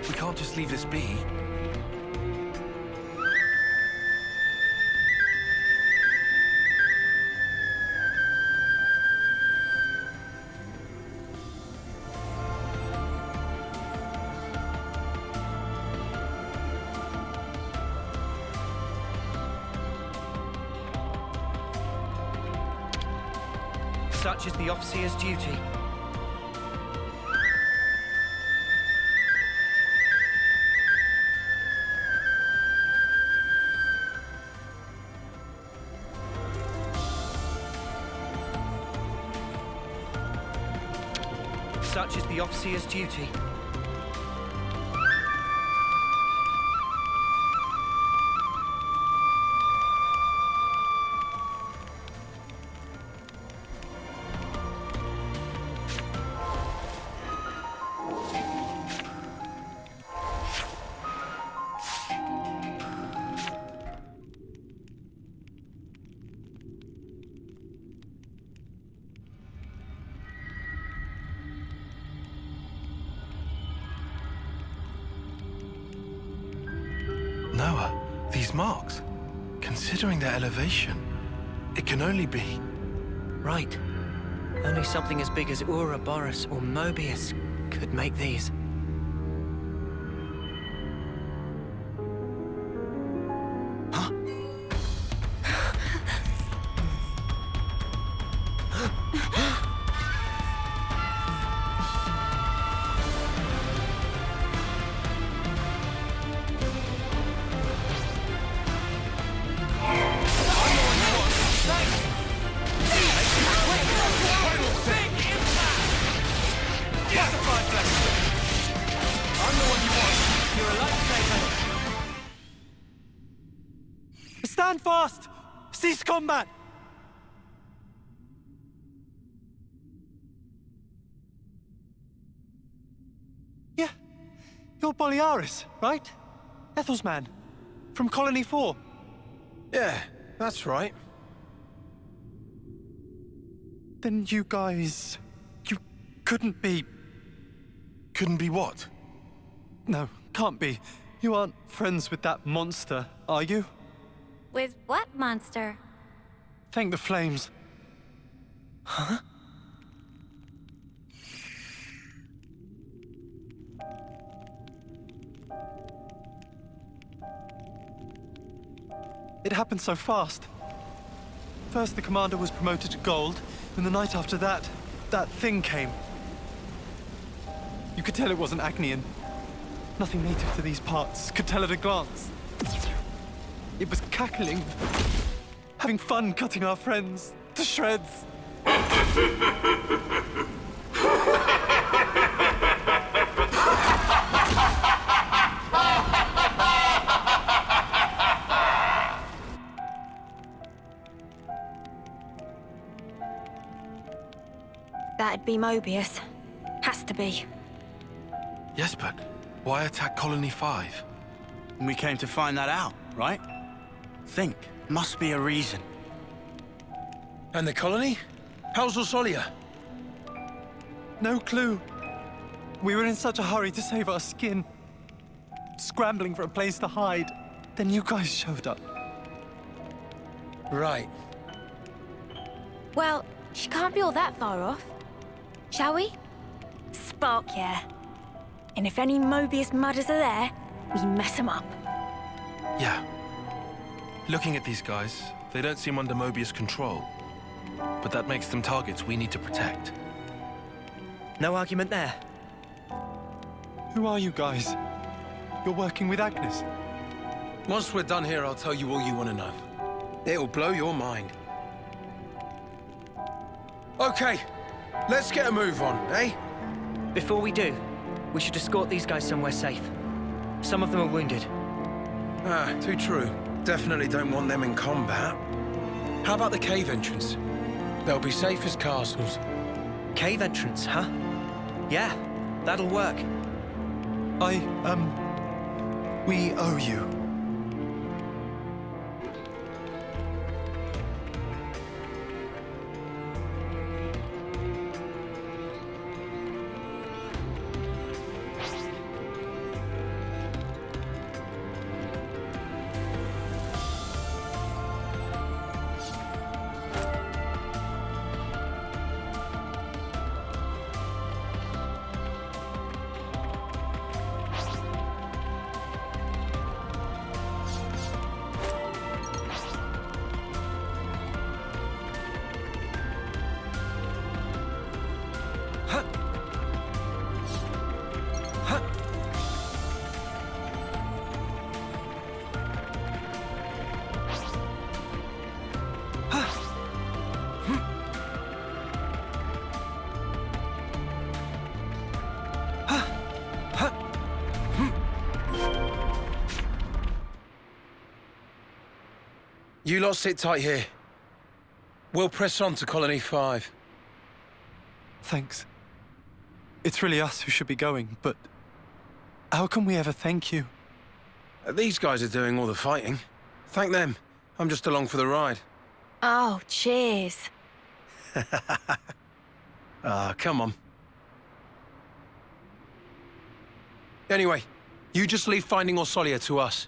We can't just leave this be. Such is the officer's duty. Such is the officer's duty. Noah, these marks, considering their elevation, it can only be... Right. Only something as big as Ouroboros or Mobius could make these. Stand fast! Cease combat! Yeah, you're Boliaris, right? Ethel's man, from Colony 4. Yeah, that's right. Then you guys... you couldn't be... Couldn't be what? No, can't be. You aren't friends with that monster, are you? With what monster? Thank the flames. Huh? It happened so fast. First, the commander was promoted to gold, and the night after that, that thing came. You could tell it wasn't Agnian. Nothing native to these parts could tell at a glance. It was cackling, having fun cutting our friends to shreds. That'd be Mobius. Has to be. Yes, but why attack Colony 5? We came to find that out, right? Think. Must be a reason. And the colony? How's Osolia? No clue. We were in such a hurry to save our skin. Scrambling for a place to hide. Then you guys showed up. Right. Well, she can't be all that far off. Shall we? Spark, yeah. And if any Mobius mudders are there, we mess them up. Yeah. Looking at these guys, they don't seem under Mobius control. But that makes them targets we need to protect. No argument there. Who are you guys? You're working with Agnes? Once we're done here, I'll tell you all you want to know. It'll blow your mind. Okay, let's get a move on, eh? Before we do, we should escort these guys somewhere safe. Some of them are wounded. Ah, too true. Definitely don't want them in combat. How about the cave entrance? They'll be safe as castles. Cave entrance, huh? Yeah, that'll work. We owe you. You lot sit tight here. We'll press on to Colony 5. Thanks. It's really us who should be going, but how can we ever thank you? These guys are doing all the fighting. Thank them. I'm just along for the ride. Oh, cheers. Come on. Anyway, you just leave finding Orsolia to us.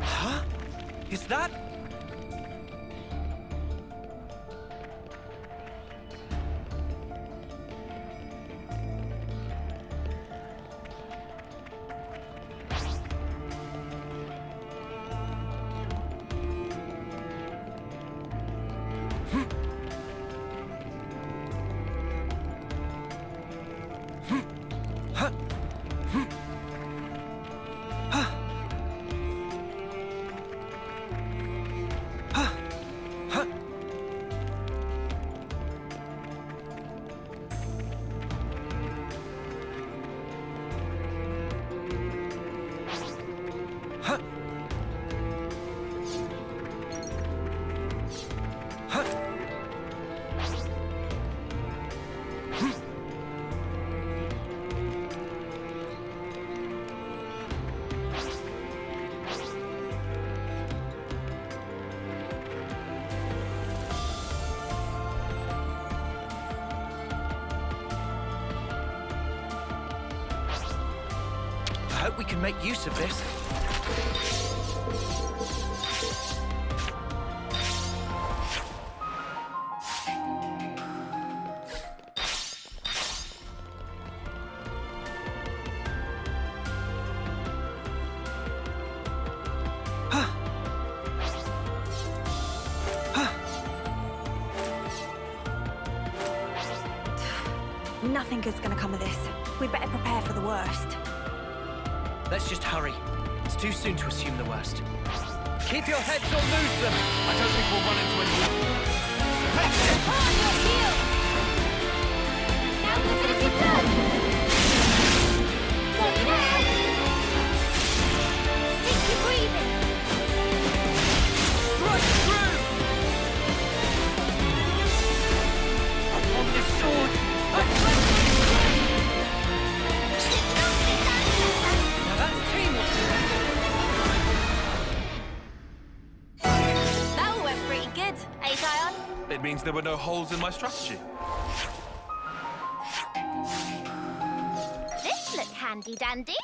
Huh? Is that... I hope we can make use of this. Nothing good's gonna come of this. We'd better prepare for the worst. Let's just hurry. It's too soon to assume the worst. Keep your heads or lose them! I don't think we'll run into any... On your heel! Now look at it done! Look now! Think you're breathing! Strike through! Upon this sword! Now that's teamwork! That all went pretty good, eh, Zion? It means there were no holes in my strategy. This look handy-dandy.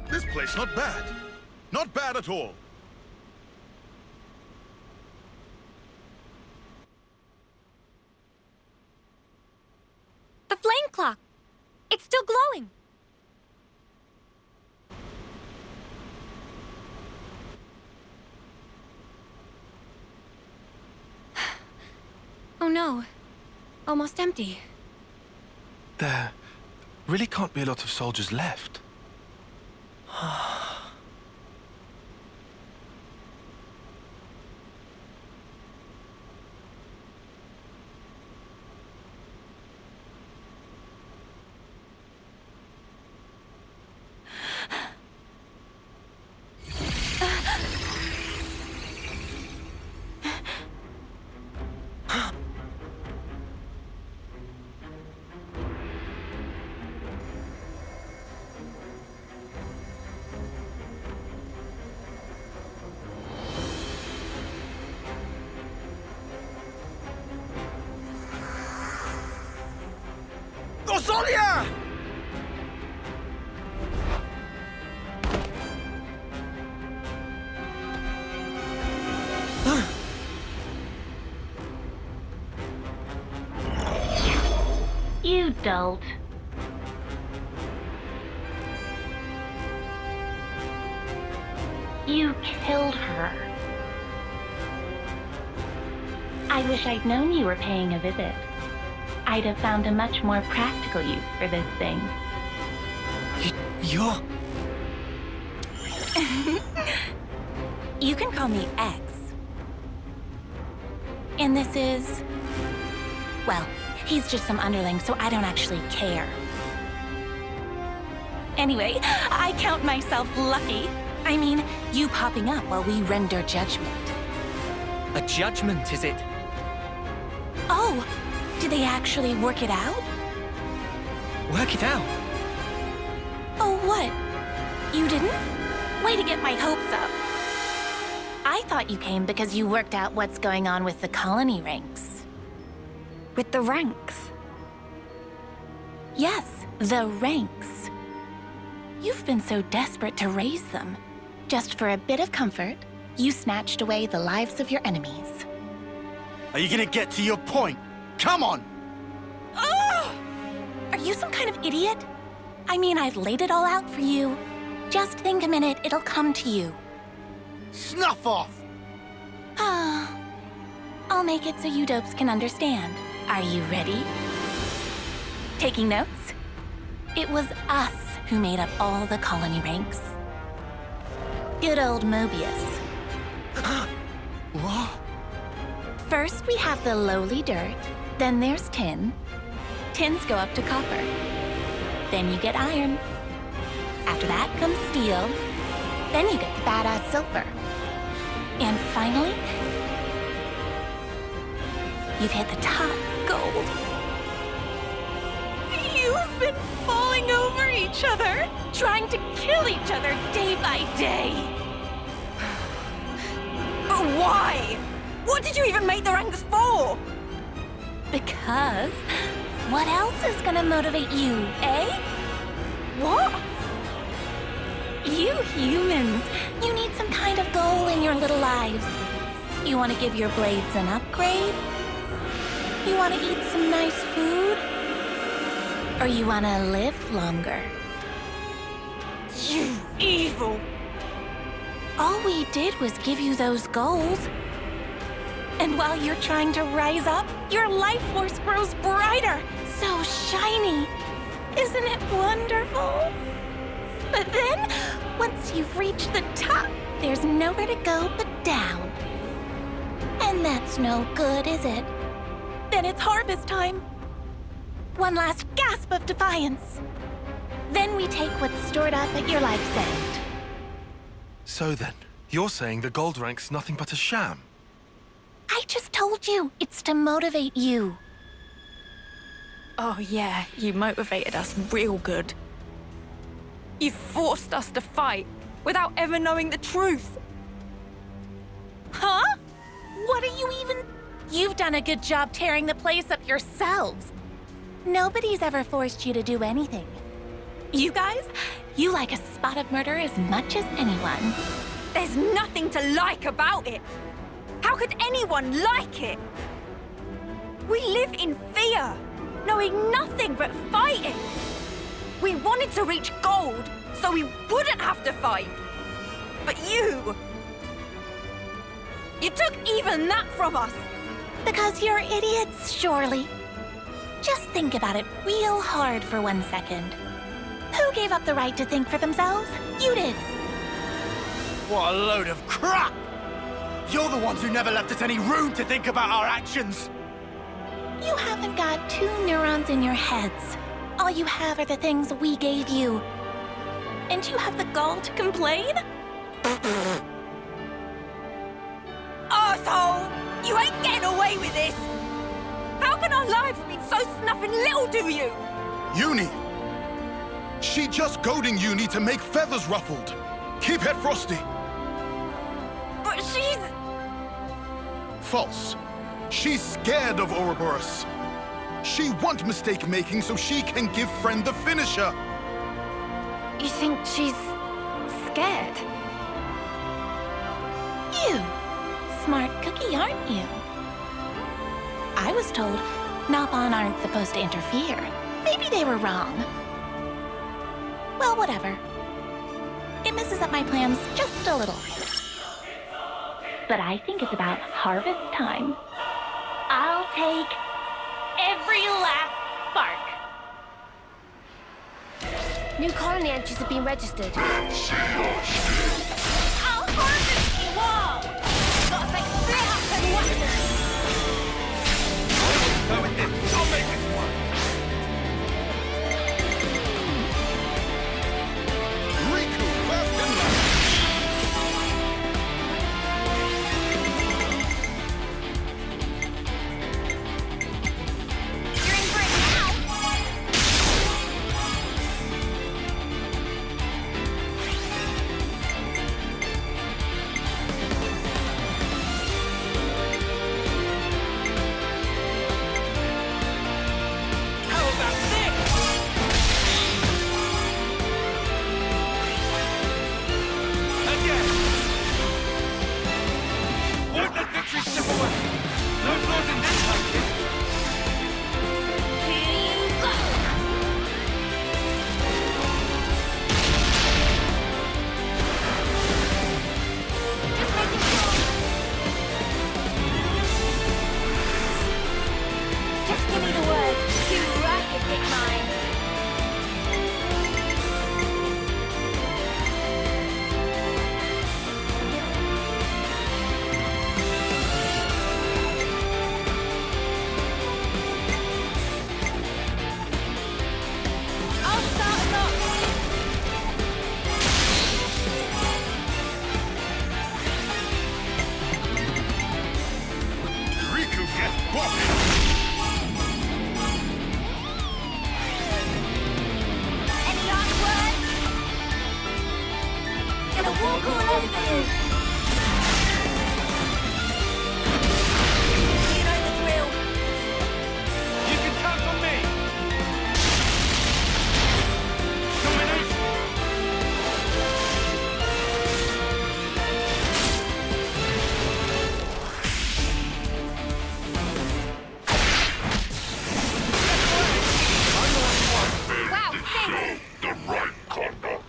This place not bad. Not bad at all. The flame clock! It's still glowing! Oh no. Almost empty. There really can't be a lot of soldiers left. Rosalia! You dolt. You killed her. I wish I'd known you were paying a visit. I'd have found a much more practical use for this thing. You're... You can call me X. And this is... Well, he's just some underling, so I don't actually care. Anyway, I count myself lucky. I mean, you popping up while we render judgment. A judgment, is it? Oh, did they actually work it out? Work it out? Oh, what? You didn't? Way to get my hopes up. I thought you came because you worked out what's going on with the colony ranks. With the ranks? Yes, the ranks. You've been so desperate to raise them. Just for a bit of comfort, you snatched away the lives of your enemies. Are you gonna get to your point? Come on! Ugh! Are you some kind of idiot? I mean, I've laid it all out for you. Just think a minute, it'll come to you. Snuff off! I'll make it so you dopes can understand. Are you ready? Taking notes? It was us who made up all the colony ranks. Good old Mobius. What? First, we have the lowly dirt. Then there's tin. Tins go up to copper. Then you get iron. After that comes steel. Then you get the badass silver. And finally, you've hit the top, gold. You've been falling over each other, trying to kill each other day by day. But why? What did you even make the ranks for? Because what else is gonna motivate you, eh? What? You humans, you need some kind of goal in your little lives. You want to give your blades an upgrade? You want to eat some nice food? Or you want to live longer? You evil! All we did was give you those goals. And while you're trying to rise up, your life force grows brighter, so shiny. Isn't it wonderful? But then, once you've reached the top, there's nowhere to go but down. And that's no good, is it? Then it's harvest time. One last gasp of defiance. Then we take what's stored up at your life's end. So then, you're saying the gold rank's nothing but a sham? I just told you, it's to motivate you. Oh yeah, you motivated us real good. You forced us to fight without ever knowing the truth. Huh? What are you even... You've done a good job tearing the place up yourselves. Nobody's ever forced you to do anything. You guys, you like a spot of murder as much as anyone. There's nothing to like about it. How could anyone like it? We live in fear, knowing nothing but fighting. We wanted to reach gold, so we wouldn't have to fight. But you took even that from us. Because you're idiots, surely. Just think about it real hard for 1 second. Who gave up the right to think for themselves? You did. What a load of crap! You're the ones who never left us any room to think about our actions! You haven't got 2 neurons in your heads. All you have are the things we gave you. And you have the gall to complain? Arsehole! You ain't getting away with this! How can our lives mean so snuffing little to you? Uni! She just goading Uni to make feathers ruffled. Keep it frosty. But she's... False. She's scared of Ouroboros. She want mistake-making so she can give friend the finisher. You think she's scared? You! Smart cookie, aren't you? I was told Nalpan aren't supposed to interfere. Maybe they were wrong. Well, whatever. It messes up my plans just a little. But I think it's about harvest time. I'll take every last spark. New colony entries have been registered. I'll harvest you all! Got to split up and weapons! Go with this. I'll make this one. Riku, first and last. You're in for it now! How about this? Again. Won't let victory slip away. No flaws in this country. Here you go! Just making sure. Just give me the word. Too right to pick mine. I'll start us off. Riku gets walking. Any last words? Gonna walk all over you. You know the drill. You can count on me. Domination. Wow, thanks. The right conduct.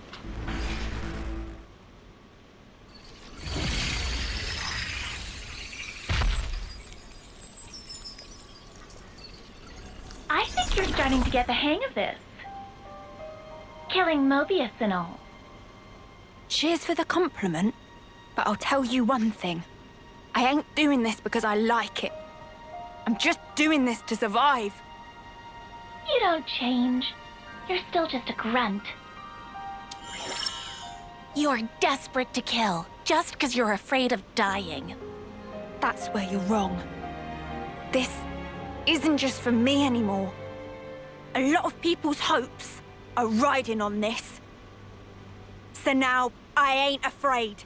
I think you're starting to get the hang of this. Killing Mobius and all. Cheers for the compliment, but I'll tell you one thing. I ain't doing this because I like it. I'm just doing this to survive. You don't change. You're still just a grunt. You're desperate to kill, just because you're afraid of dying. That's where you're wrong. This isn't just for me anymore. A lot of people's hopes are riding on this. So now I ain't afraid.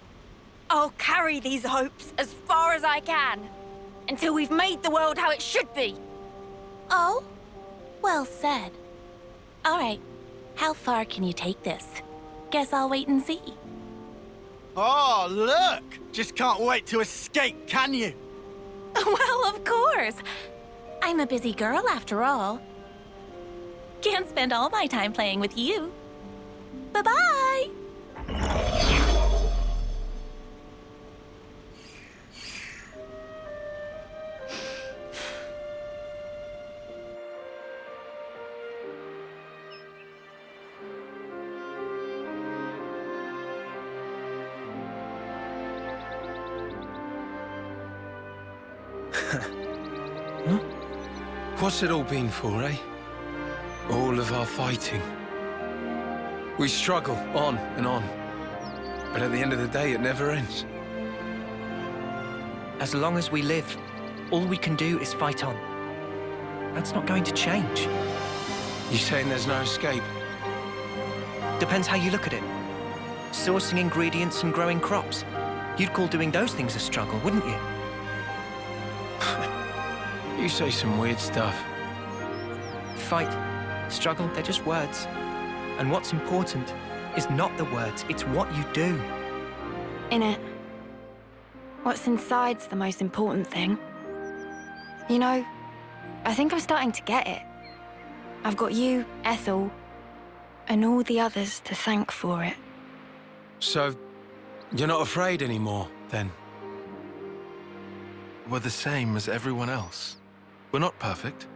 I'll carry these hopes as far as I can until we've made the world how it should be. Oh? Well said. All right, how far can you take this? Guess I'll wait and see. Oh, look! Just can't wait to escape, can you? Well, of course. I'm a busy girl after all. Can't spend all my time playing with you. Bye-bye! Huh? What's it all been for, eh? All of our fighting. We struggle on and on. But at the end of the day, it never ends. As long as we live, all we can do is fight on. That's not going to change. You saying there's no escape? Depends how you look at it. Sourcing ingredients and growing crops. You'd call doing those things a struggle, wouldn't you? You say some weird stuff. fight, struggle, they're just words. And what's important is not the words, it's what you do. Innit? What's inside's the most important thing. You know, I think I'm starting to get it. I've got you, Ethel, and all the others to thank for it. So, you're not afraid anymore, then? We're the same as everyone else. We're not perfect.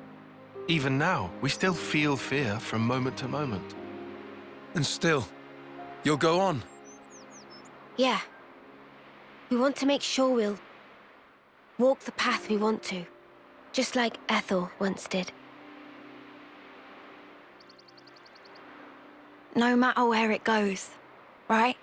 Even now, we still feel fear from moment to moment. And still, you'll go on? Yeah. We want to make sure we'll walk the path we want to, just like Ethel once did. No matter where it goes, right?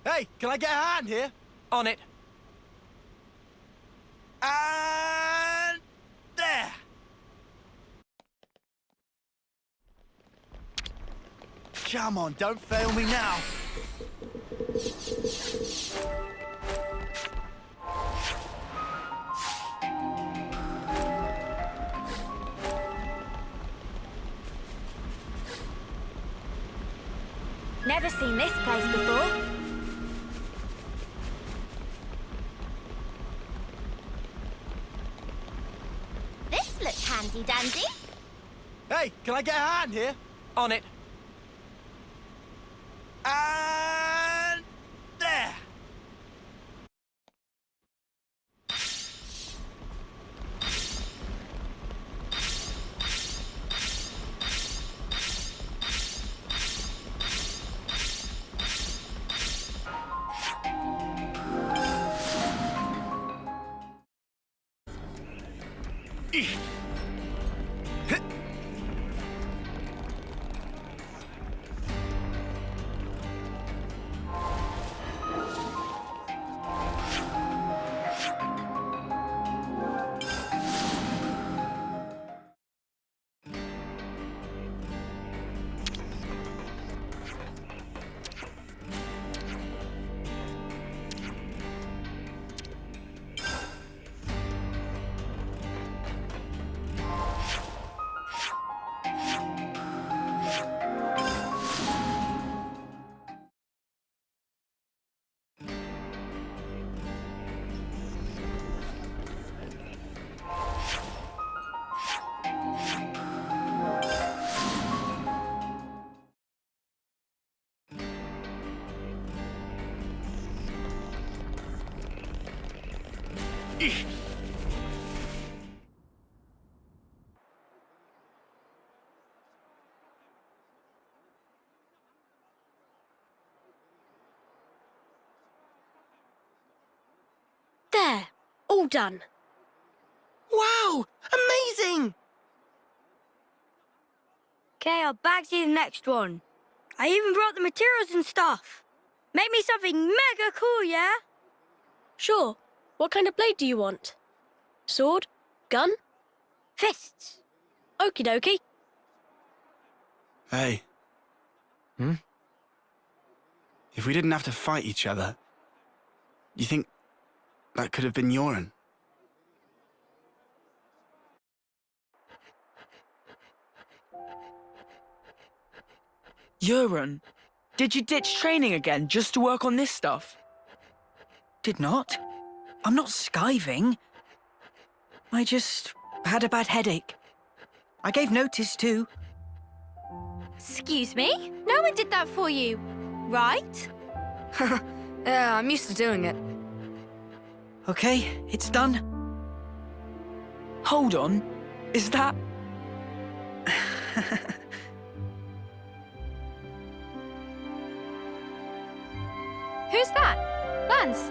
Hey, can I get a hand here? On it. And there! Come on, don't fail me now. Never seen this place before. This looks handy-dandy. Hey, can I get a hand here? On it. And there! There, all done. Wow! Amazing! Okay, I'll bag you the next one. I even brought the materials and stuff. Make me something mega cool, yeah? Sure. What kind of blade do you want? Sword? Gun? Fists? Okie dokie. Hey. Hmm? If we didn't have to fight each other, you think that could have been Yoren? Yoren, did you ditch training again just to work on this stuff? Did not. I'm not skiving. I just had a bad headache. I gave notice too. Excuse me? No one did that for you, right? Yeah, I'm used to doing it. Okay, it's done. Hold on. Is that... Who's that? Lance?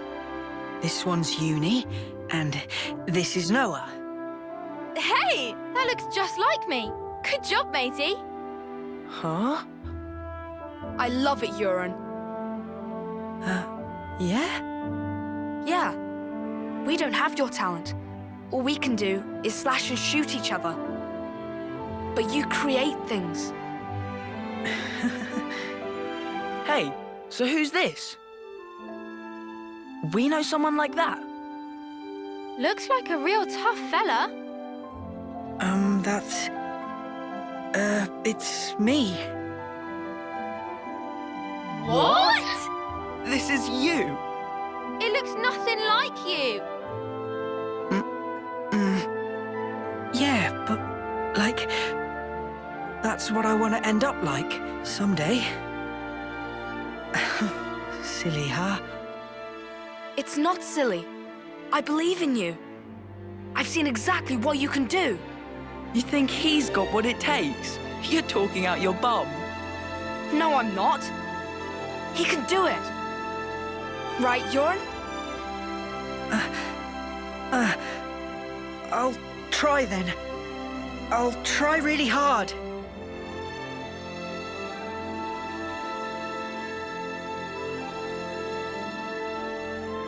This one's Uni, and this is Noah. Hey! That looks just like me. Good job, matey. Huh? I love it, Euron. Yeah? Yeah. We don't have your talent. All we can do is slash and shoot each other. But you create things. Hey, so who's this? We know someone like that? Looks like a real tough fella. That's... it's me. What? This is you. It looks nothing like you. Yeah, but, like... That's what I want to end up like, someday. Silly, huh? It's not silly. I believe in you. I've seen exactly what you can do. You think he's got what it takes? You're talking out your bum. No, I'm not. He can do it. Right, Euron? I'll try then. I'll try really hard.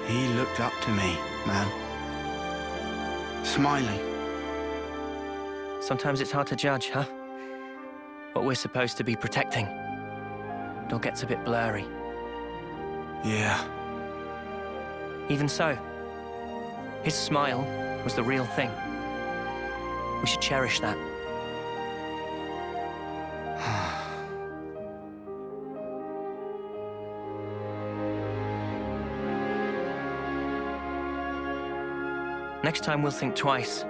He looked up to me, man. Smiling. Sometimes it's hard to judge, huh? What we're supposed to be protecting. It all gets a bit blurry. Yeah. Even so, his smile was the real thing. We should cherish that. Next time we'll think twice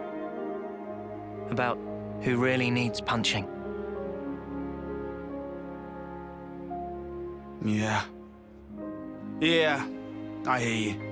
about who really needs punching. Yeah. Yeah, I hear you.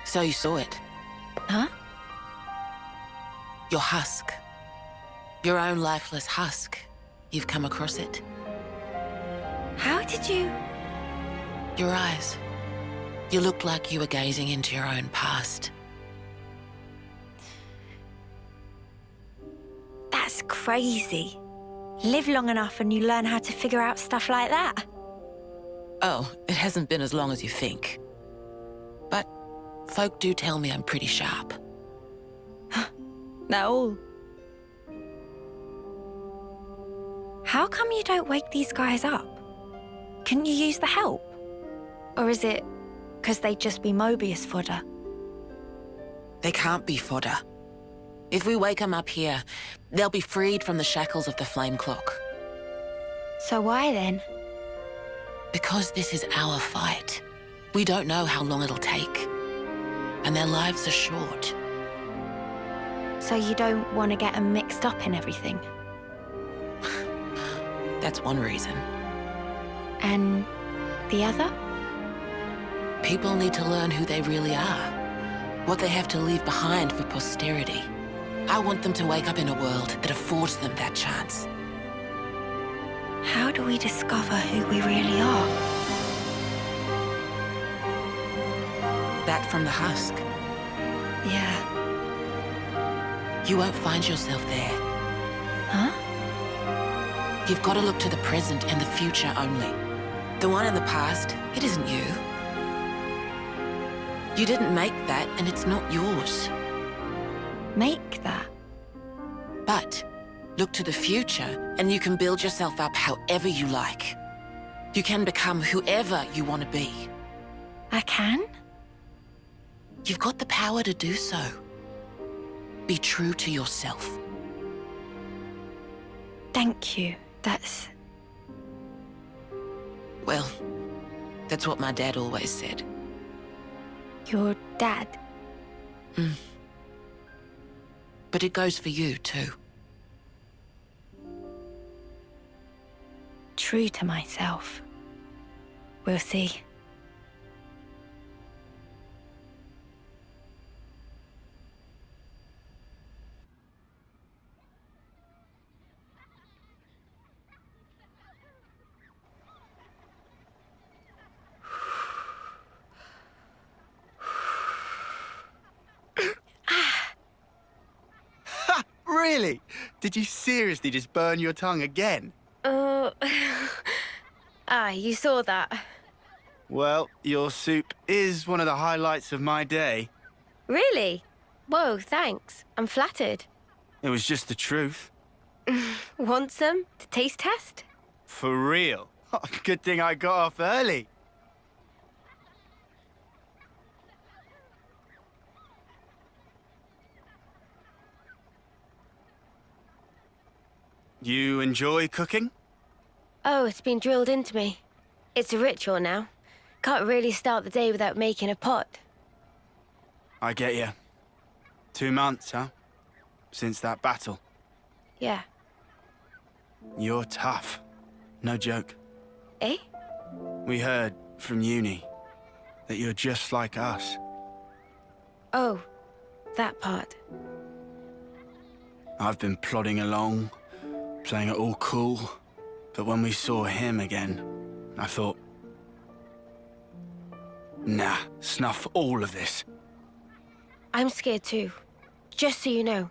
So you saw it? Huh? Your husk. Your own lifeless husk. You've come across it? How did you... Your eyes. You looked like you were gazing into your own past. That's crazy. Live long enough and you learn how to figure out stuff like that. Oh, it hasn't been as long as you think. But folk do tell me I'm pretty sharp. That all? How come you don't wake these guys up? Couldn't you use the help? Or is it because they'd just be Mobius fodder? They can't be fodder. If we wake them up here, they'll be freed from the shackles of the flame clock. So why then? Because this is our fight. We don't know how long it'll take. And their lives are short. So you don't want to get them mixed up in everything? That's one reason. And the other? People need to learn who they really are. What they have to leave behind for posterity. I want them to wake up in a world that affords them that chance. How do we discover who we really are? That from the husk. Yeah. You won't find yourself there. Huh? You've got to look to the present and the future only. The one in the past, it isn't you. You didn't make that, and it's not yours. Make that? But look to the future, and you can build yourself up however you like. You can become whoever you want to be. I can? You've got the power to do so. Be true to yourself. Thank you. That's... Well, that's what my dad always said. Your dad? Mm. But it goes for you, too. True to myself. We'll see. Really? Did you seriously just burn your tongue again? You saw that. Well, your soup is one of the highlights of my day. Really? Whoa, thanks. I'm flattered. It was just the truth. Want some to taste test? For real. Good thing I got off early. You enjoy cooking? Oh, it's been drilled into me. It's a ritual now. Can't really start the day without making a pot. I get you. 2 months, huh? Since that battle. Yeah. You're tough. No joke. Eh? We heard from Uni that you're just like us. Oh, that part. I've been plodding along, playing it all cool. But when we saw him again, I thought, nah, snuff all of this. I'm scared too. Just so you know.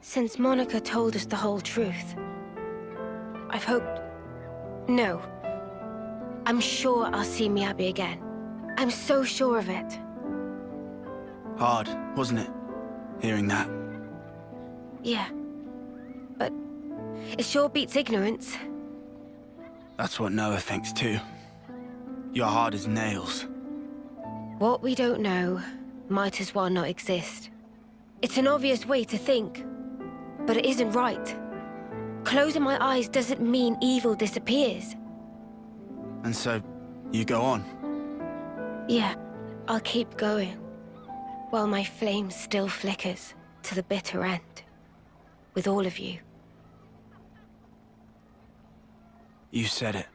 Since Monica told us the whole truth, I've hoped... No. I'm sure I'll see Miyabi again. I'm so sure of it. Hard, wasn't it? Hearing that. Yeah. But it sure beats ignorance. That's what Noah thinks too. You're hard as nails. What we don't know might as well not exist. It's an obvious way to think, but it isn't right. Closing my eyes doesn't mean evil disappears. And so, you go on? Yeah, I'll keep going, while my flame still flickers to the bitter end, with all of you. You said it.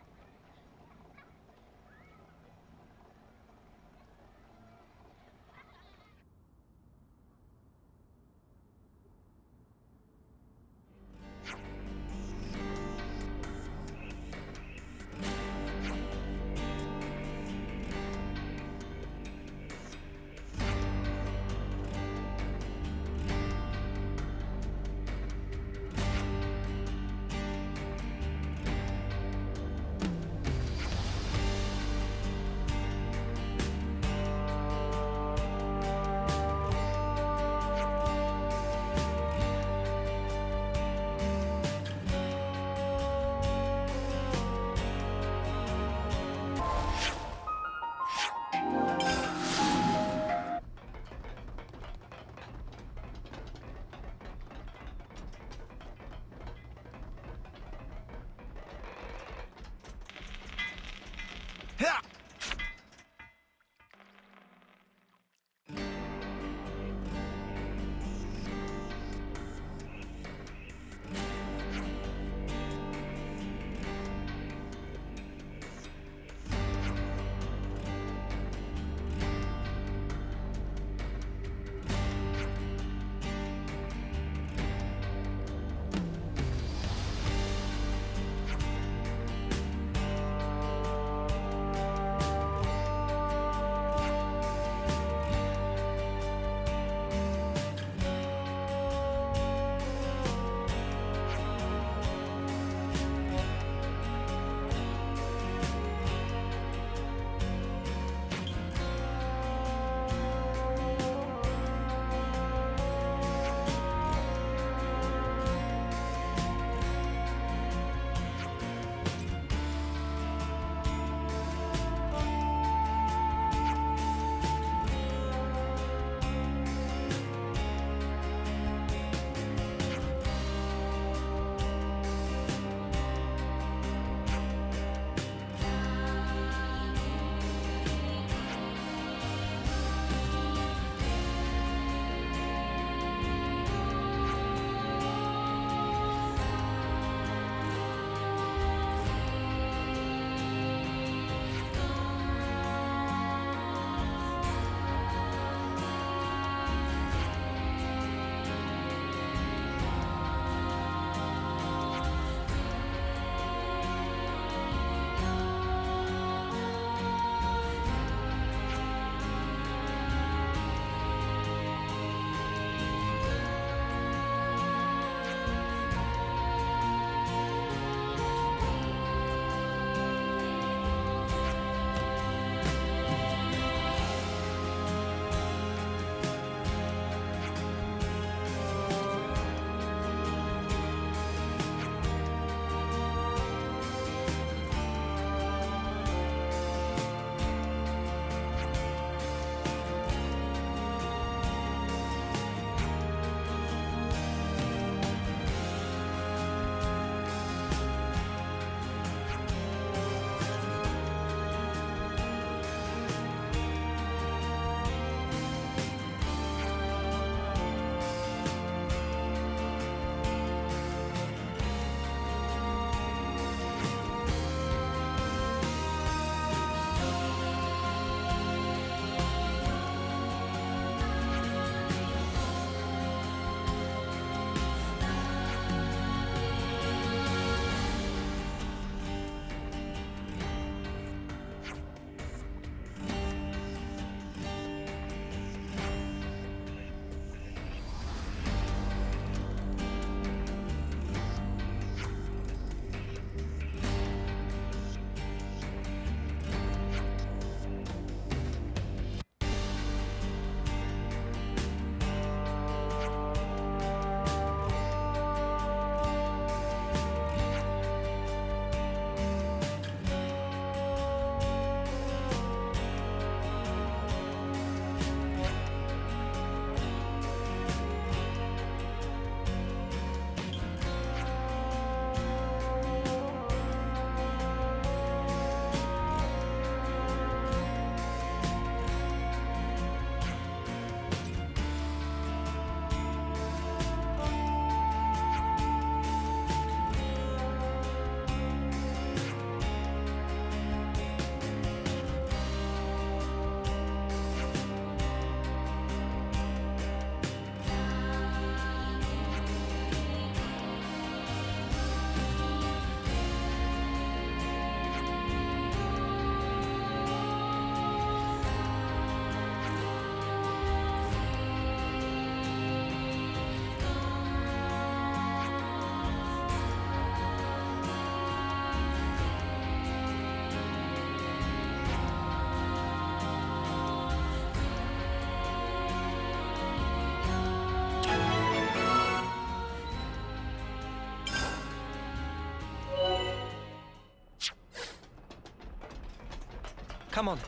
Come on,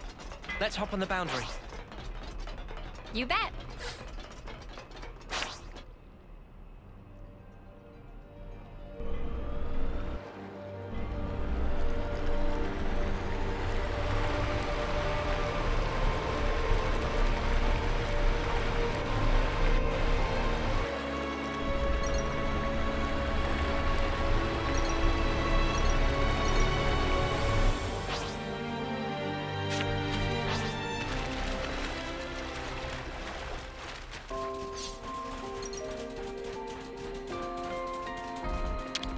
let's hop on the boundary. You bet.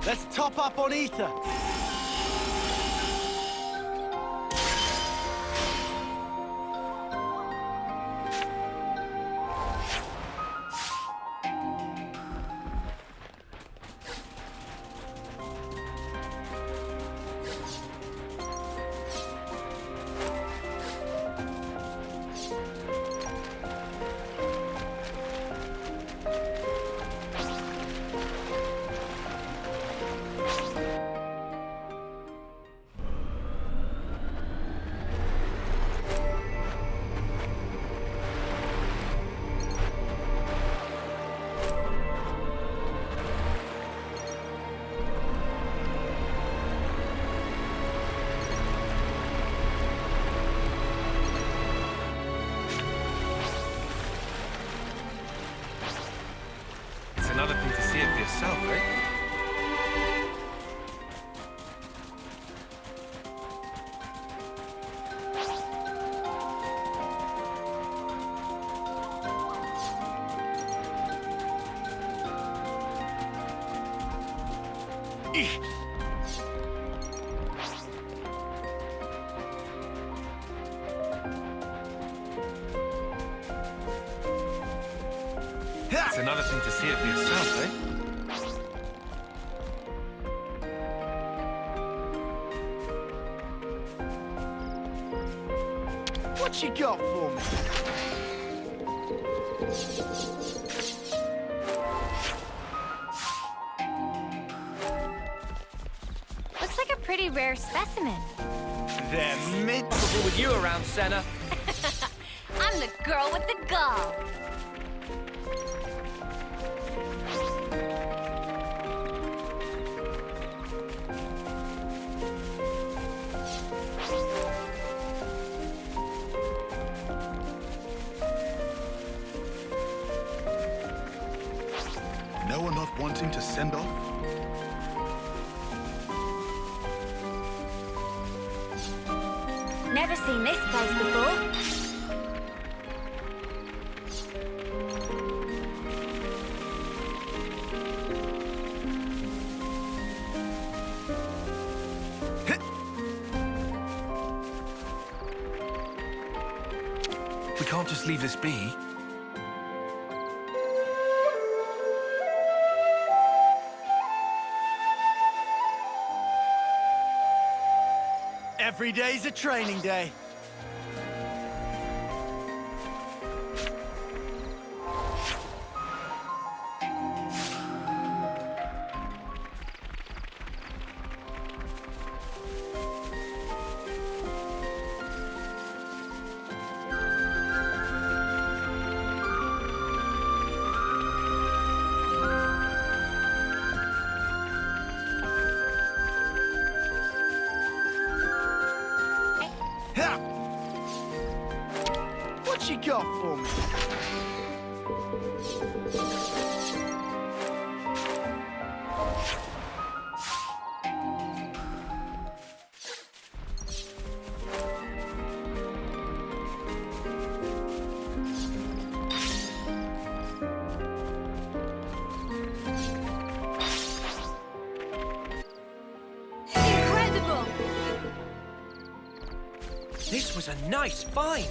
Let's top up on ether. Another thing to see it for yourself, eh? It's another thing to see it for yourself, eh? What you got for me? Looks like a pretty rare specimen. They're mint. With you around, Senna. I'm the girl with the gall. No one not wanting to send off? Never seen this place before. We can't just leave this be. Every day's a training day. What you got for me? Incredible! This was a nice find.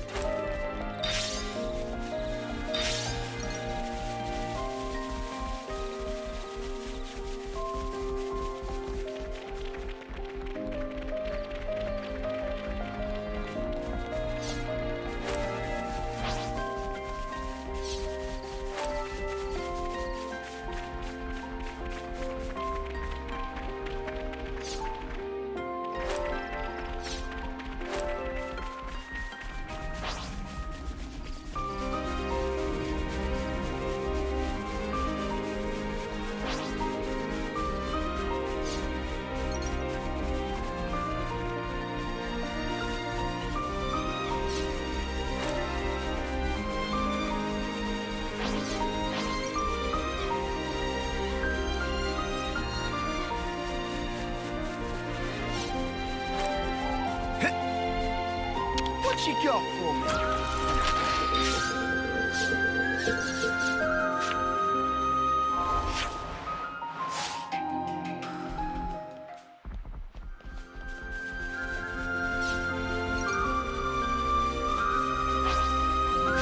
you got for me?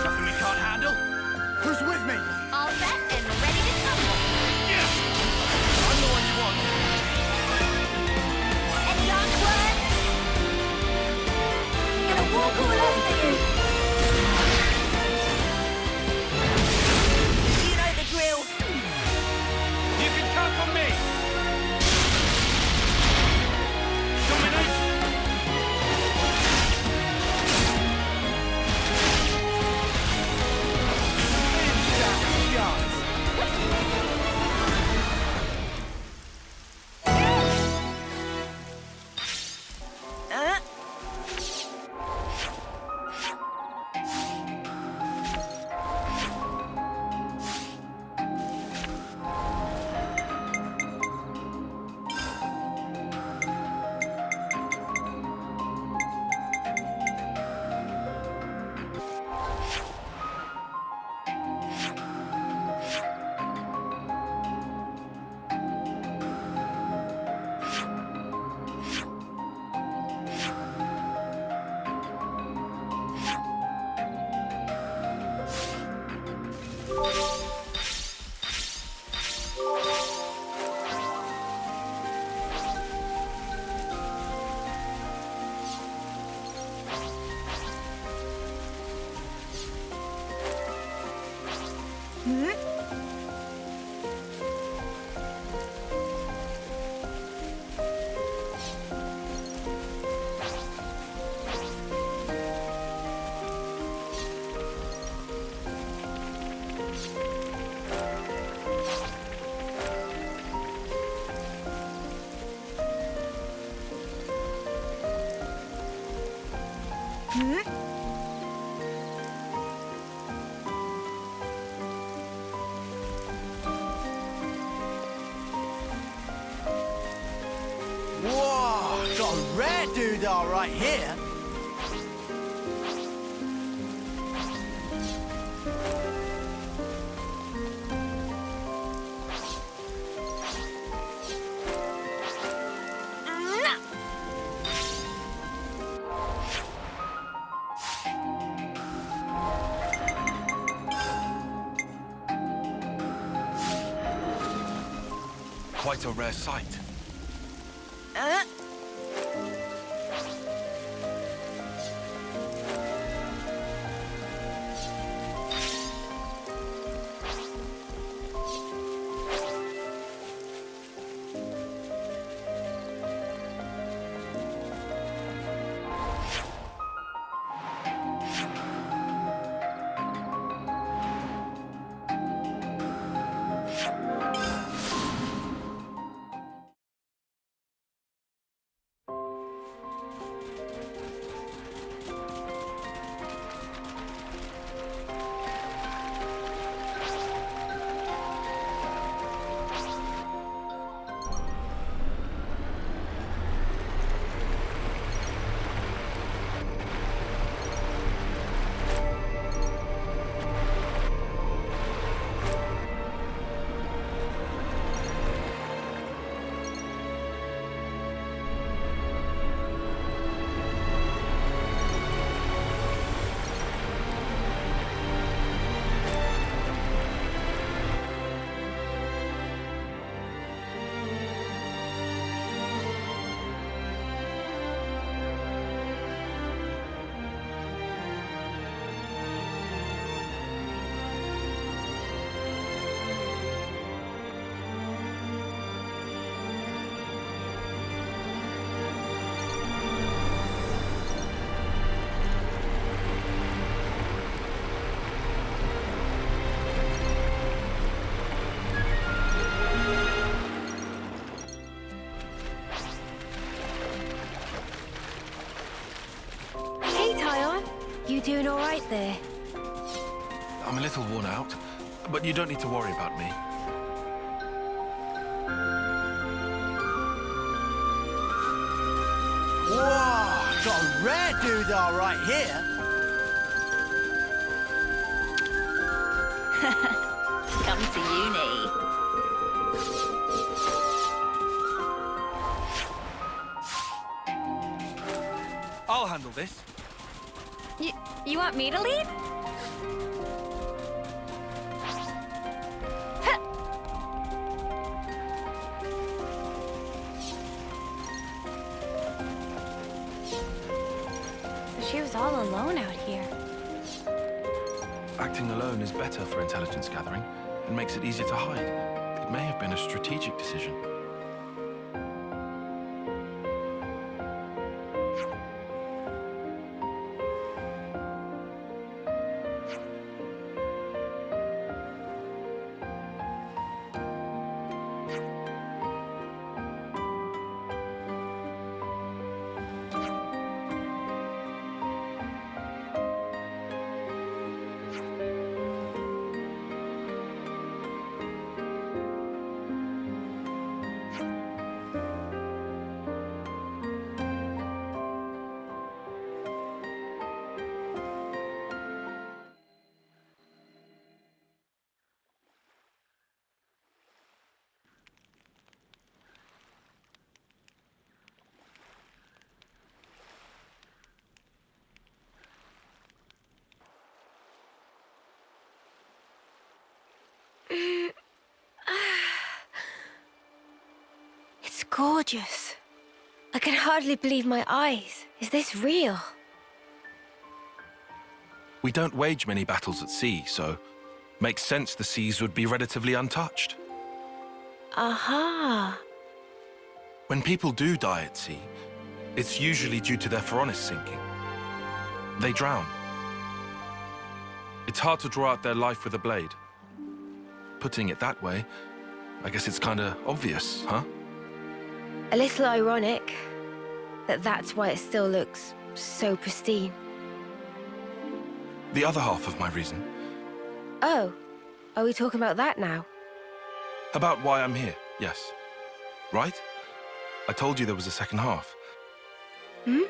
Nothing we can't handle? Who's with me? All set and ready to tumble. Yes! I'm the one you want. Any last words? Gonna walk all over you. You know the drill. You can count on me. Dominate. Whoa, got a rare doodah right here. Quite a rare sight. You doing all right there? I'm a little worn out, but you don't need to worry about me. Whoa, got a rare doodah right here. Come to uni. I'll handle this. You want me to lead? So she was all alone out here. Acting alone is better for intelligence gathering and makes it easier to hide. It may have been a strategic decision. It's gorgeous. I can hardly believe my eyes. Is this real? We don't wage many battles at sea, so makes sense the seas would be relatively untouched. Aha. When people do die at sea, it's usually due to their Phoronis sinking. They drown. It's hard to draw out their life with a blade. Putting it that way, I guess it's kinda obvious, huh? A little ironic that that's why it still looks so pristine. The other half of my reason. Oh, are we talking about that now? About why I'm here, yes. Right? I told you there was a second half. Hmm?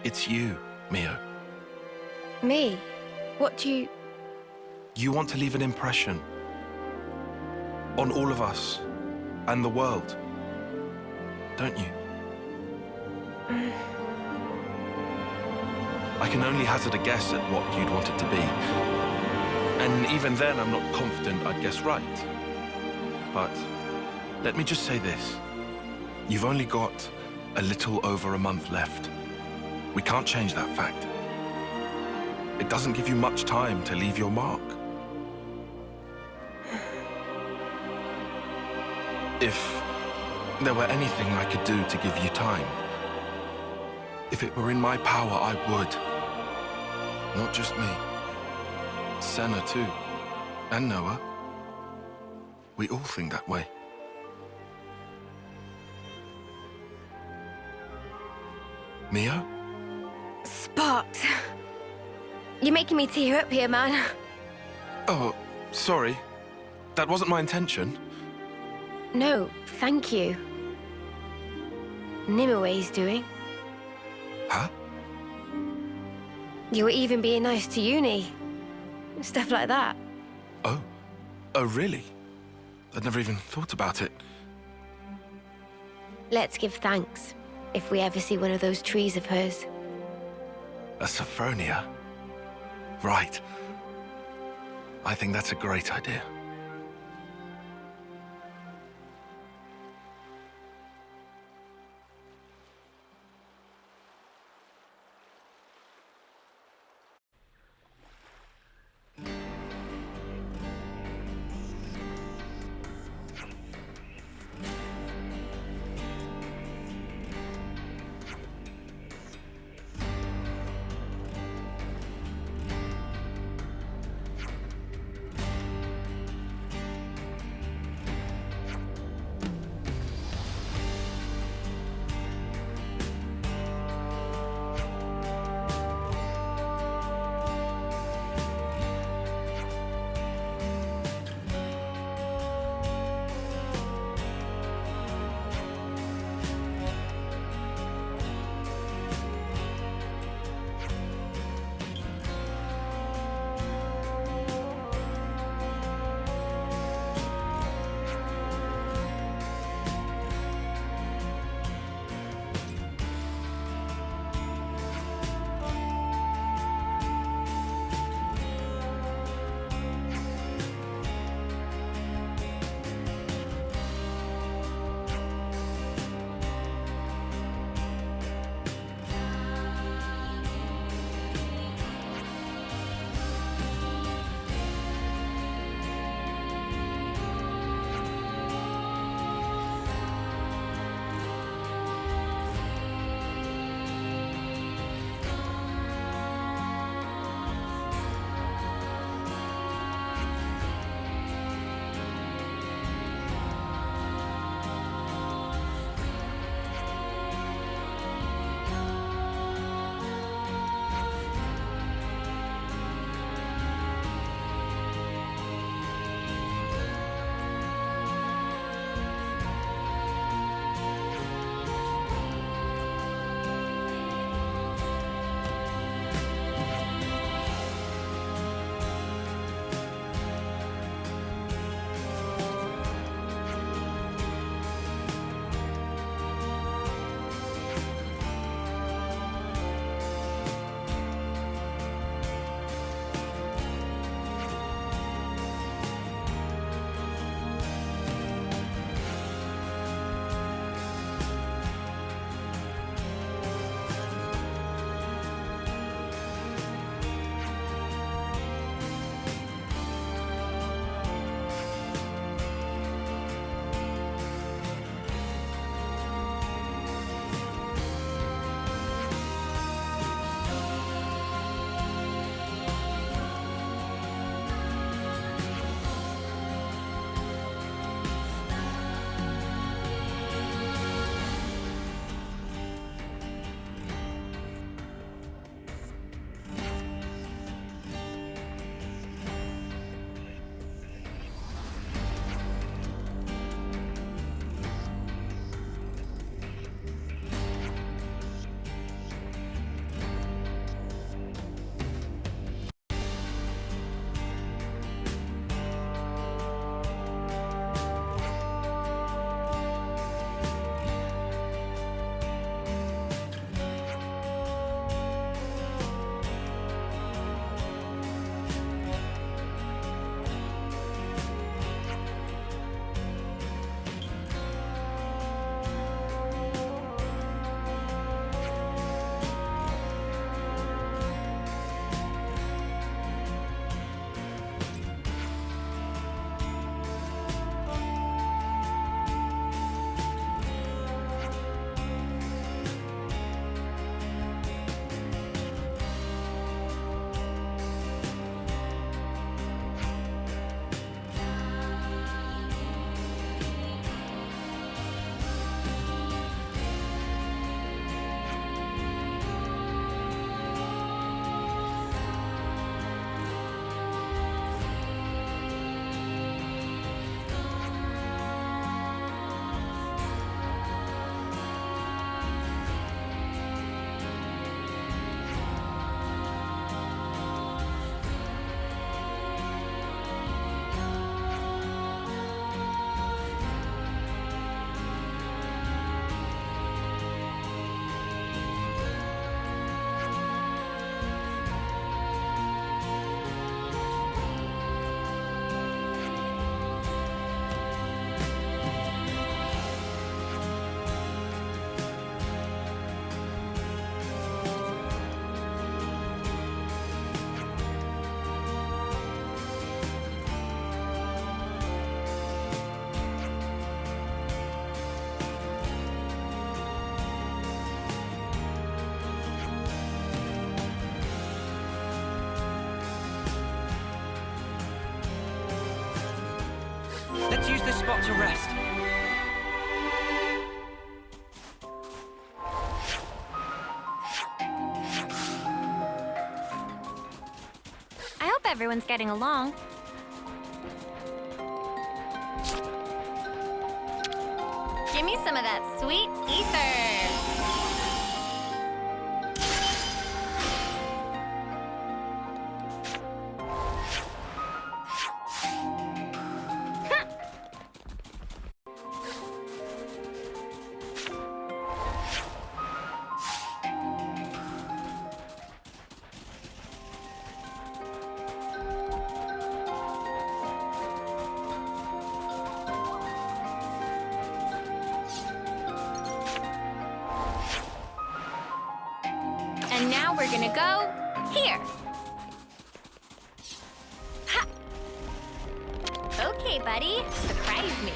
It's you, Mio. Me? What do you... You want to leave an impression on all of us and the world, don't you? I can only hazard a guess at what you'd want it to be. And even then, I'm not confident I'd guess right. But let me just say this. You've only got a little over a month left. We can't change that fact. It doesn't give you much time to leave your mark. If there were anything I could do to give you time, if it were in my power, I would. Not just me. Senna, too. And Noah. We all think that way. Mio? Sparks. You're making me tear up here, man. Oh, sorry. That wasn't my intention. No, thank you. Nimue doing. Huh? You were even being nice to Uni. Stuff like that. Oh. Oh, really? I'd never even thought about it. Let's give thanks if we ever see one of those trees of hers. A Sophronia? Right. I think that's a great idea. bot to rest. I hope everyone's getting along. Give me some of that sweet ether. And now we're gonna go here. Ha! Okay, buddy. Surprise me.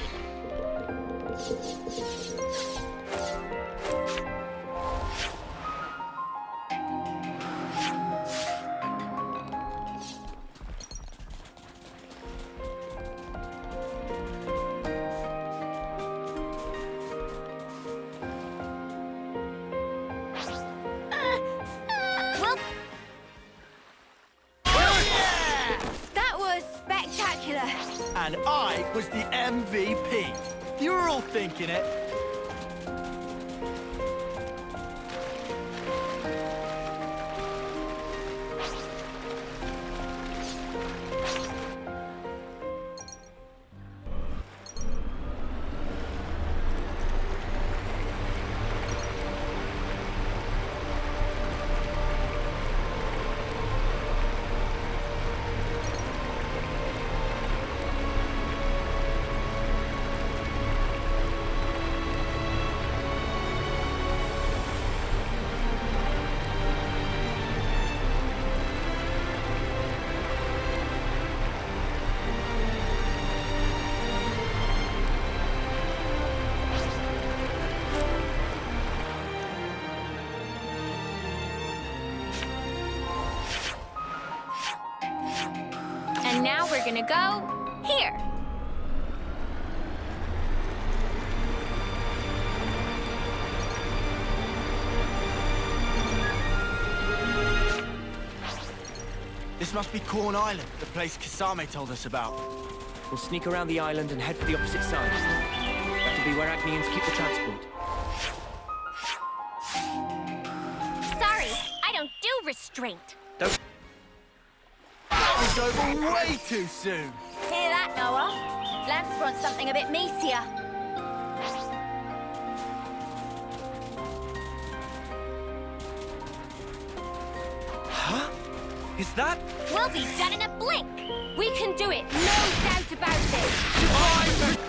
That was spectacular. And I was the MVP. You were all thinking it. And now we're gonna go here. This must be Corn Island, the place Kasame told us about. We'll sneak around the island and head for the opposite side. That'll be where Agnians keep the transport. Sorry, I don't do restraint. Don't... That was over way too soon. Hear that, Noah? Lance wants something a bit meatier. Huh? Is that... We'll be done in a blink. We can do it, no doubt about it.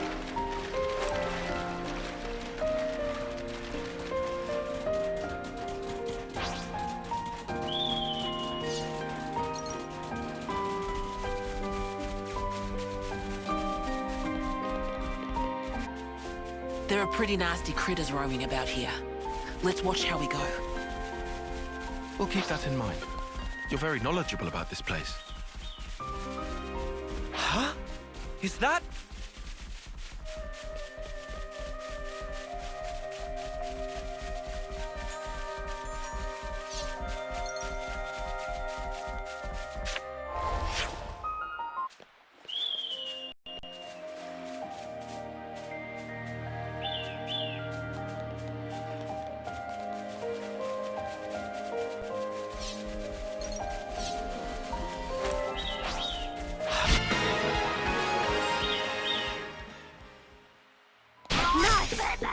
There are pretty nasty critters roaming about here. Let's watch how we go. We'll keep that in mind. You're very knowledgeable about this place. Huh? Is that...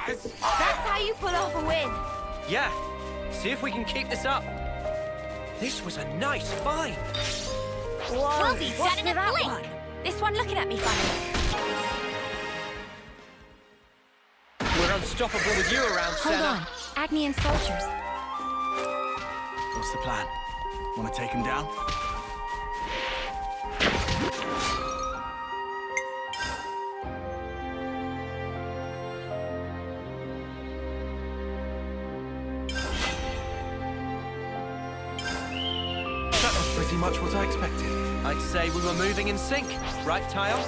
That's how you pull off a win. Yeah. See if we can keep this up. This was a nice fight. Whoa, We'll be what's done in with a that blink. one? This one looking at me funny. We're unstoppable with you around, Hold Senna. on. Agnian soldiers. What's the plan? Want to take him down? That was pretty much what I expected. I'd say we were moving in sync, right, Tile?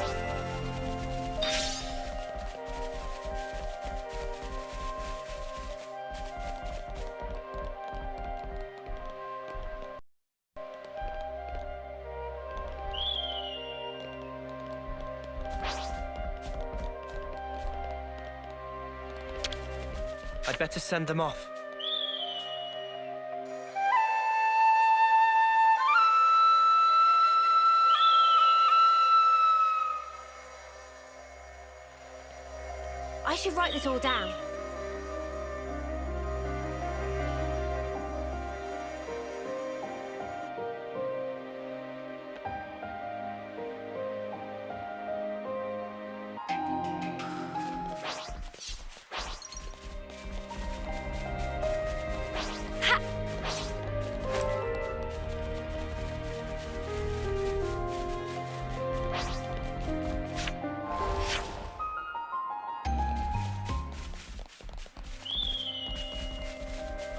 I'd better send them off. I should write this all down.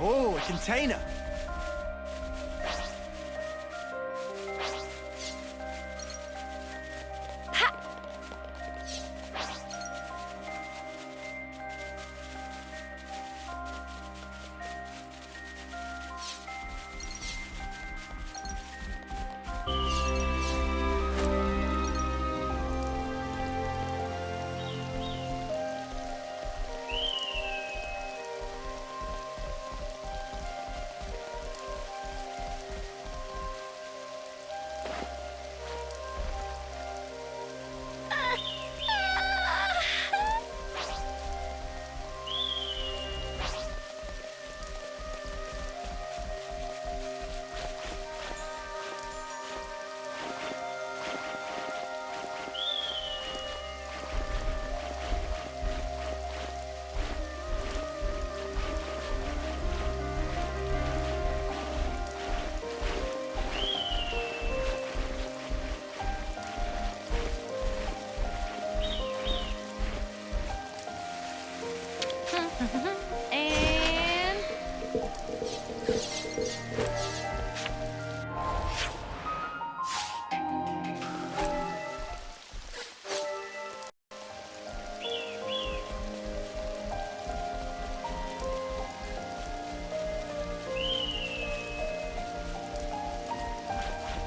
Oh, a container. And...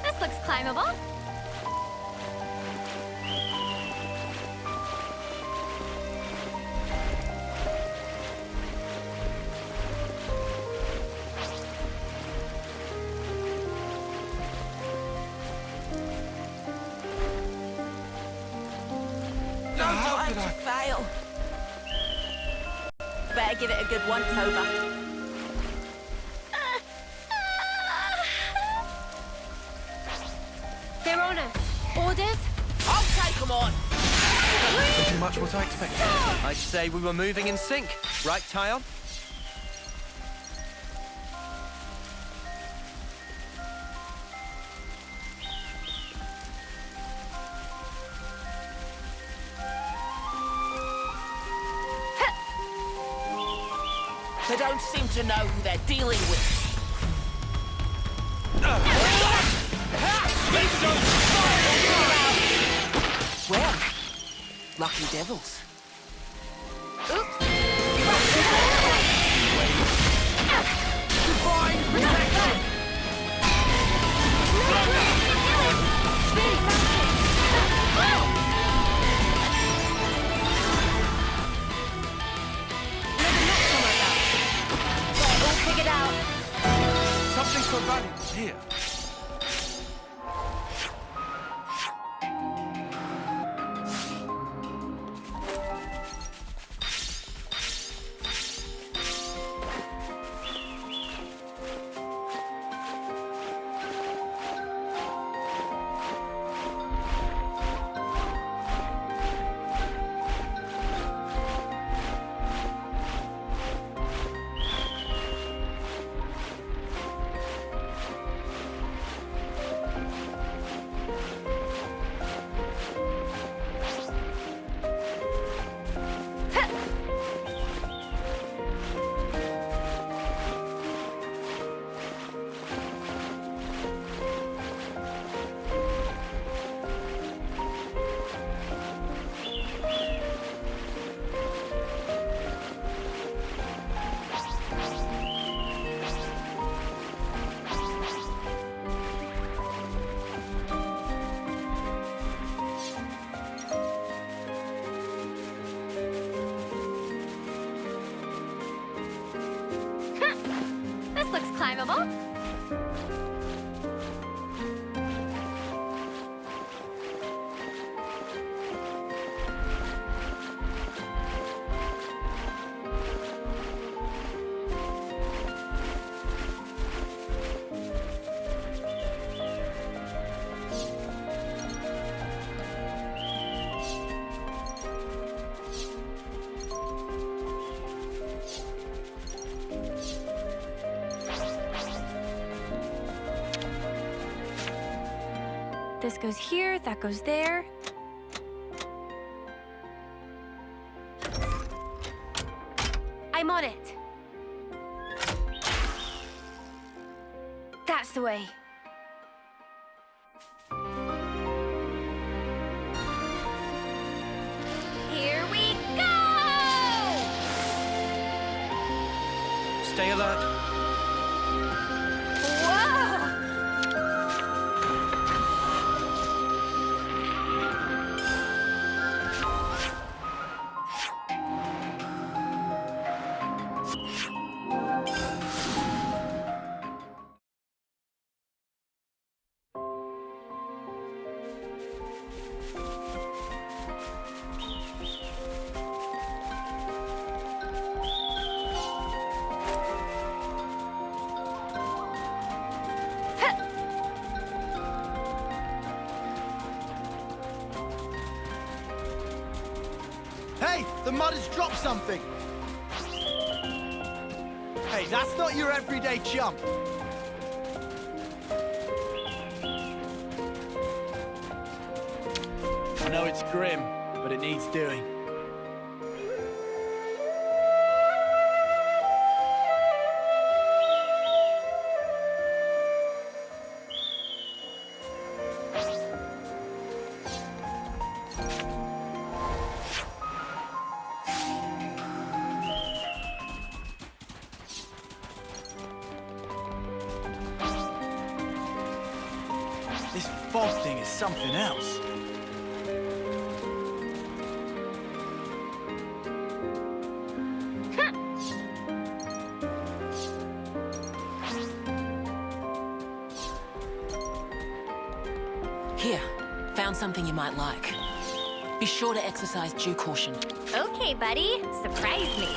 This looks climbable. No time to fail. Better give it a good once-over. They're on us. Orders? I'll take them on. Pretty much what I expected. I'd say we were moving in sync. Right, Tyon? They don't seem to know who they're dealing with. Well, lucky devils. Something so valuable here. Climbable. This goes here, that goes there. I'm on it. That's the way. Here we go! Stay alert. Whoa! Hey, the mud has dropped something! Hey, that's not your everyday jump. I know it's grim, but it needs doing. This fog thing is something else. Here, found something you might like. Be sure to exercise due caution. Okay, buddy. Surprise me.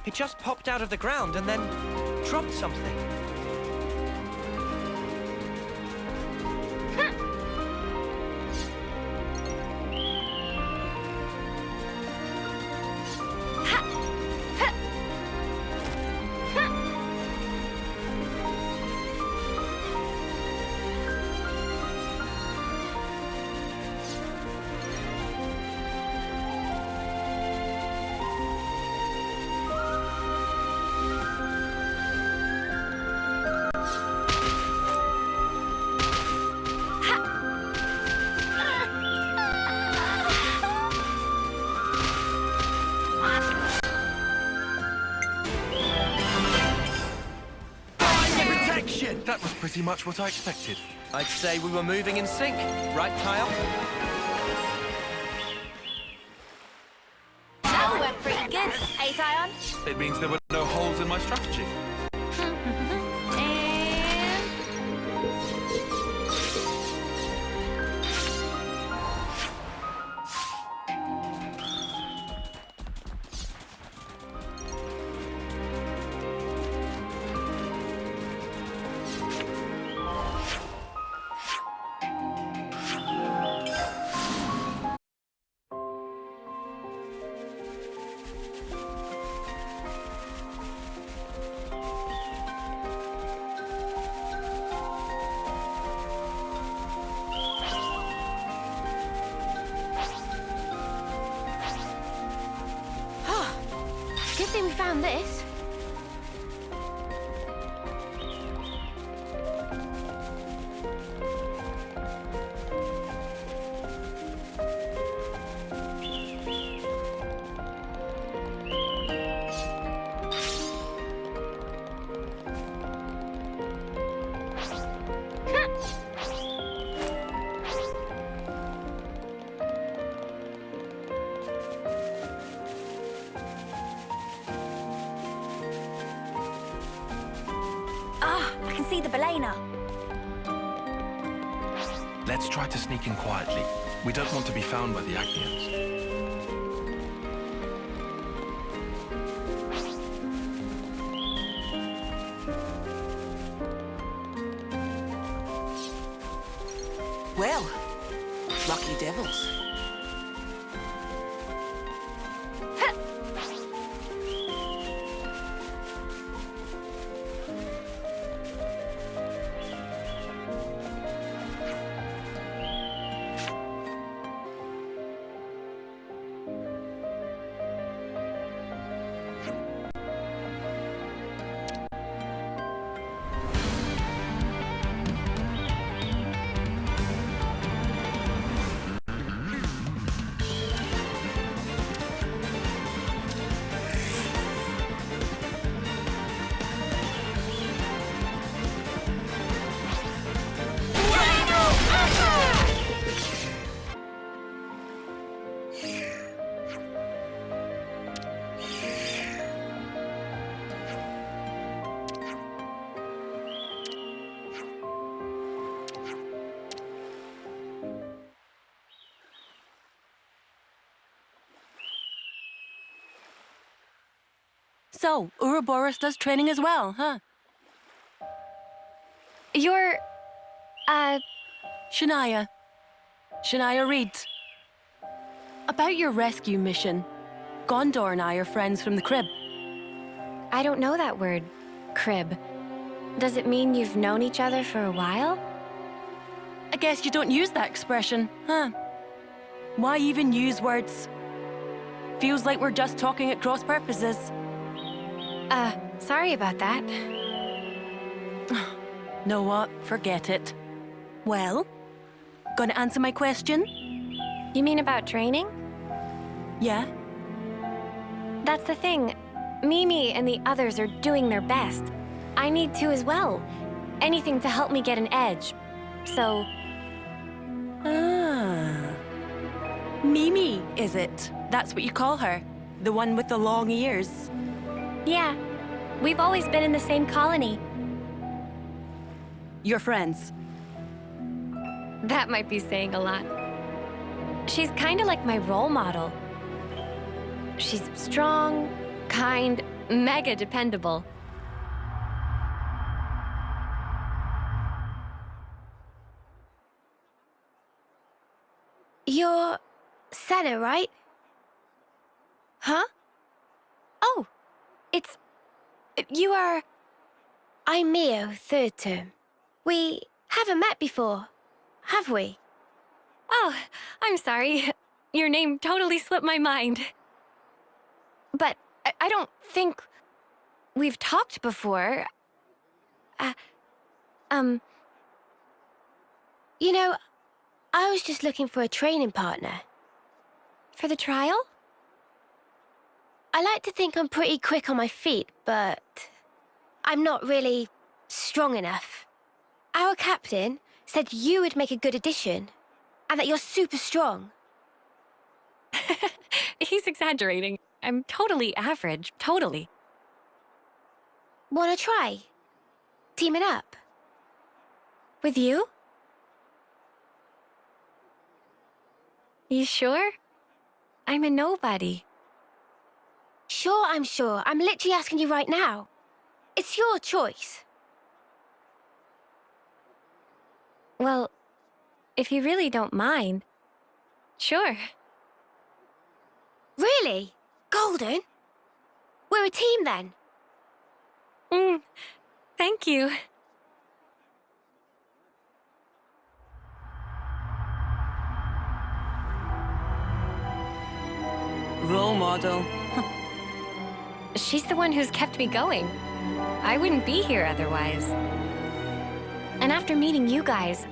It just popped out of the ground and then dropped something. That was pretty much what I expected. I'd say we were moving in sync, right, Kyle? That went pretty good, eh, Tion? It means there were no holes in my strategy. thing we found this. I can see the Belena. Let's try to sneak in quietly. We don't want to be found by the Acnians. Well, lucky devils. So, Ouroboros does training as well, huh? You're... Shania. Shania Reed. About your rescue mission. Gondor and I are friends from the crib. I don't know that word, crib. Does it mean you've known each other for a while? I guess you don't use that expression, huh? Why even use words? Feels like we're just talking at cross purposes. Sorry about that. Know what? Forget it. Well, gonna answer my question? You mean about training? Yeah. That's the thing. Mimi and the others are doing their best. I need to as well. Anything to help me get an edge. So... Ah. Mimi, is it? That's what you call her? The one with the long ears? Yeah. We've always been in the same colony. You're friends? That might be saying a lot. She's kind of like my role model. She's strong, kind, mega dependable. You're Senna, right? Huh? Oh, it's... You are... I'm Mio, third term. We haven't met before, have we? Oh, I'm sorry. Your name totally slipped my mind. But I don't think we've talked before. You know, I was just looking for a training partner. For the trial? I like to think I'm pretty quick on my feet, but I'm not really strong enough. Our captain said you would make a good addition, and that you're super strong. He's exaggerating. I'm totally average, totally. Wanna try? Teaming up? With you? You sure? I'm a nobody. Sure, I'm sure. I'm literally asking you right now. It's your choice. Well, if you really don't mind, sure. Really? Golden? We're a team then. Thank you. Role model. She's the one who's kept me going. I wouldn't be here otherwise. And after meeting you guys,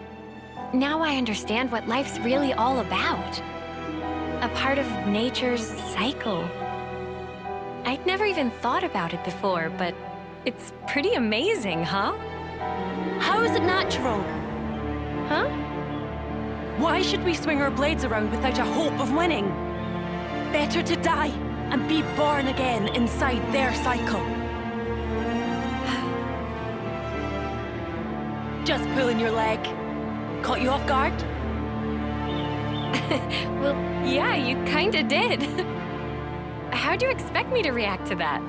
now I understand what life's really all about. A part of nature's cycle. I'd never even thought about it before, but it's pretty amazing, huh? How is it natural? Huh? Why should we swing our blades around without a hope of winning? Better to die and be born again inside their cycle. Just pulling your leg. Caught you off guard? Well, yeah, you kinda did. How'd you expect me to react to that?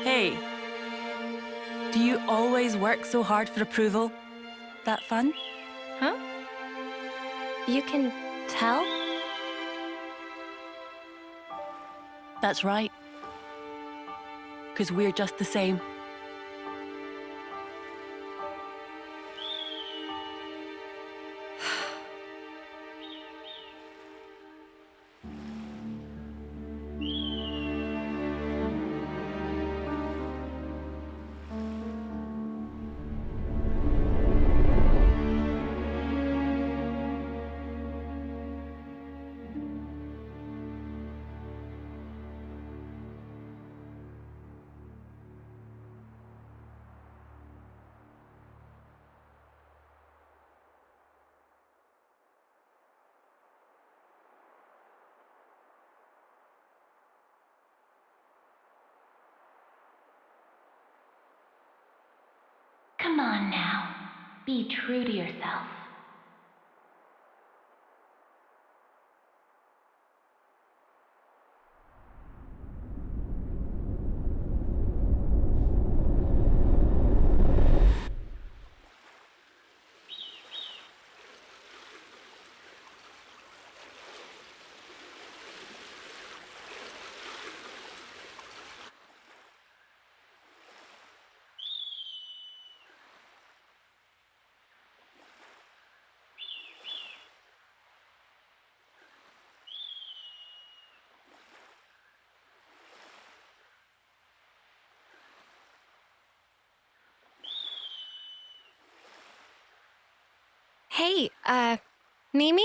Hey, do you always work so hard for approval? That fun? Huh? You can tell? That's right. 'Cause we're just the same. Come on now. Be true to yourself. Hey, Mimi?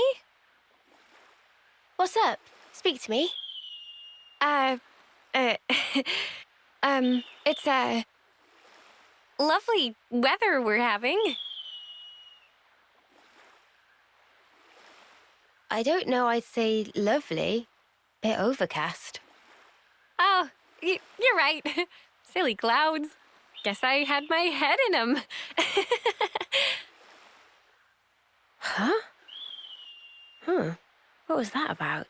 What's up? Speak to me. It's, lovely weather we're having. I don't know, I'd say lovely. Bit overcast. Oh, you're right. Silly clouds. Guess I had my head in them. Huh? What was that about?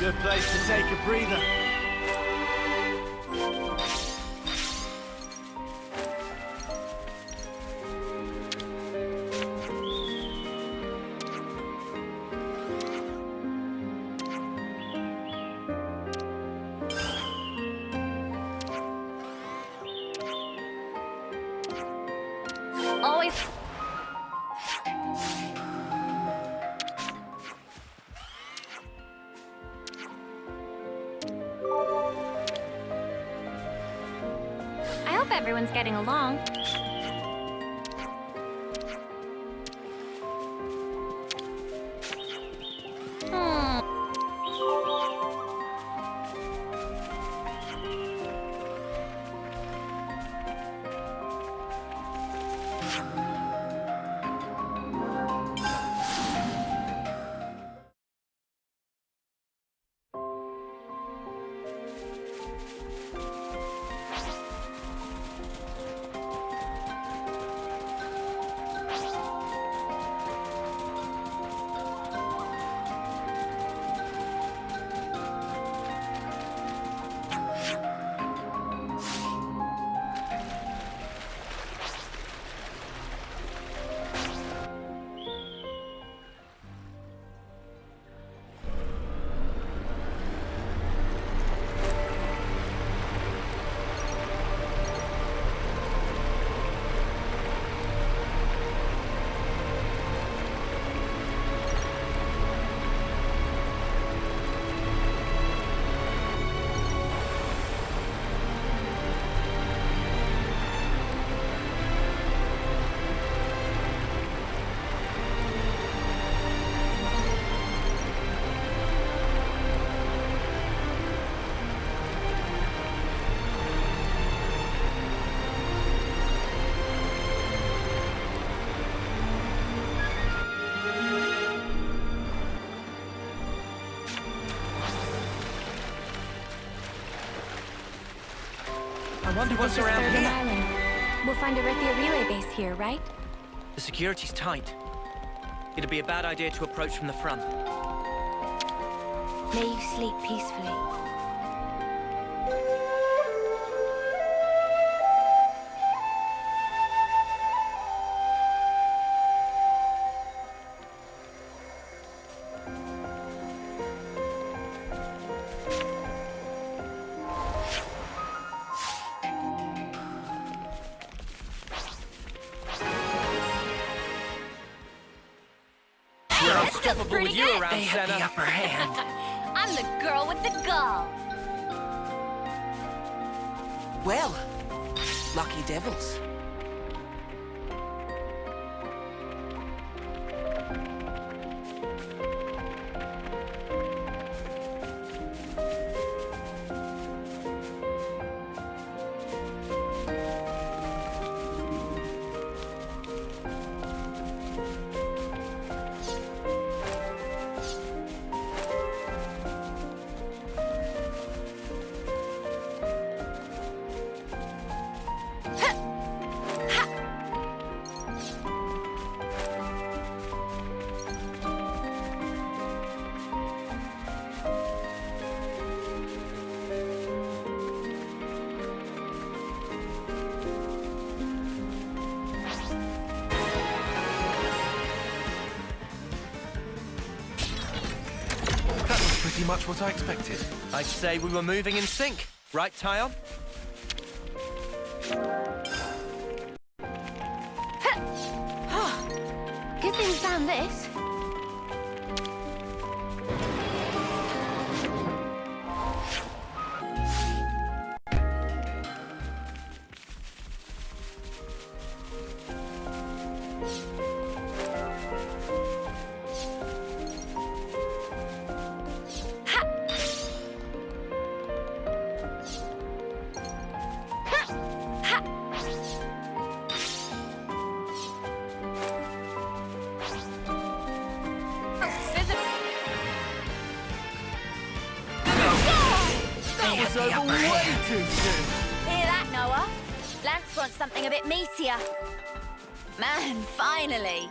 Good place to take a breather. Always. I hope everyone's getting along. wonder so what's this is around Thursday here. Island. We'll find a Rithia relay base here, right? The security's tight. It'd be a bad idea to approach from the front. May you sleep peacefully. We're unstoppable with you around, They have Senna. the upper hand. I'm the girl with the gall. Well, lucky devils. That was pretty much what I expected. I'd say we were moving in sync. Right, Tyon? Good thing we found this. That was over way too soon. Hear that, Noah? Lance wants something a bit meatier. Man, finally.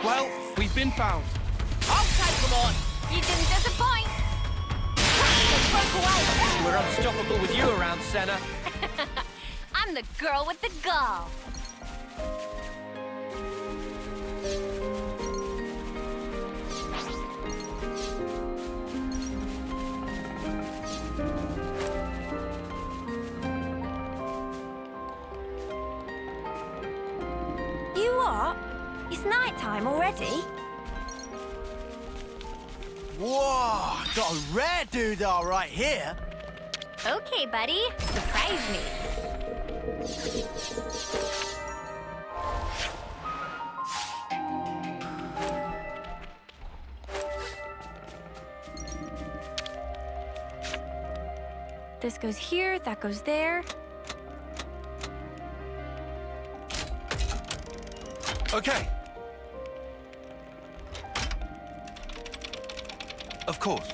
Well, we've been found. I'll take them on. You didn't disappoint. Broke away. We're unstoppable with you around, Senna. I'm the girl with the gall. You what? It's night time already. Whoa, got a rare doodah right here. Okay, buddy. Surprise me. This goes here, that goes there. Okay. Of course.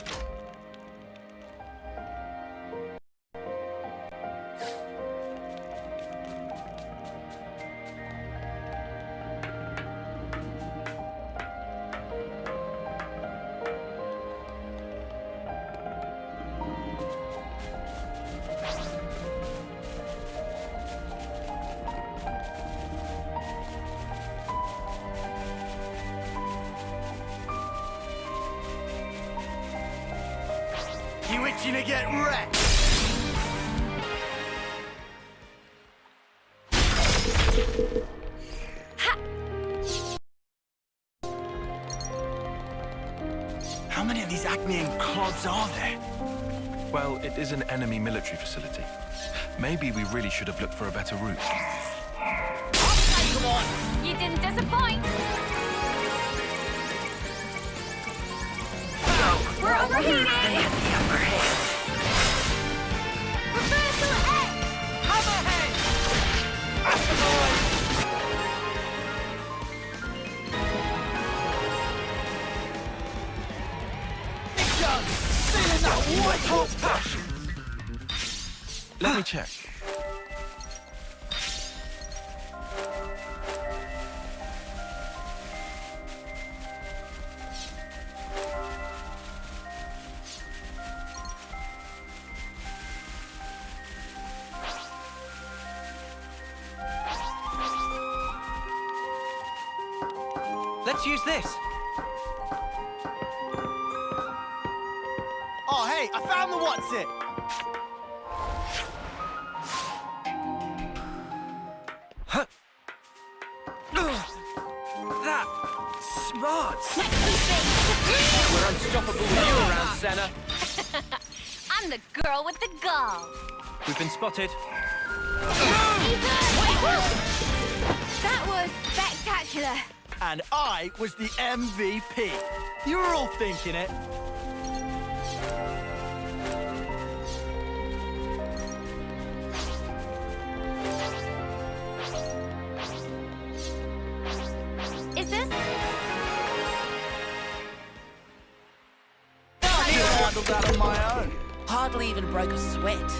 You itching to get wrecked? How many of these Acmean clods are there? Well, it is an enemy military facility. Maybe we really should have looked for a better route. Come on! You didn't disappoint. We're overheating. Reversal X! Hammerhead! Attaboy! Big gun! Feeling that white hot passion! Let me check. Let's use this. Oh, hey, I found the what's it! That smarts. We're unstoppable with you around, Senna. I'm the girl with the gall. We've been spotted. That was spectacular. And I was the MVP. You were all thinking it. Is this? I could have handled that on my own. Hardly even broke a sweat.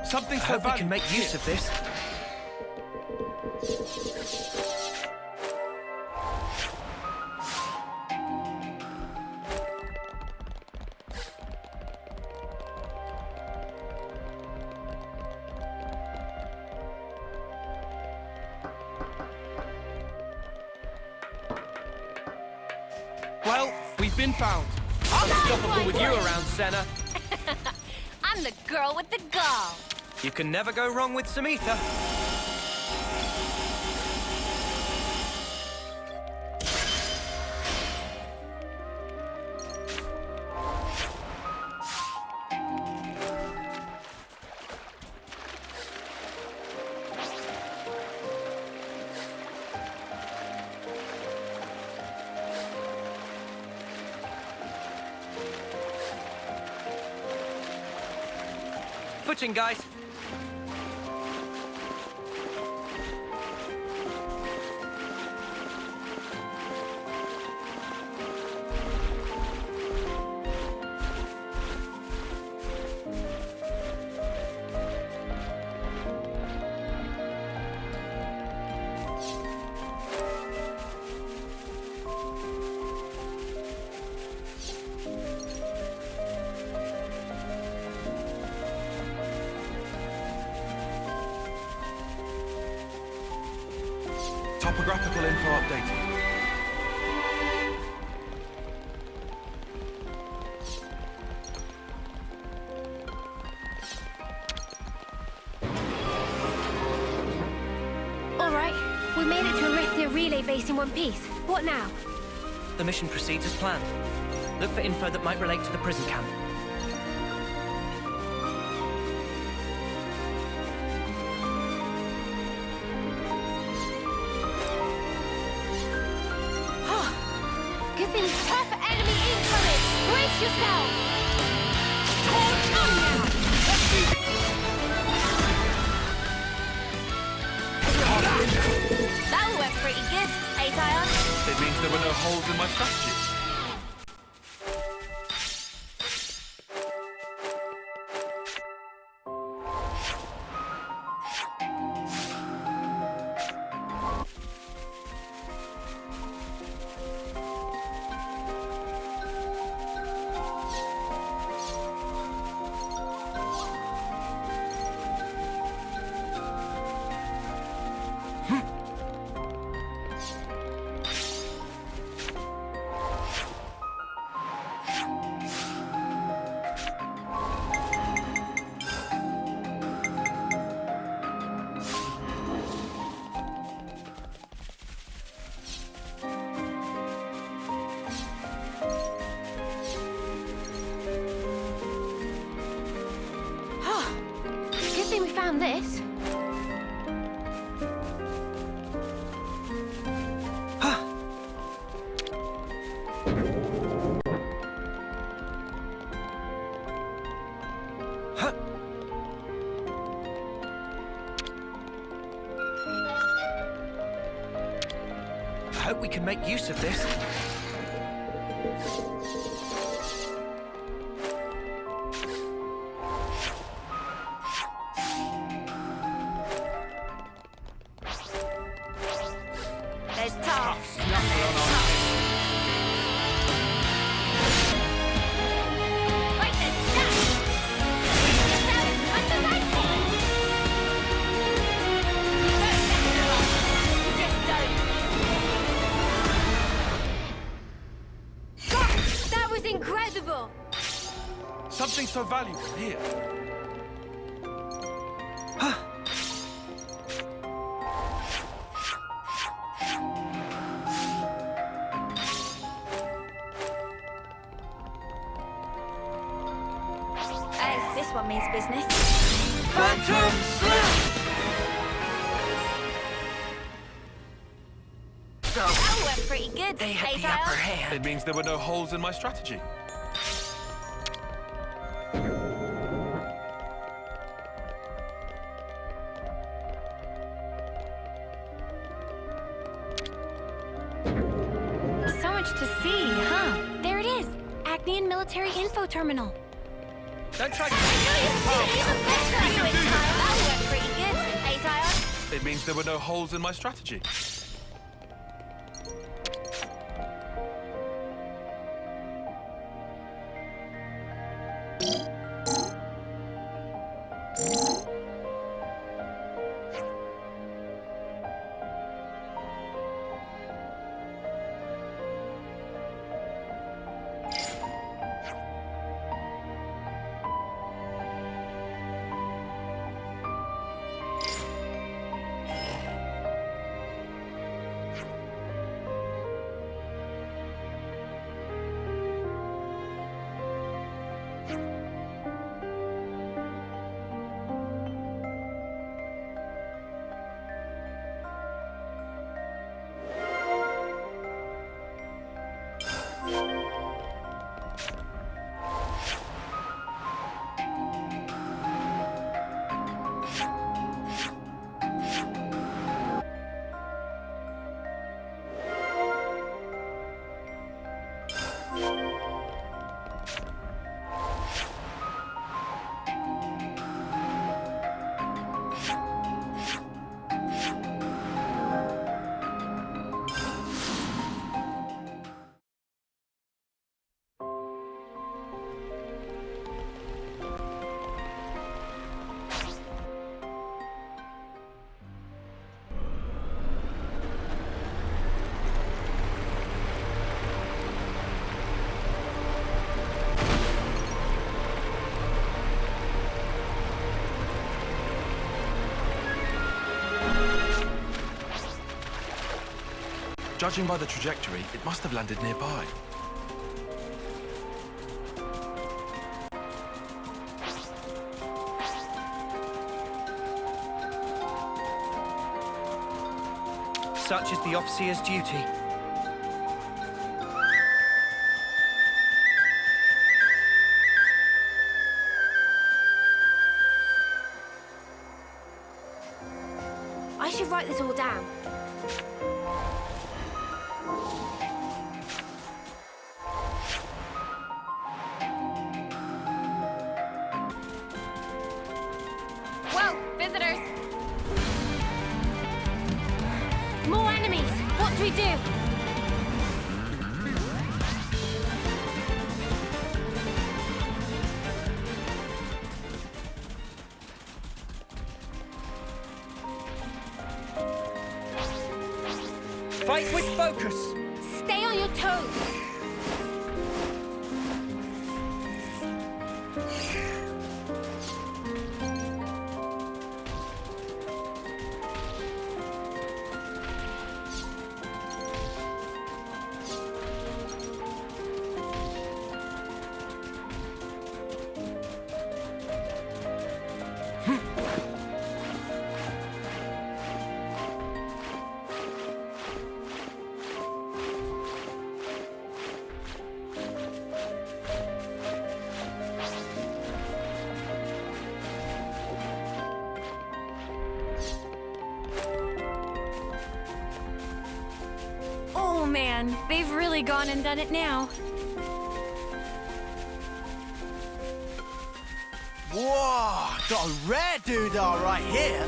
Something I so hope we can make use of this. Well, we've been found. Unstoppable with you around, Senna. I'm the girl with the gall. You can never go wrong with some ether. Footing, guys. Topographical info updated. All right, we made it to Arithia relay base in one piece. What now? The mission proceeds as planned. Look for info that might relate to the prison camp. Good thing tough enemy incoming! Brace yourselves! Hold on now! That worked pretty good, eh, Tyon? It means there were no holes in my strategy. Good thing we found this. can make use of this. There's tough. Right then, now! Just out as much as I can! You just don't. That was incredible! Something so valuable here. This one means business. Phantom Slap! So, that went pretty good, They had the Azile. upper hand. It means there were no holes in my strategy. So much to see, huh? There it is. Acnean Military Info Terminal. Don't try to... That went pretty good, Azile. It means there were no holes in my strategy. Judging by the trajectory, it must have landed nearby. Such is the officer's duty. I should write this all down. Whoa, visitors! More enemies! What do we do? Fight with focus! Stay on your toes! man. They've really gone and done it now. Whoa, got a rare doodah right here.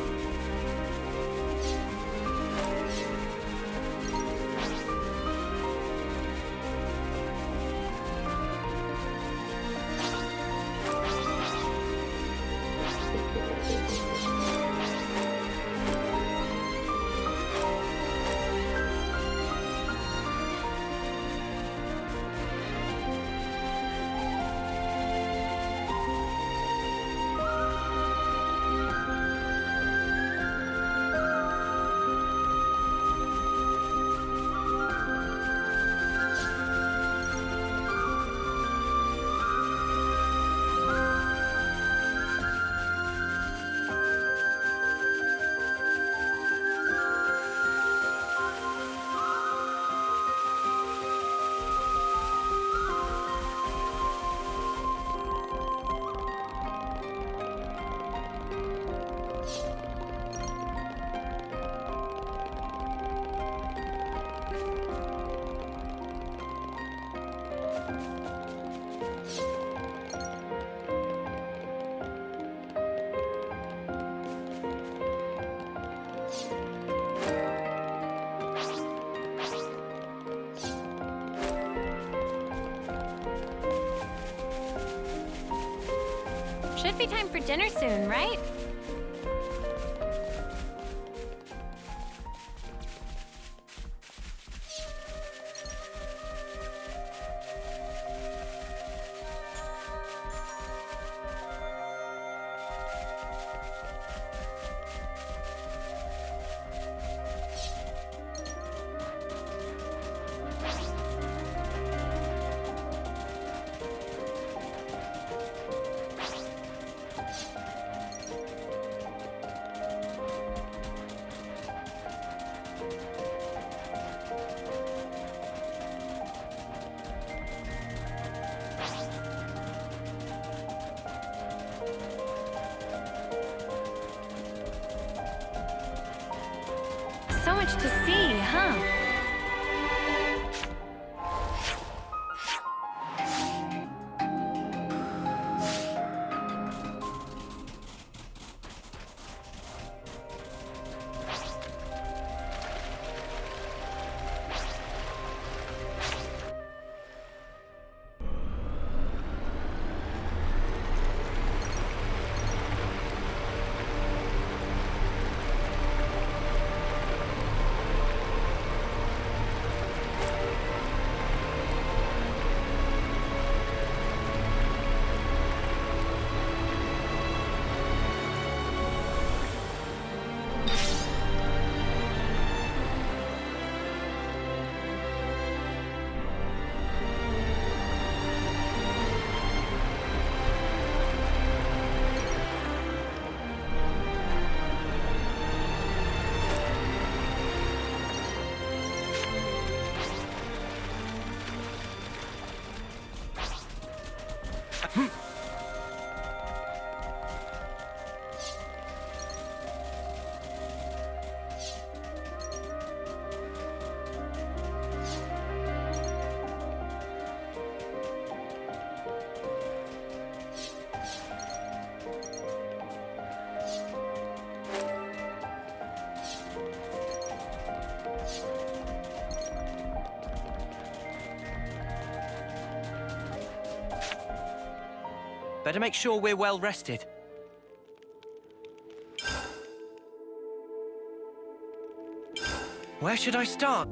Should be time for dinner soon, right? So much to see, huh? Better make sure we're well rested. Where should I start?